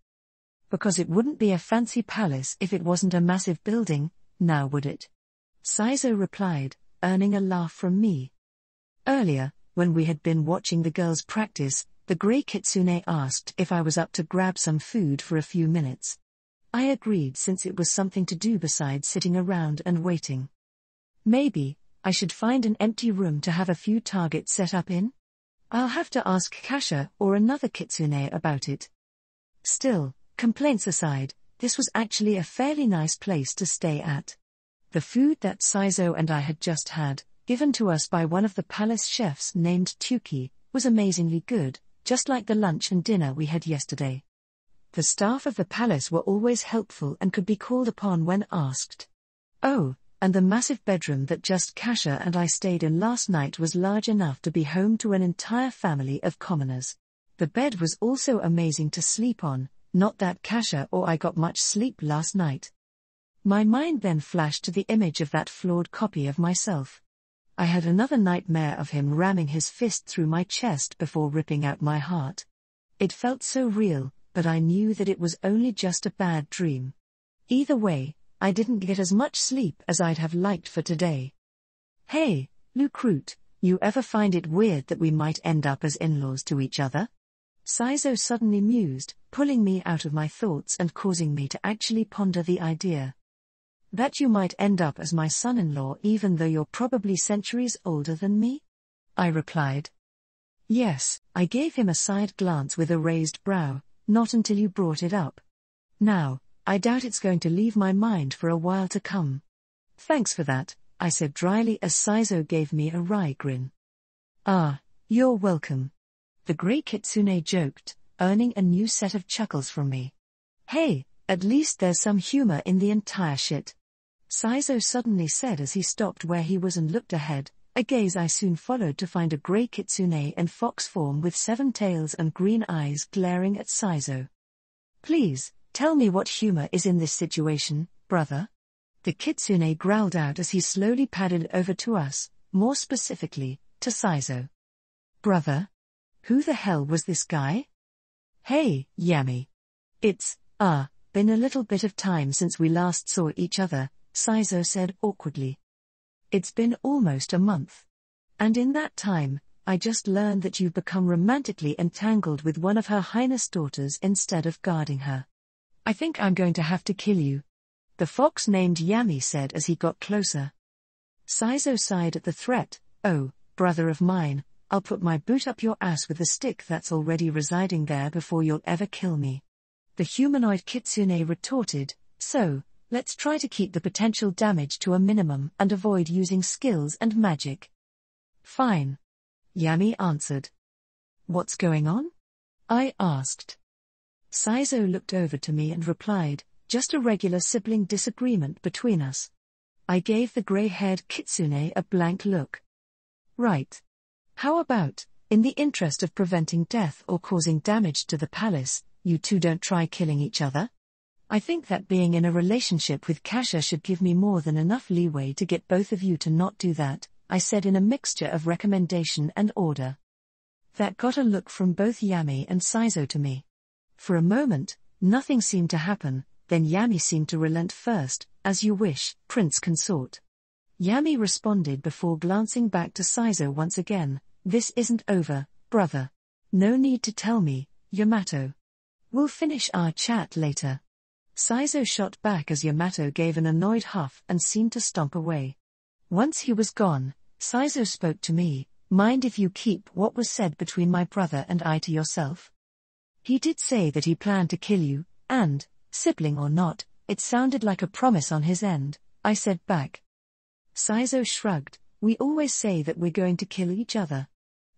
"Because it wouldn't be a fancy palace if it wasn't a massive building, now would it?" Sizo replied, earning a laugh from me. Earlier, when we had been watching the girls practice, the grey kitsune asked if I was up to grab some food for a few minutes. I agreed since it was something to do besides sitting around and waiting. Maybe I should find an empty room to have a few targets set up in? I'll have to ask Kasha or another kitsune about it. Still, complaints aside, this was actually a fairly nice place to stay at. The food that Sizo and I had just had, given to us by one of the palace chefs named Tuki, was amazingly good, just like the lunch and dinner we had yesterday. The staff of the palace were always helpful and could be called upon when asked. Oh, and the massive bedroom that just Kasha and I stayed in last night was large enough to be home to an entire family of commoners. The bed was also amazing to sleep on, not that Kasha or I got much sleep last night. My mind then flashed to the image of that flawed copy of myself. I had another nightmare of him ramming his fist through my chest before ripping out my heart. It felt so real, but I knew that it was only just a bad dream. Either way, I didn't get as much sleep as I'd have liked for today. "Hey, Lucrute, you ever find it weird that we might end up as in-laws to each other?" Sizo suddenly mused, pulling me out of my thoughts and causing me to actually ponder the idea. "That you might end up as my son-in-law even though you're probably centuries older than me?" I replied. "Yes," I gave him a side glance with a raised brow, "not until you brought it up. Now, I doubt it's going to leave my mind for a while to come." "Thanks for that," I said dryly as Sizo gave me a wry grin. "Ah, you're welcome." The grey kitsune joked, earning a new set of chuckles from me. "Hey, at least there's some humor in the entire shit," Sizo suddenly said as he stopped where he was and looked ahead, a gaze I soon followed to find a grey kitsune in fox form with 7 tails and green eyes glaring at Sizo. "Please, tell me what humor is in this situation, brother?" the kitsune growled out as he slowly padded over to us, more specifically, to Sizo. "Brother? Who the hell was this guy?" "Hey, Yami. It's, been a little bit of time since we last saw each other," Sizo said awkwardly. "It's been almost a month. And in that time, I just learned that you've become romantically entangled with one of Her Highness' daughters instead of guarding her. I think I'm going to have to kill you," the fox named Yami said as he got closer. Sizo sighed at the threat. "Oh, brother of mine, I'll put my boot up your ass with the stick that's already residing there before you'll ever kill me," the humanoid kitsune retorted. "So, let's try to keep the potential damage to a minimum and avoid using skills and magic." "Fine." Yami answered. What's going on? I asked. Saizo looked over to me and replied, just a regular sibling disagreement between us. I gave the grey-haired kitsune a blank look. Right. How about, in the interest of preventing death or causing damage to the palace, you two don't try killing each other? I think that being in a relationship with Kasha should give me more than enough leeway to get both of you to not do that, I said in a mixture of recommendation and order. That got a look from both Yami and Saizo to me. For a moment, nothing seemed to happen, then Yami seemed to relent first. As you wish, Prince Consort. Yami responded before glancing back to Saizo once again. This isn't over, brother. No need to tell me, Yamato. We'll finish our chat later. Saizo shot back as Yamato gave an annoyed huff and seemed to stomp away. Once he was gone, Saizo spoke to me. Mind if you keep what was said between my brother and I to yourself? He did say that he planned to kill you, and, sibling or not, it sounded like a promise on his end, I said back. Saizo shrugged. We always say that we're going to kill each other.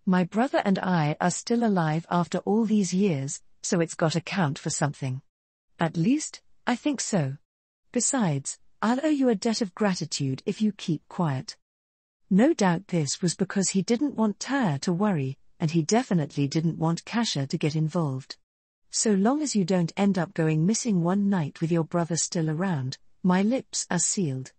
My brother and I are still alive after all these years, so it's got to count for something. At least, I think so. Besides, I'll owe you a debt of gratitude if you keep quiet. No doubt this was because he didn't want Ter to worry, and he definitely didn't want Kasha to get involved. So long as you don't end up going missing one night with your brother still around, my lips are sealed.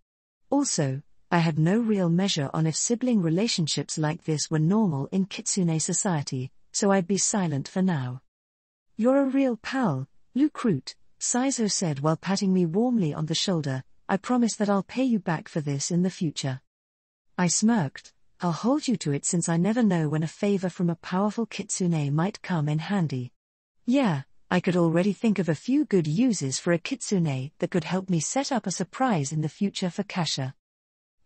Also, I had no real measure on if sibling relationships like this were normal in Kitsune society, so I'd be silent for now. You're a real pal, Lucrute, Saizo said while patting me warmly on the shoulder. I promise that I'll pay you back for this in the future. I smirked. I'll hold you to it since I never know when a favor from a powerful kitsune might come in handy. Yeah, I could already think of a few good uses for a kitsune that could help me set up a surprise in the future for Kasha.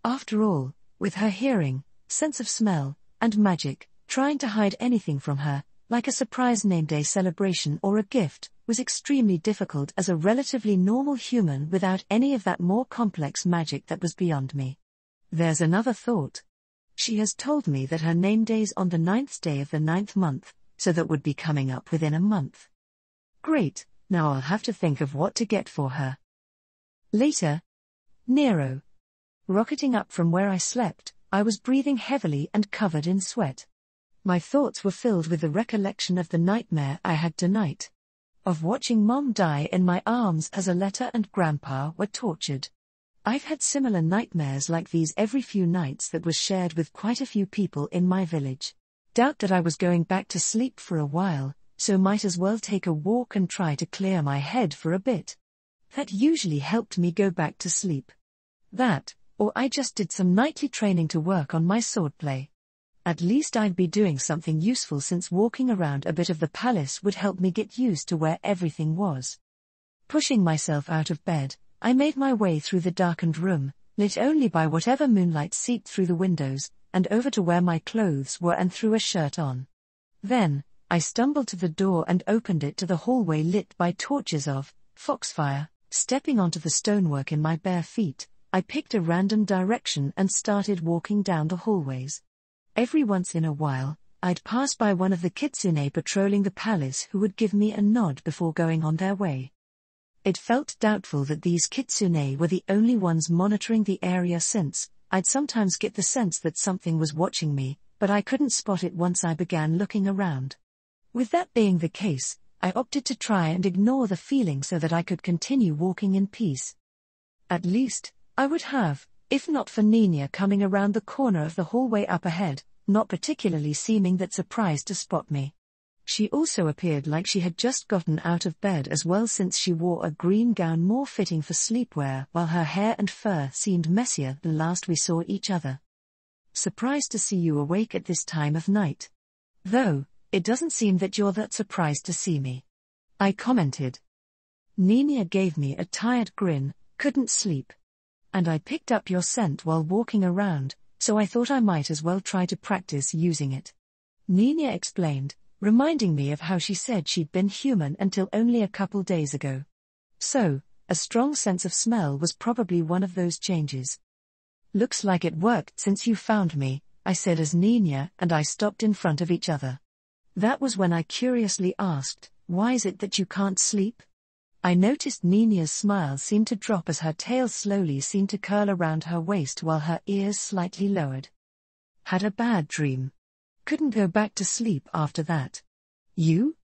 After all, with her hearing, sense of smell, and magic, trying to hide anything from her, like a surprise name day celebration or a gift, was extremely difficult as a relatively normal human without any of that more complex magic that was beyond me. There's another thought. She has told me that her name day's on the 9th day of the 9th month, so that would be coming up within a month. Great, now I'll have to think of what to get for her. Later. Nero. Rocketing up from where I slept, I was breathing heavily and covered in sweat. My thoughts were filled with the recollection of the nightmare I had tonight. Of watching Mom die in my arms as Aletta and Grandpa were tortured. I've had similar nightmares like these every few nights that was shared with quite a few people in my village. Doubt that I was going back to sleep for a while, so might as well take a walk and try to clear my head for a bit. That usually helped me go back to sleep. That, or I just did some nightly training to work on my swordplay. At least I'd be doing something useful since walking around a bit of the palace would help me get used to where everything was. Pushing myself out of bed, I made my way through the darkened room, lit only by whatever moonlight seeped through the windows, and over to where my clothes were and threw a shirt on. Then, I stumbled to the door and opened it to the hallway lit by torches of foxfire. Stepping onto the stonework in my bare feet, I picked a random direction and started walking down the hallways. Every once in a while, I'd pass by one of the kitsune patrolling the palace who would give me a nod before going on their way. It felt doubtful that these kitsune were the only ones monitoring the area since I'd sometimes get the sense that something was watching me, but I couldn't spot it once I began looking around. With that being the case, I opted to try and ignore the feeling so that I could continue walking in peace. At least, I would have, if not for Nina coming around the corner of the hallway up ahead, not particularly seeming that surprised to spot me. She also appeared like she had just gotten out of bed as well since she wore a green gown more fitting for sleepwear while her hair and fur seemed messier than last we saw each other. Surprised to see you awake at this time of night. Though, it doesn't seem that you're that surprised to see me. I commented. Nina gave me a tired grin, couldn't sleep. And I picked up your scent while walking around, so I thought I might as well try to practice using it. Nina explained, reminding me of how she said she'd been human until only a couple days ago. So, a strong sense of smell was probably one of those changes. Looks like it worked since you found me, I said as Nina and I stopped in front of each other. That was when I curiously asked, "Why is it that you can't sleep?" I noticed Nina's smile seemed to drop as her tail slowly seemed to curl around her waist while her ears slightly lowered. Had a bad dream. Couldn't go back to sleep after that. You?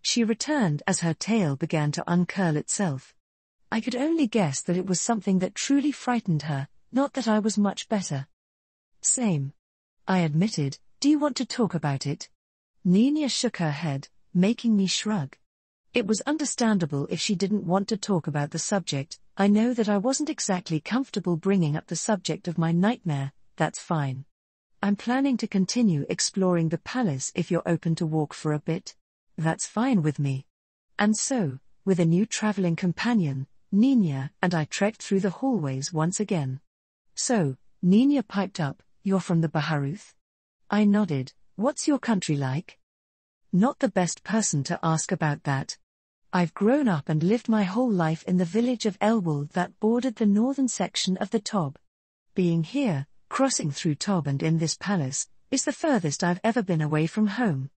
She returned as her tail began to uncurl itself. I could only guess that it was something that truly frightened her, not that I was much better. Same. I admitted. Do you want to talk about it? Nina shook her head, making me shrug. It was understandable if she didn't want to talk about the subject. I know that I wasn't exactly comfortable bringing up the subject of my nightmare. That's fine. I'm planning to continue exploring the palace if you're open to walk for a bit. That's fine with me. And so, with a new traveling companion, Nina and I trekked through the hallways once again. So, Nina piped up, "You're from the Baharuth?" I nodded. "What's your country like?" Not the best person to ask about that. I've grown up and lived my whole life in the village of Elwold that bordered the northern section of the Tob. Being here, crossing through Tob and in this palace, is the furthest I've ever been away from home.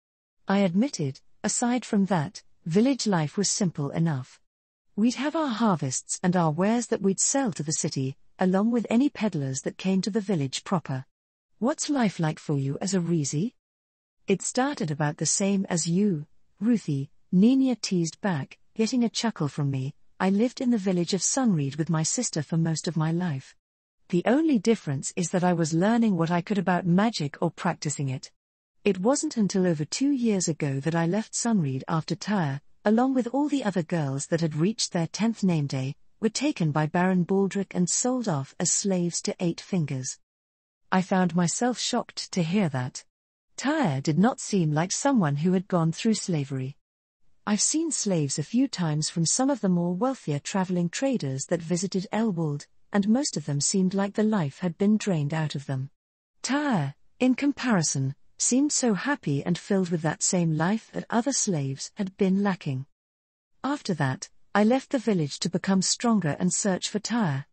I admitted, aside from that, village life was simple enough. We'd have our harvests and our wares that we'd sell to the city, along with any peddlers that came to the village proper. What's life like for you as a Reezy? It started about the same as you, Ruthie, Nina teased back, getting a chuckle from me. I lived in the village of Sunreed with my sister for most of my life. The only difference is that I was learning what I could about magic or practicing it. It wasn't until over 2 years ago that I left Sunreed after Tyre, along with all the other girls that had reached their 10th name day, were taken by Baron Baldric and sold off as slaves to Eight Fingers. I found myself shocked to hear that. Tyre did not seem like someone who had gone through slavery. I've seen slaves a few times from some of the more wealthier traveling traders that visited Elwold, and most of them seemed like the life had been drained out of them. Tyre, in comparison, seemed so happy and filled with that same life that other slaves had been lacking. After that, I left the village to become stronger and search for Tyre.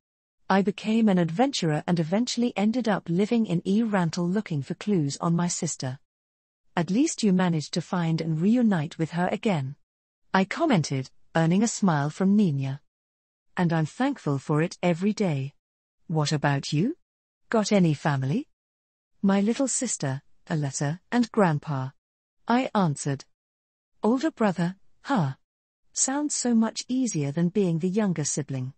I became an adventurer and eventually ended up living in Rantel looking for clues on my sister. At least you managed to find and reunite with her again. I commented, earning a smile from Nina. And I'm thankful for it every day. What about you? Got any family? My little sister, a letter, and grandpa. I answered. Older brother, huh? Sounds so much easier than being the younger sibling.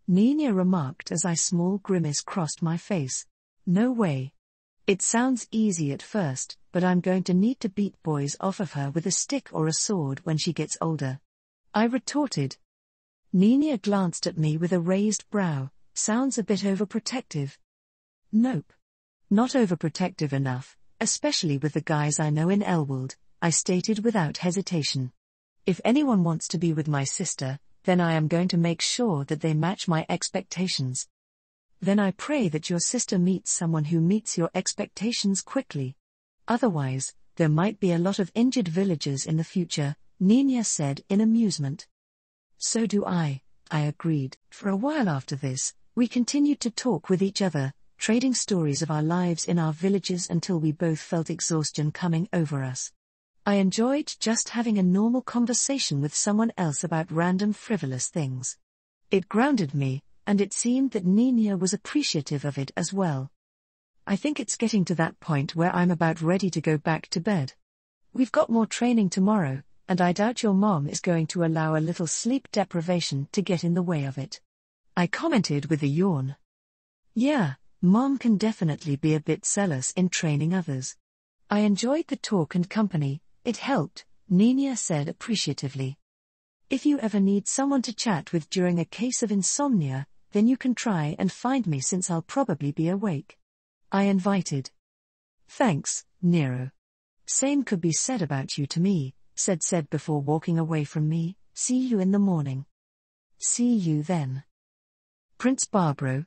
Nina remarked as a small grimace crossed my face. No way. It sounds easy at first, but I'm going to need to beat boys off of her with a stick or a sword when she gets older. I retorted. Nina glanced at me with a raised brow. Sounds a bit overprotective. Nope. Not overprotective enough, especially with the guys I know in Elwold, I stated without hesitation. If anyone wants to be with my sister, then I am going to make sure that they match my expectations. Then I pray that your sister meets someone who meets your expectations quickly. Otherwise, there might be a lot of injured villagers in the future, Nina said in amusement. So do I agreed. For a while after this, we continued to talk with each other, trading stories of our lives in our villages until we both felt exhaustion coming over us. I enjoyed just having a normal conversation with someone else about random frivolous things. It grounded me, and it seemed that Nina was appreciative of it as well. I think it's getting to that point where I'm about ready to go back to bed. We've got more training tomorrow, and I doubt your mom is going to allow a little sleep deprivation to get in the way of it. I commented with a yawn. Yeah, Mom can definitely be a bit zealous in training others. I enjoyed the talk and company. It helped, Nina said appreciatively. If you ever need someone to chat with during a case of insomnia, then you can try and find me since I'll probably be awake. I invited. Thanks, Nero. Same could be said about you to me, said before walking away from me. See you in the morning. See you then. Prince Barbaro.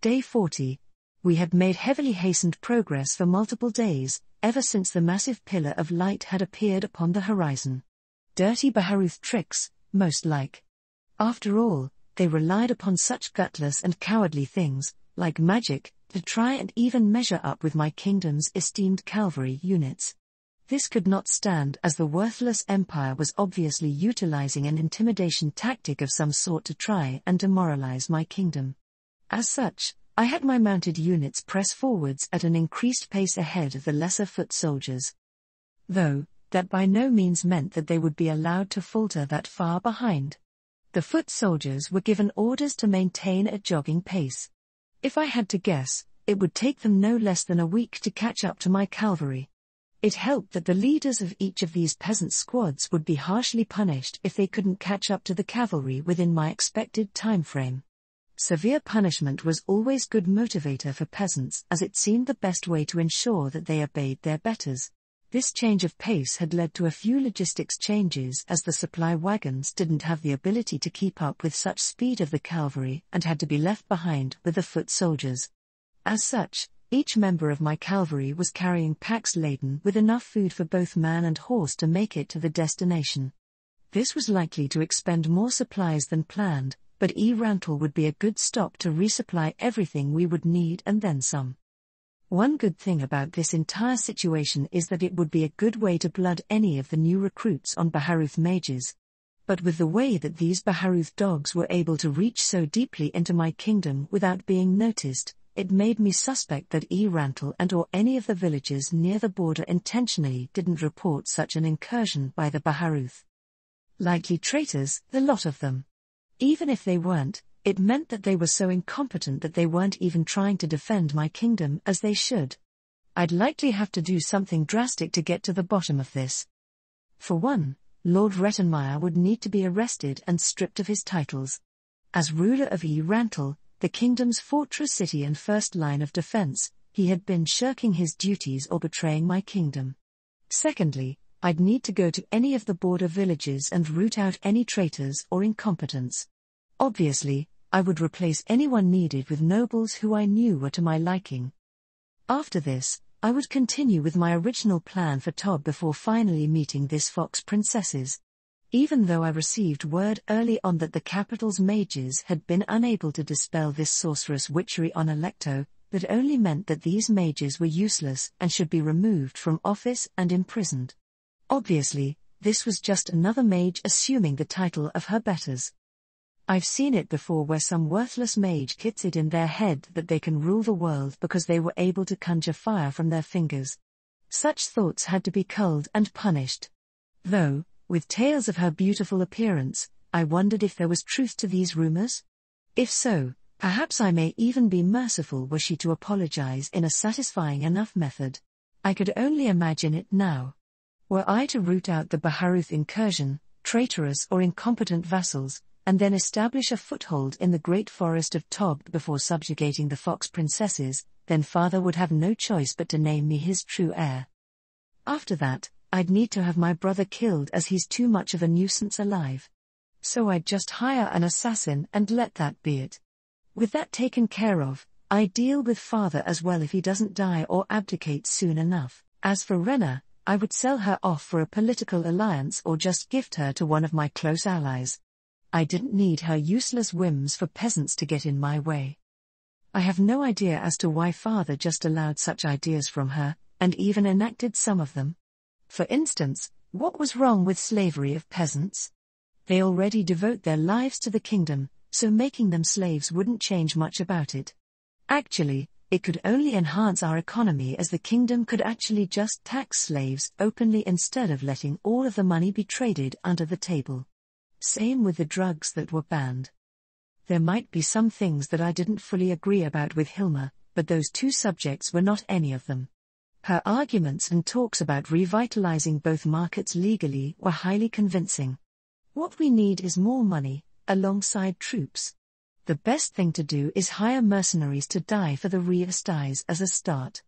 Day 40. We had made heavily hastened progress for multiple days, ever since the massive pillar of light had appeared upon the horizon. Dirty Baharuth tricks, most like. After all, they relied upon such gutless and cowardly things, like magic, to try and even measure up with my kingdom's esteemed cavalry units. This could not stand, as the worthless empire was obviously utilizing an intimidation tactic of some sort to try and demoralize my kingdom. As such, I had my mounted units press forwards at an increased pace ahead of the lesser foot soldiers. Though, that by no means meant that they would be allowed to falter that far behind. The foot soldiers were given orders to maintain a jogging pace. If I had to guess, it would take them no less than a week to catch up to my cavalry. It helped that the leaders of each of these peasant squads would be harshly punished if they couldn't catch up to the cavalry within my expected time frame. Severe punishment was always good motivator for peasants, as it seemed the best way to ensure that they obeyed their betters. This change of pace had led to a few logistics changes, as the supply wagons didn't have the ability to keep up with such speed of the cavalry and had to be left behind with the foot soldiers. As such, each member of my cavalry was carrying packs laden with enough food for both man and horse to make it to the destination. This was likely to expend more supplies than planned, but Rantel would be a good stop to resupply everything we would need and then some. One good thing about this entire situation is that it would be a good way to blood any of the new recruits on Baharuth mages. But with the way that these Baharuth dogs were able to reach so deeply into my kingdom without being noticed, it made me suspect that Rantel and or any of the villagers near the border intentionally didn't report such an incursion by the Baharuth. Likely traitors, the lot of them. Even if they weren't, it meant that they were so incompetent that they weren't even trying to defend my kingdom as they should. I'd likely have to do something drastic to get to the bottom of this. For one, Lord Rettenmeyer would need to be arrested and stripped of his titles. As ruler of Rantel, the kingdom's fortress city and first line of defense, he had been shirking his duties or betraying my kingdom. Secondly, I'd need to go to any of the border villages and root out any traitors or incompetents. Obviously, I would replace anyone needed with nobles who I knew were to my liking. After this, I would continue with my original plan for Tob before finally meeting this fox princesses. Even though I received word early on that the capital's mages had been unable to dispel this sorcerous witchery on Alecto, that only meant that these mages were useless and should be removed from office and imprisoned. Obviously, this was just another mage assuming the title of her betters. I've seen it before where some worthless mage gets it in their head that they can rule the world because they were able to conjure fire from their fingers. Such thoughts had to be culled and punished. Though, with tales of her beautiful appearance, I wondered if there was truth to these rumors. If so, perhaps I may even be merciful were she to apologize in a satisfying enough method. I could only imagine it now. Were I to root out the Baharuth incursion, traitorous or incompetent vassals, and then establish a foothold in the great forest of Tob before subjugating the fox princesses, then father would have no choice but to name me his true heir. After that, I'd need to have my brother killed as he's too much of a nuisance alive. So I'd just hire an assassin and let that be it. With that taken care of, I'd deal with father as well if he doesn't die or abdicate soon enough. As for Renna, I would sell her off for a political alliance or just gift her to one of my close allies. I didn't need her useless whims for peasants to get in my way. I have no idea as to why father just allowed such ideas from her, and even enacted some of them. For instance, what was wrong with slavery of peasants? They already devote their lives to the kingdom, so making them slaves wouldn't change much about it. Actually, it could only enhance our economy, as the kingdom could actually just tax slaves openly instead of letting all of the money be traded under the table. Same with the drugs that were banned. There might be some things that I didn't fully agree about with Hilma, but those two subjects were not any of them. Her arguments and talks about revitalizing both markets legally were highly convincing. What we need is more money, alongside troops. The best thing to do is hire mercenaries to die for the Riastais as a start.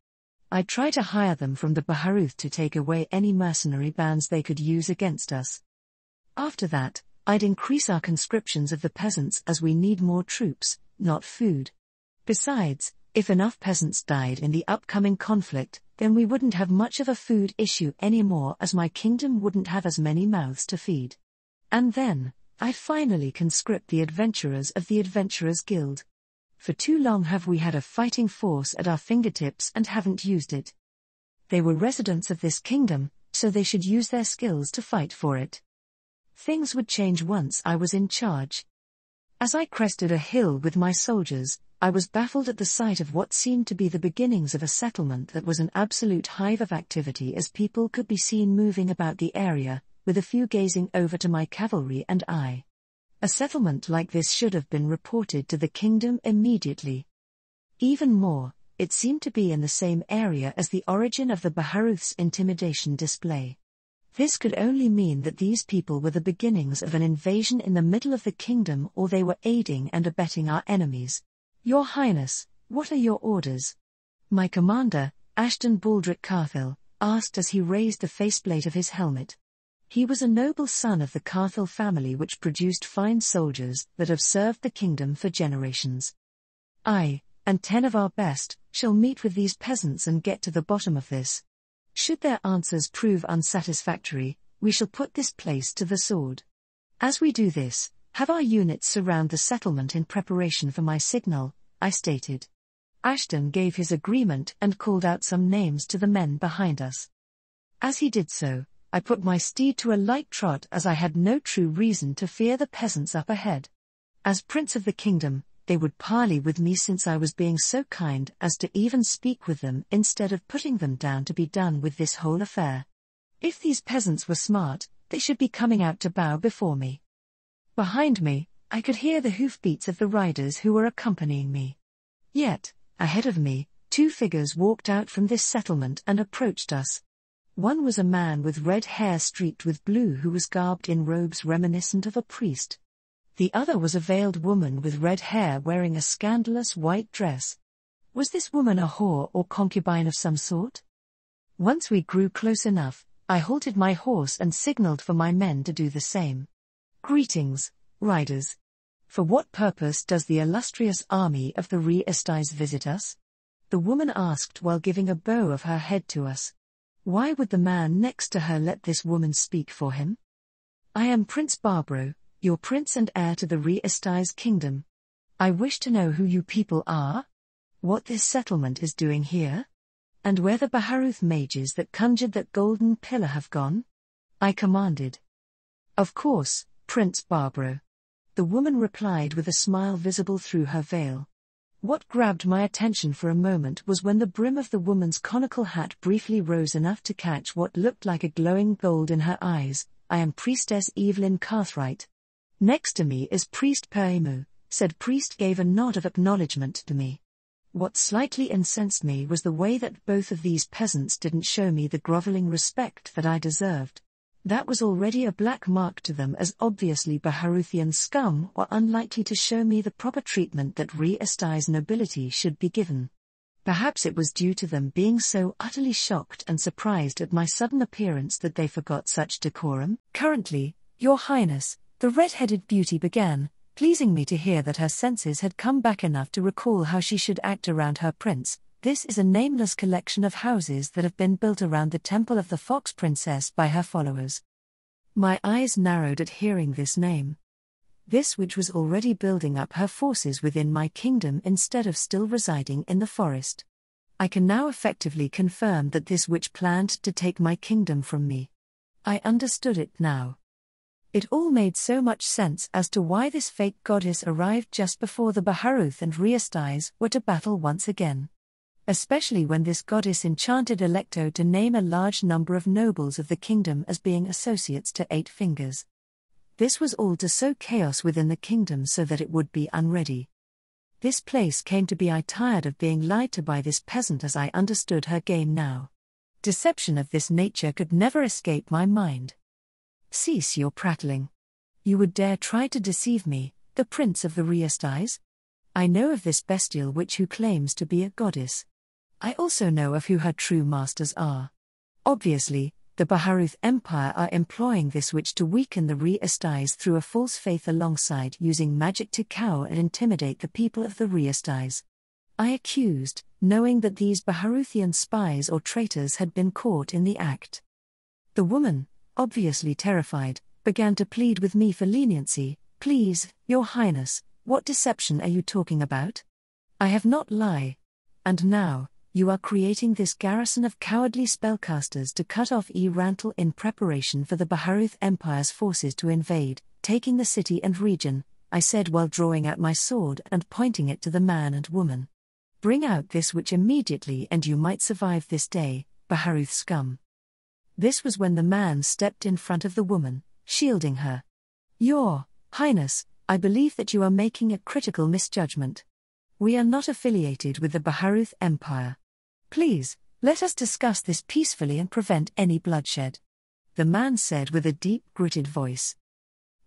I'd try to hire them from the Baharuth to take away any mercenary bans they could use against us. After that, I'd increase our conscriptions of the peasants, as we need more troops, not food. Besides, if enough peasants died in the upcoming conflict, then we wouldn't have much of a food issue anymore, as my kingdom wouldn't have as many mouths to feed. And then, I'd finally conscript the adventurers of the Adventurers Guild. For too long have we had a fighting force at our fingertips and haven't used it. They were residents of this kingdom, so they should use their skills to fight for it. Things would change once I was in charge. As I crested a hill with my soldiers, I was baffled at the sight of what seemed to be the beginnings of a settlement that was an absolute hive of activity, as people could be seen moving about the area, with a few gazing over to my cavalry and I. A settlement like this should have been reported to the kingdom immediately. Even more, it seemed to be in the same area as the origin of the Baharuth's intimidation display. This could only mean that these people were the beginnings of an invasion in the middle of the kingdom, or they were aiding and abetting our enemies. Your Highness, what are your orders? My commander, Ashton Baldric Carthel, asked as he raised the faceplate of his helmet. He was a noble son of the Carthel family, which produced fine soldiers that have served the kingdom for generations. I, and 10 of our best, shall meet with these peasants and get to the bottom of this. Should their answers prove unsatisfactory, we shall put this place to the sword. As we do this, have our units surround the settlement in preparation for my signal, I stated. Ashton gave his agreement and called out some names to the men behind us. As he did so, I put my steed to a light trot, as I had no true reason to fear the peasants up ahead. As Prince of the Kingdom, they would parley with me, since I was being so kind as to even speak with them instead of putting them down to be done with this whole affair. If these peasants were smart, they should be coming out to bow before me. Behind me, I could hear the hoofbeats of the riders who were accompanying me. Yet, ahead of me, 2 figures walked out from this settlement and approached us. One was a man with red hair streaked with blue, who was garbed in robes reminiscent of a priest. The other was a veiled woman with red hair wearing a scandalous white dress. Was this woman a whore or concubine of some sort? Once we grew close enough, I halted my horse and signaled for my men to do the same. Greetings, riders. For what purpose does the illustrious army of the Re-Estais visit us? The woman asked while giving a bow of her head to us. Why would the man next to her let this woman speak for him? I am Prince Barbaro, your prince and heir to the Re-Estais kingdom. I wish to know who you people are, what this settlement is doing here, and where the Baharuth mages that conjured that golden pillar have gone. I commanded. Of course, Prince Barbaro. The woman replied with a smile visible through her veil. What grabbed my attention for a moment was when the brim of the woman's conical hat briefly rose enough to catch what looked like a glowing gold in her eyes. I am Priestess Evelyn Carthright. Next to me is Priest Perimu, said priest gave a nod of acknowledgement to me. What slightly incensed me was the way that both of these peasants didn't show me the groveling respect that I deserved. That was already a black mark to them, as obviously Baharuthian scum were unlikely to show me the proper treatment that Re-Estais nobility should be given. Perhaps it was due to them being so utterly shocked and surprised at my sudden appearance that they forgot such decorum. Currently, Your Highness, the red-headed beauty began, pleasing me to hear that her senses had come back enough to recall how she should act around her prince. This is a nameless collection of houses that have been built around the temple of the Fox Princess by her followers. My eyes narrowed at hearing this name. This witch was already building up her forces within my kingdom instead of still residing in the forest. I can now effectively confirm that this witch planned to take my kingdom from me. I understood it now. It all made so much sense as to why this fake goddess arrived just before the Baharuth and Re-Estais were to battle once again. Especially when this goddess enchanted Electo to name a large number of nobles of the kingdom as being associates to 8 fingers. This was all to sow chaos within the kingdom so that it would be unready. This place came to be. I tired of being lied to by this peasant, as I understood her game now. Deception of this nature could never escape my mind. Cease your prattling. You would dare try to deceive me, the prince of the Re-Estais? I know of this bestial witch who claims to be a goddess. I also know of who her true masters are. Obviously, the Baharuth Empire are employing this witch to weaken the Re-Estais through a false faith, alongside using magic to cow and intimidate the people of the Re-Estais. I accused, knowing that these Baharuthian spies or traitors had been caught in the act. The woman, obviously terrified, began to plead with me for leniency. Please, Your Highness, what deception are you talking about? I have not lie. And now, you are creating this garrison of cowardly spellcasters to cut off Rantel in preparation for the Baharuth Empire's forces to invade, taking the city and region, I said while drawing out my sword and pointing it to the man and woman. Bring out this witch immediately and you might survive this day, Baharuth scum. This was when the man stepped in front of the woman, shielding her. Your Highness, I believe that you are making a critical misjudgment. We are not affiliated with the Baharuth Empire. Please, let us discuss this peacefully and prevent any bloodshed. The man said with a deep, gritted voice.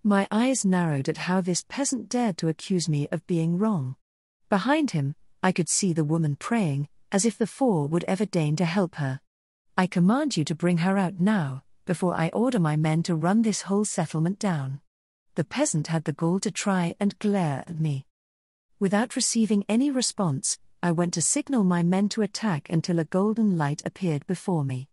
My eyes narrowed at how this peasant dared to accuse me of being wrong. Behind him, I could see the woman praying, as if the four would ever deign to help her. I command you to bring her out now, before I order my men to run this whole settlement down. The peasant had the gall to try and glare at me. Without receiving any response, I went to signal my men to attack until a golden light appeared before me.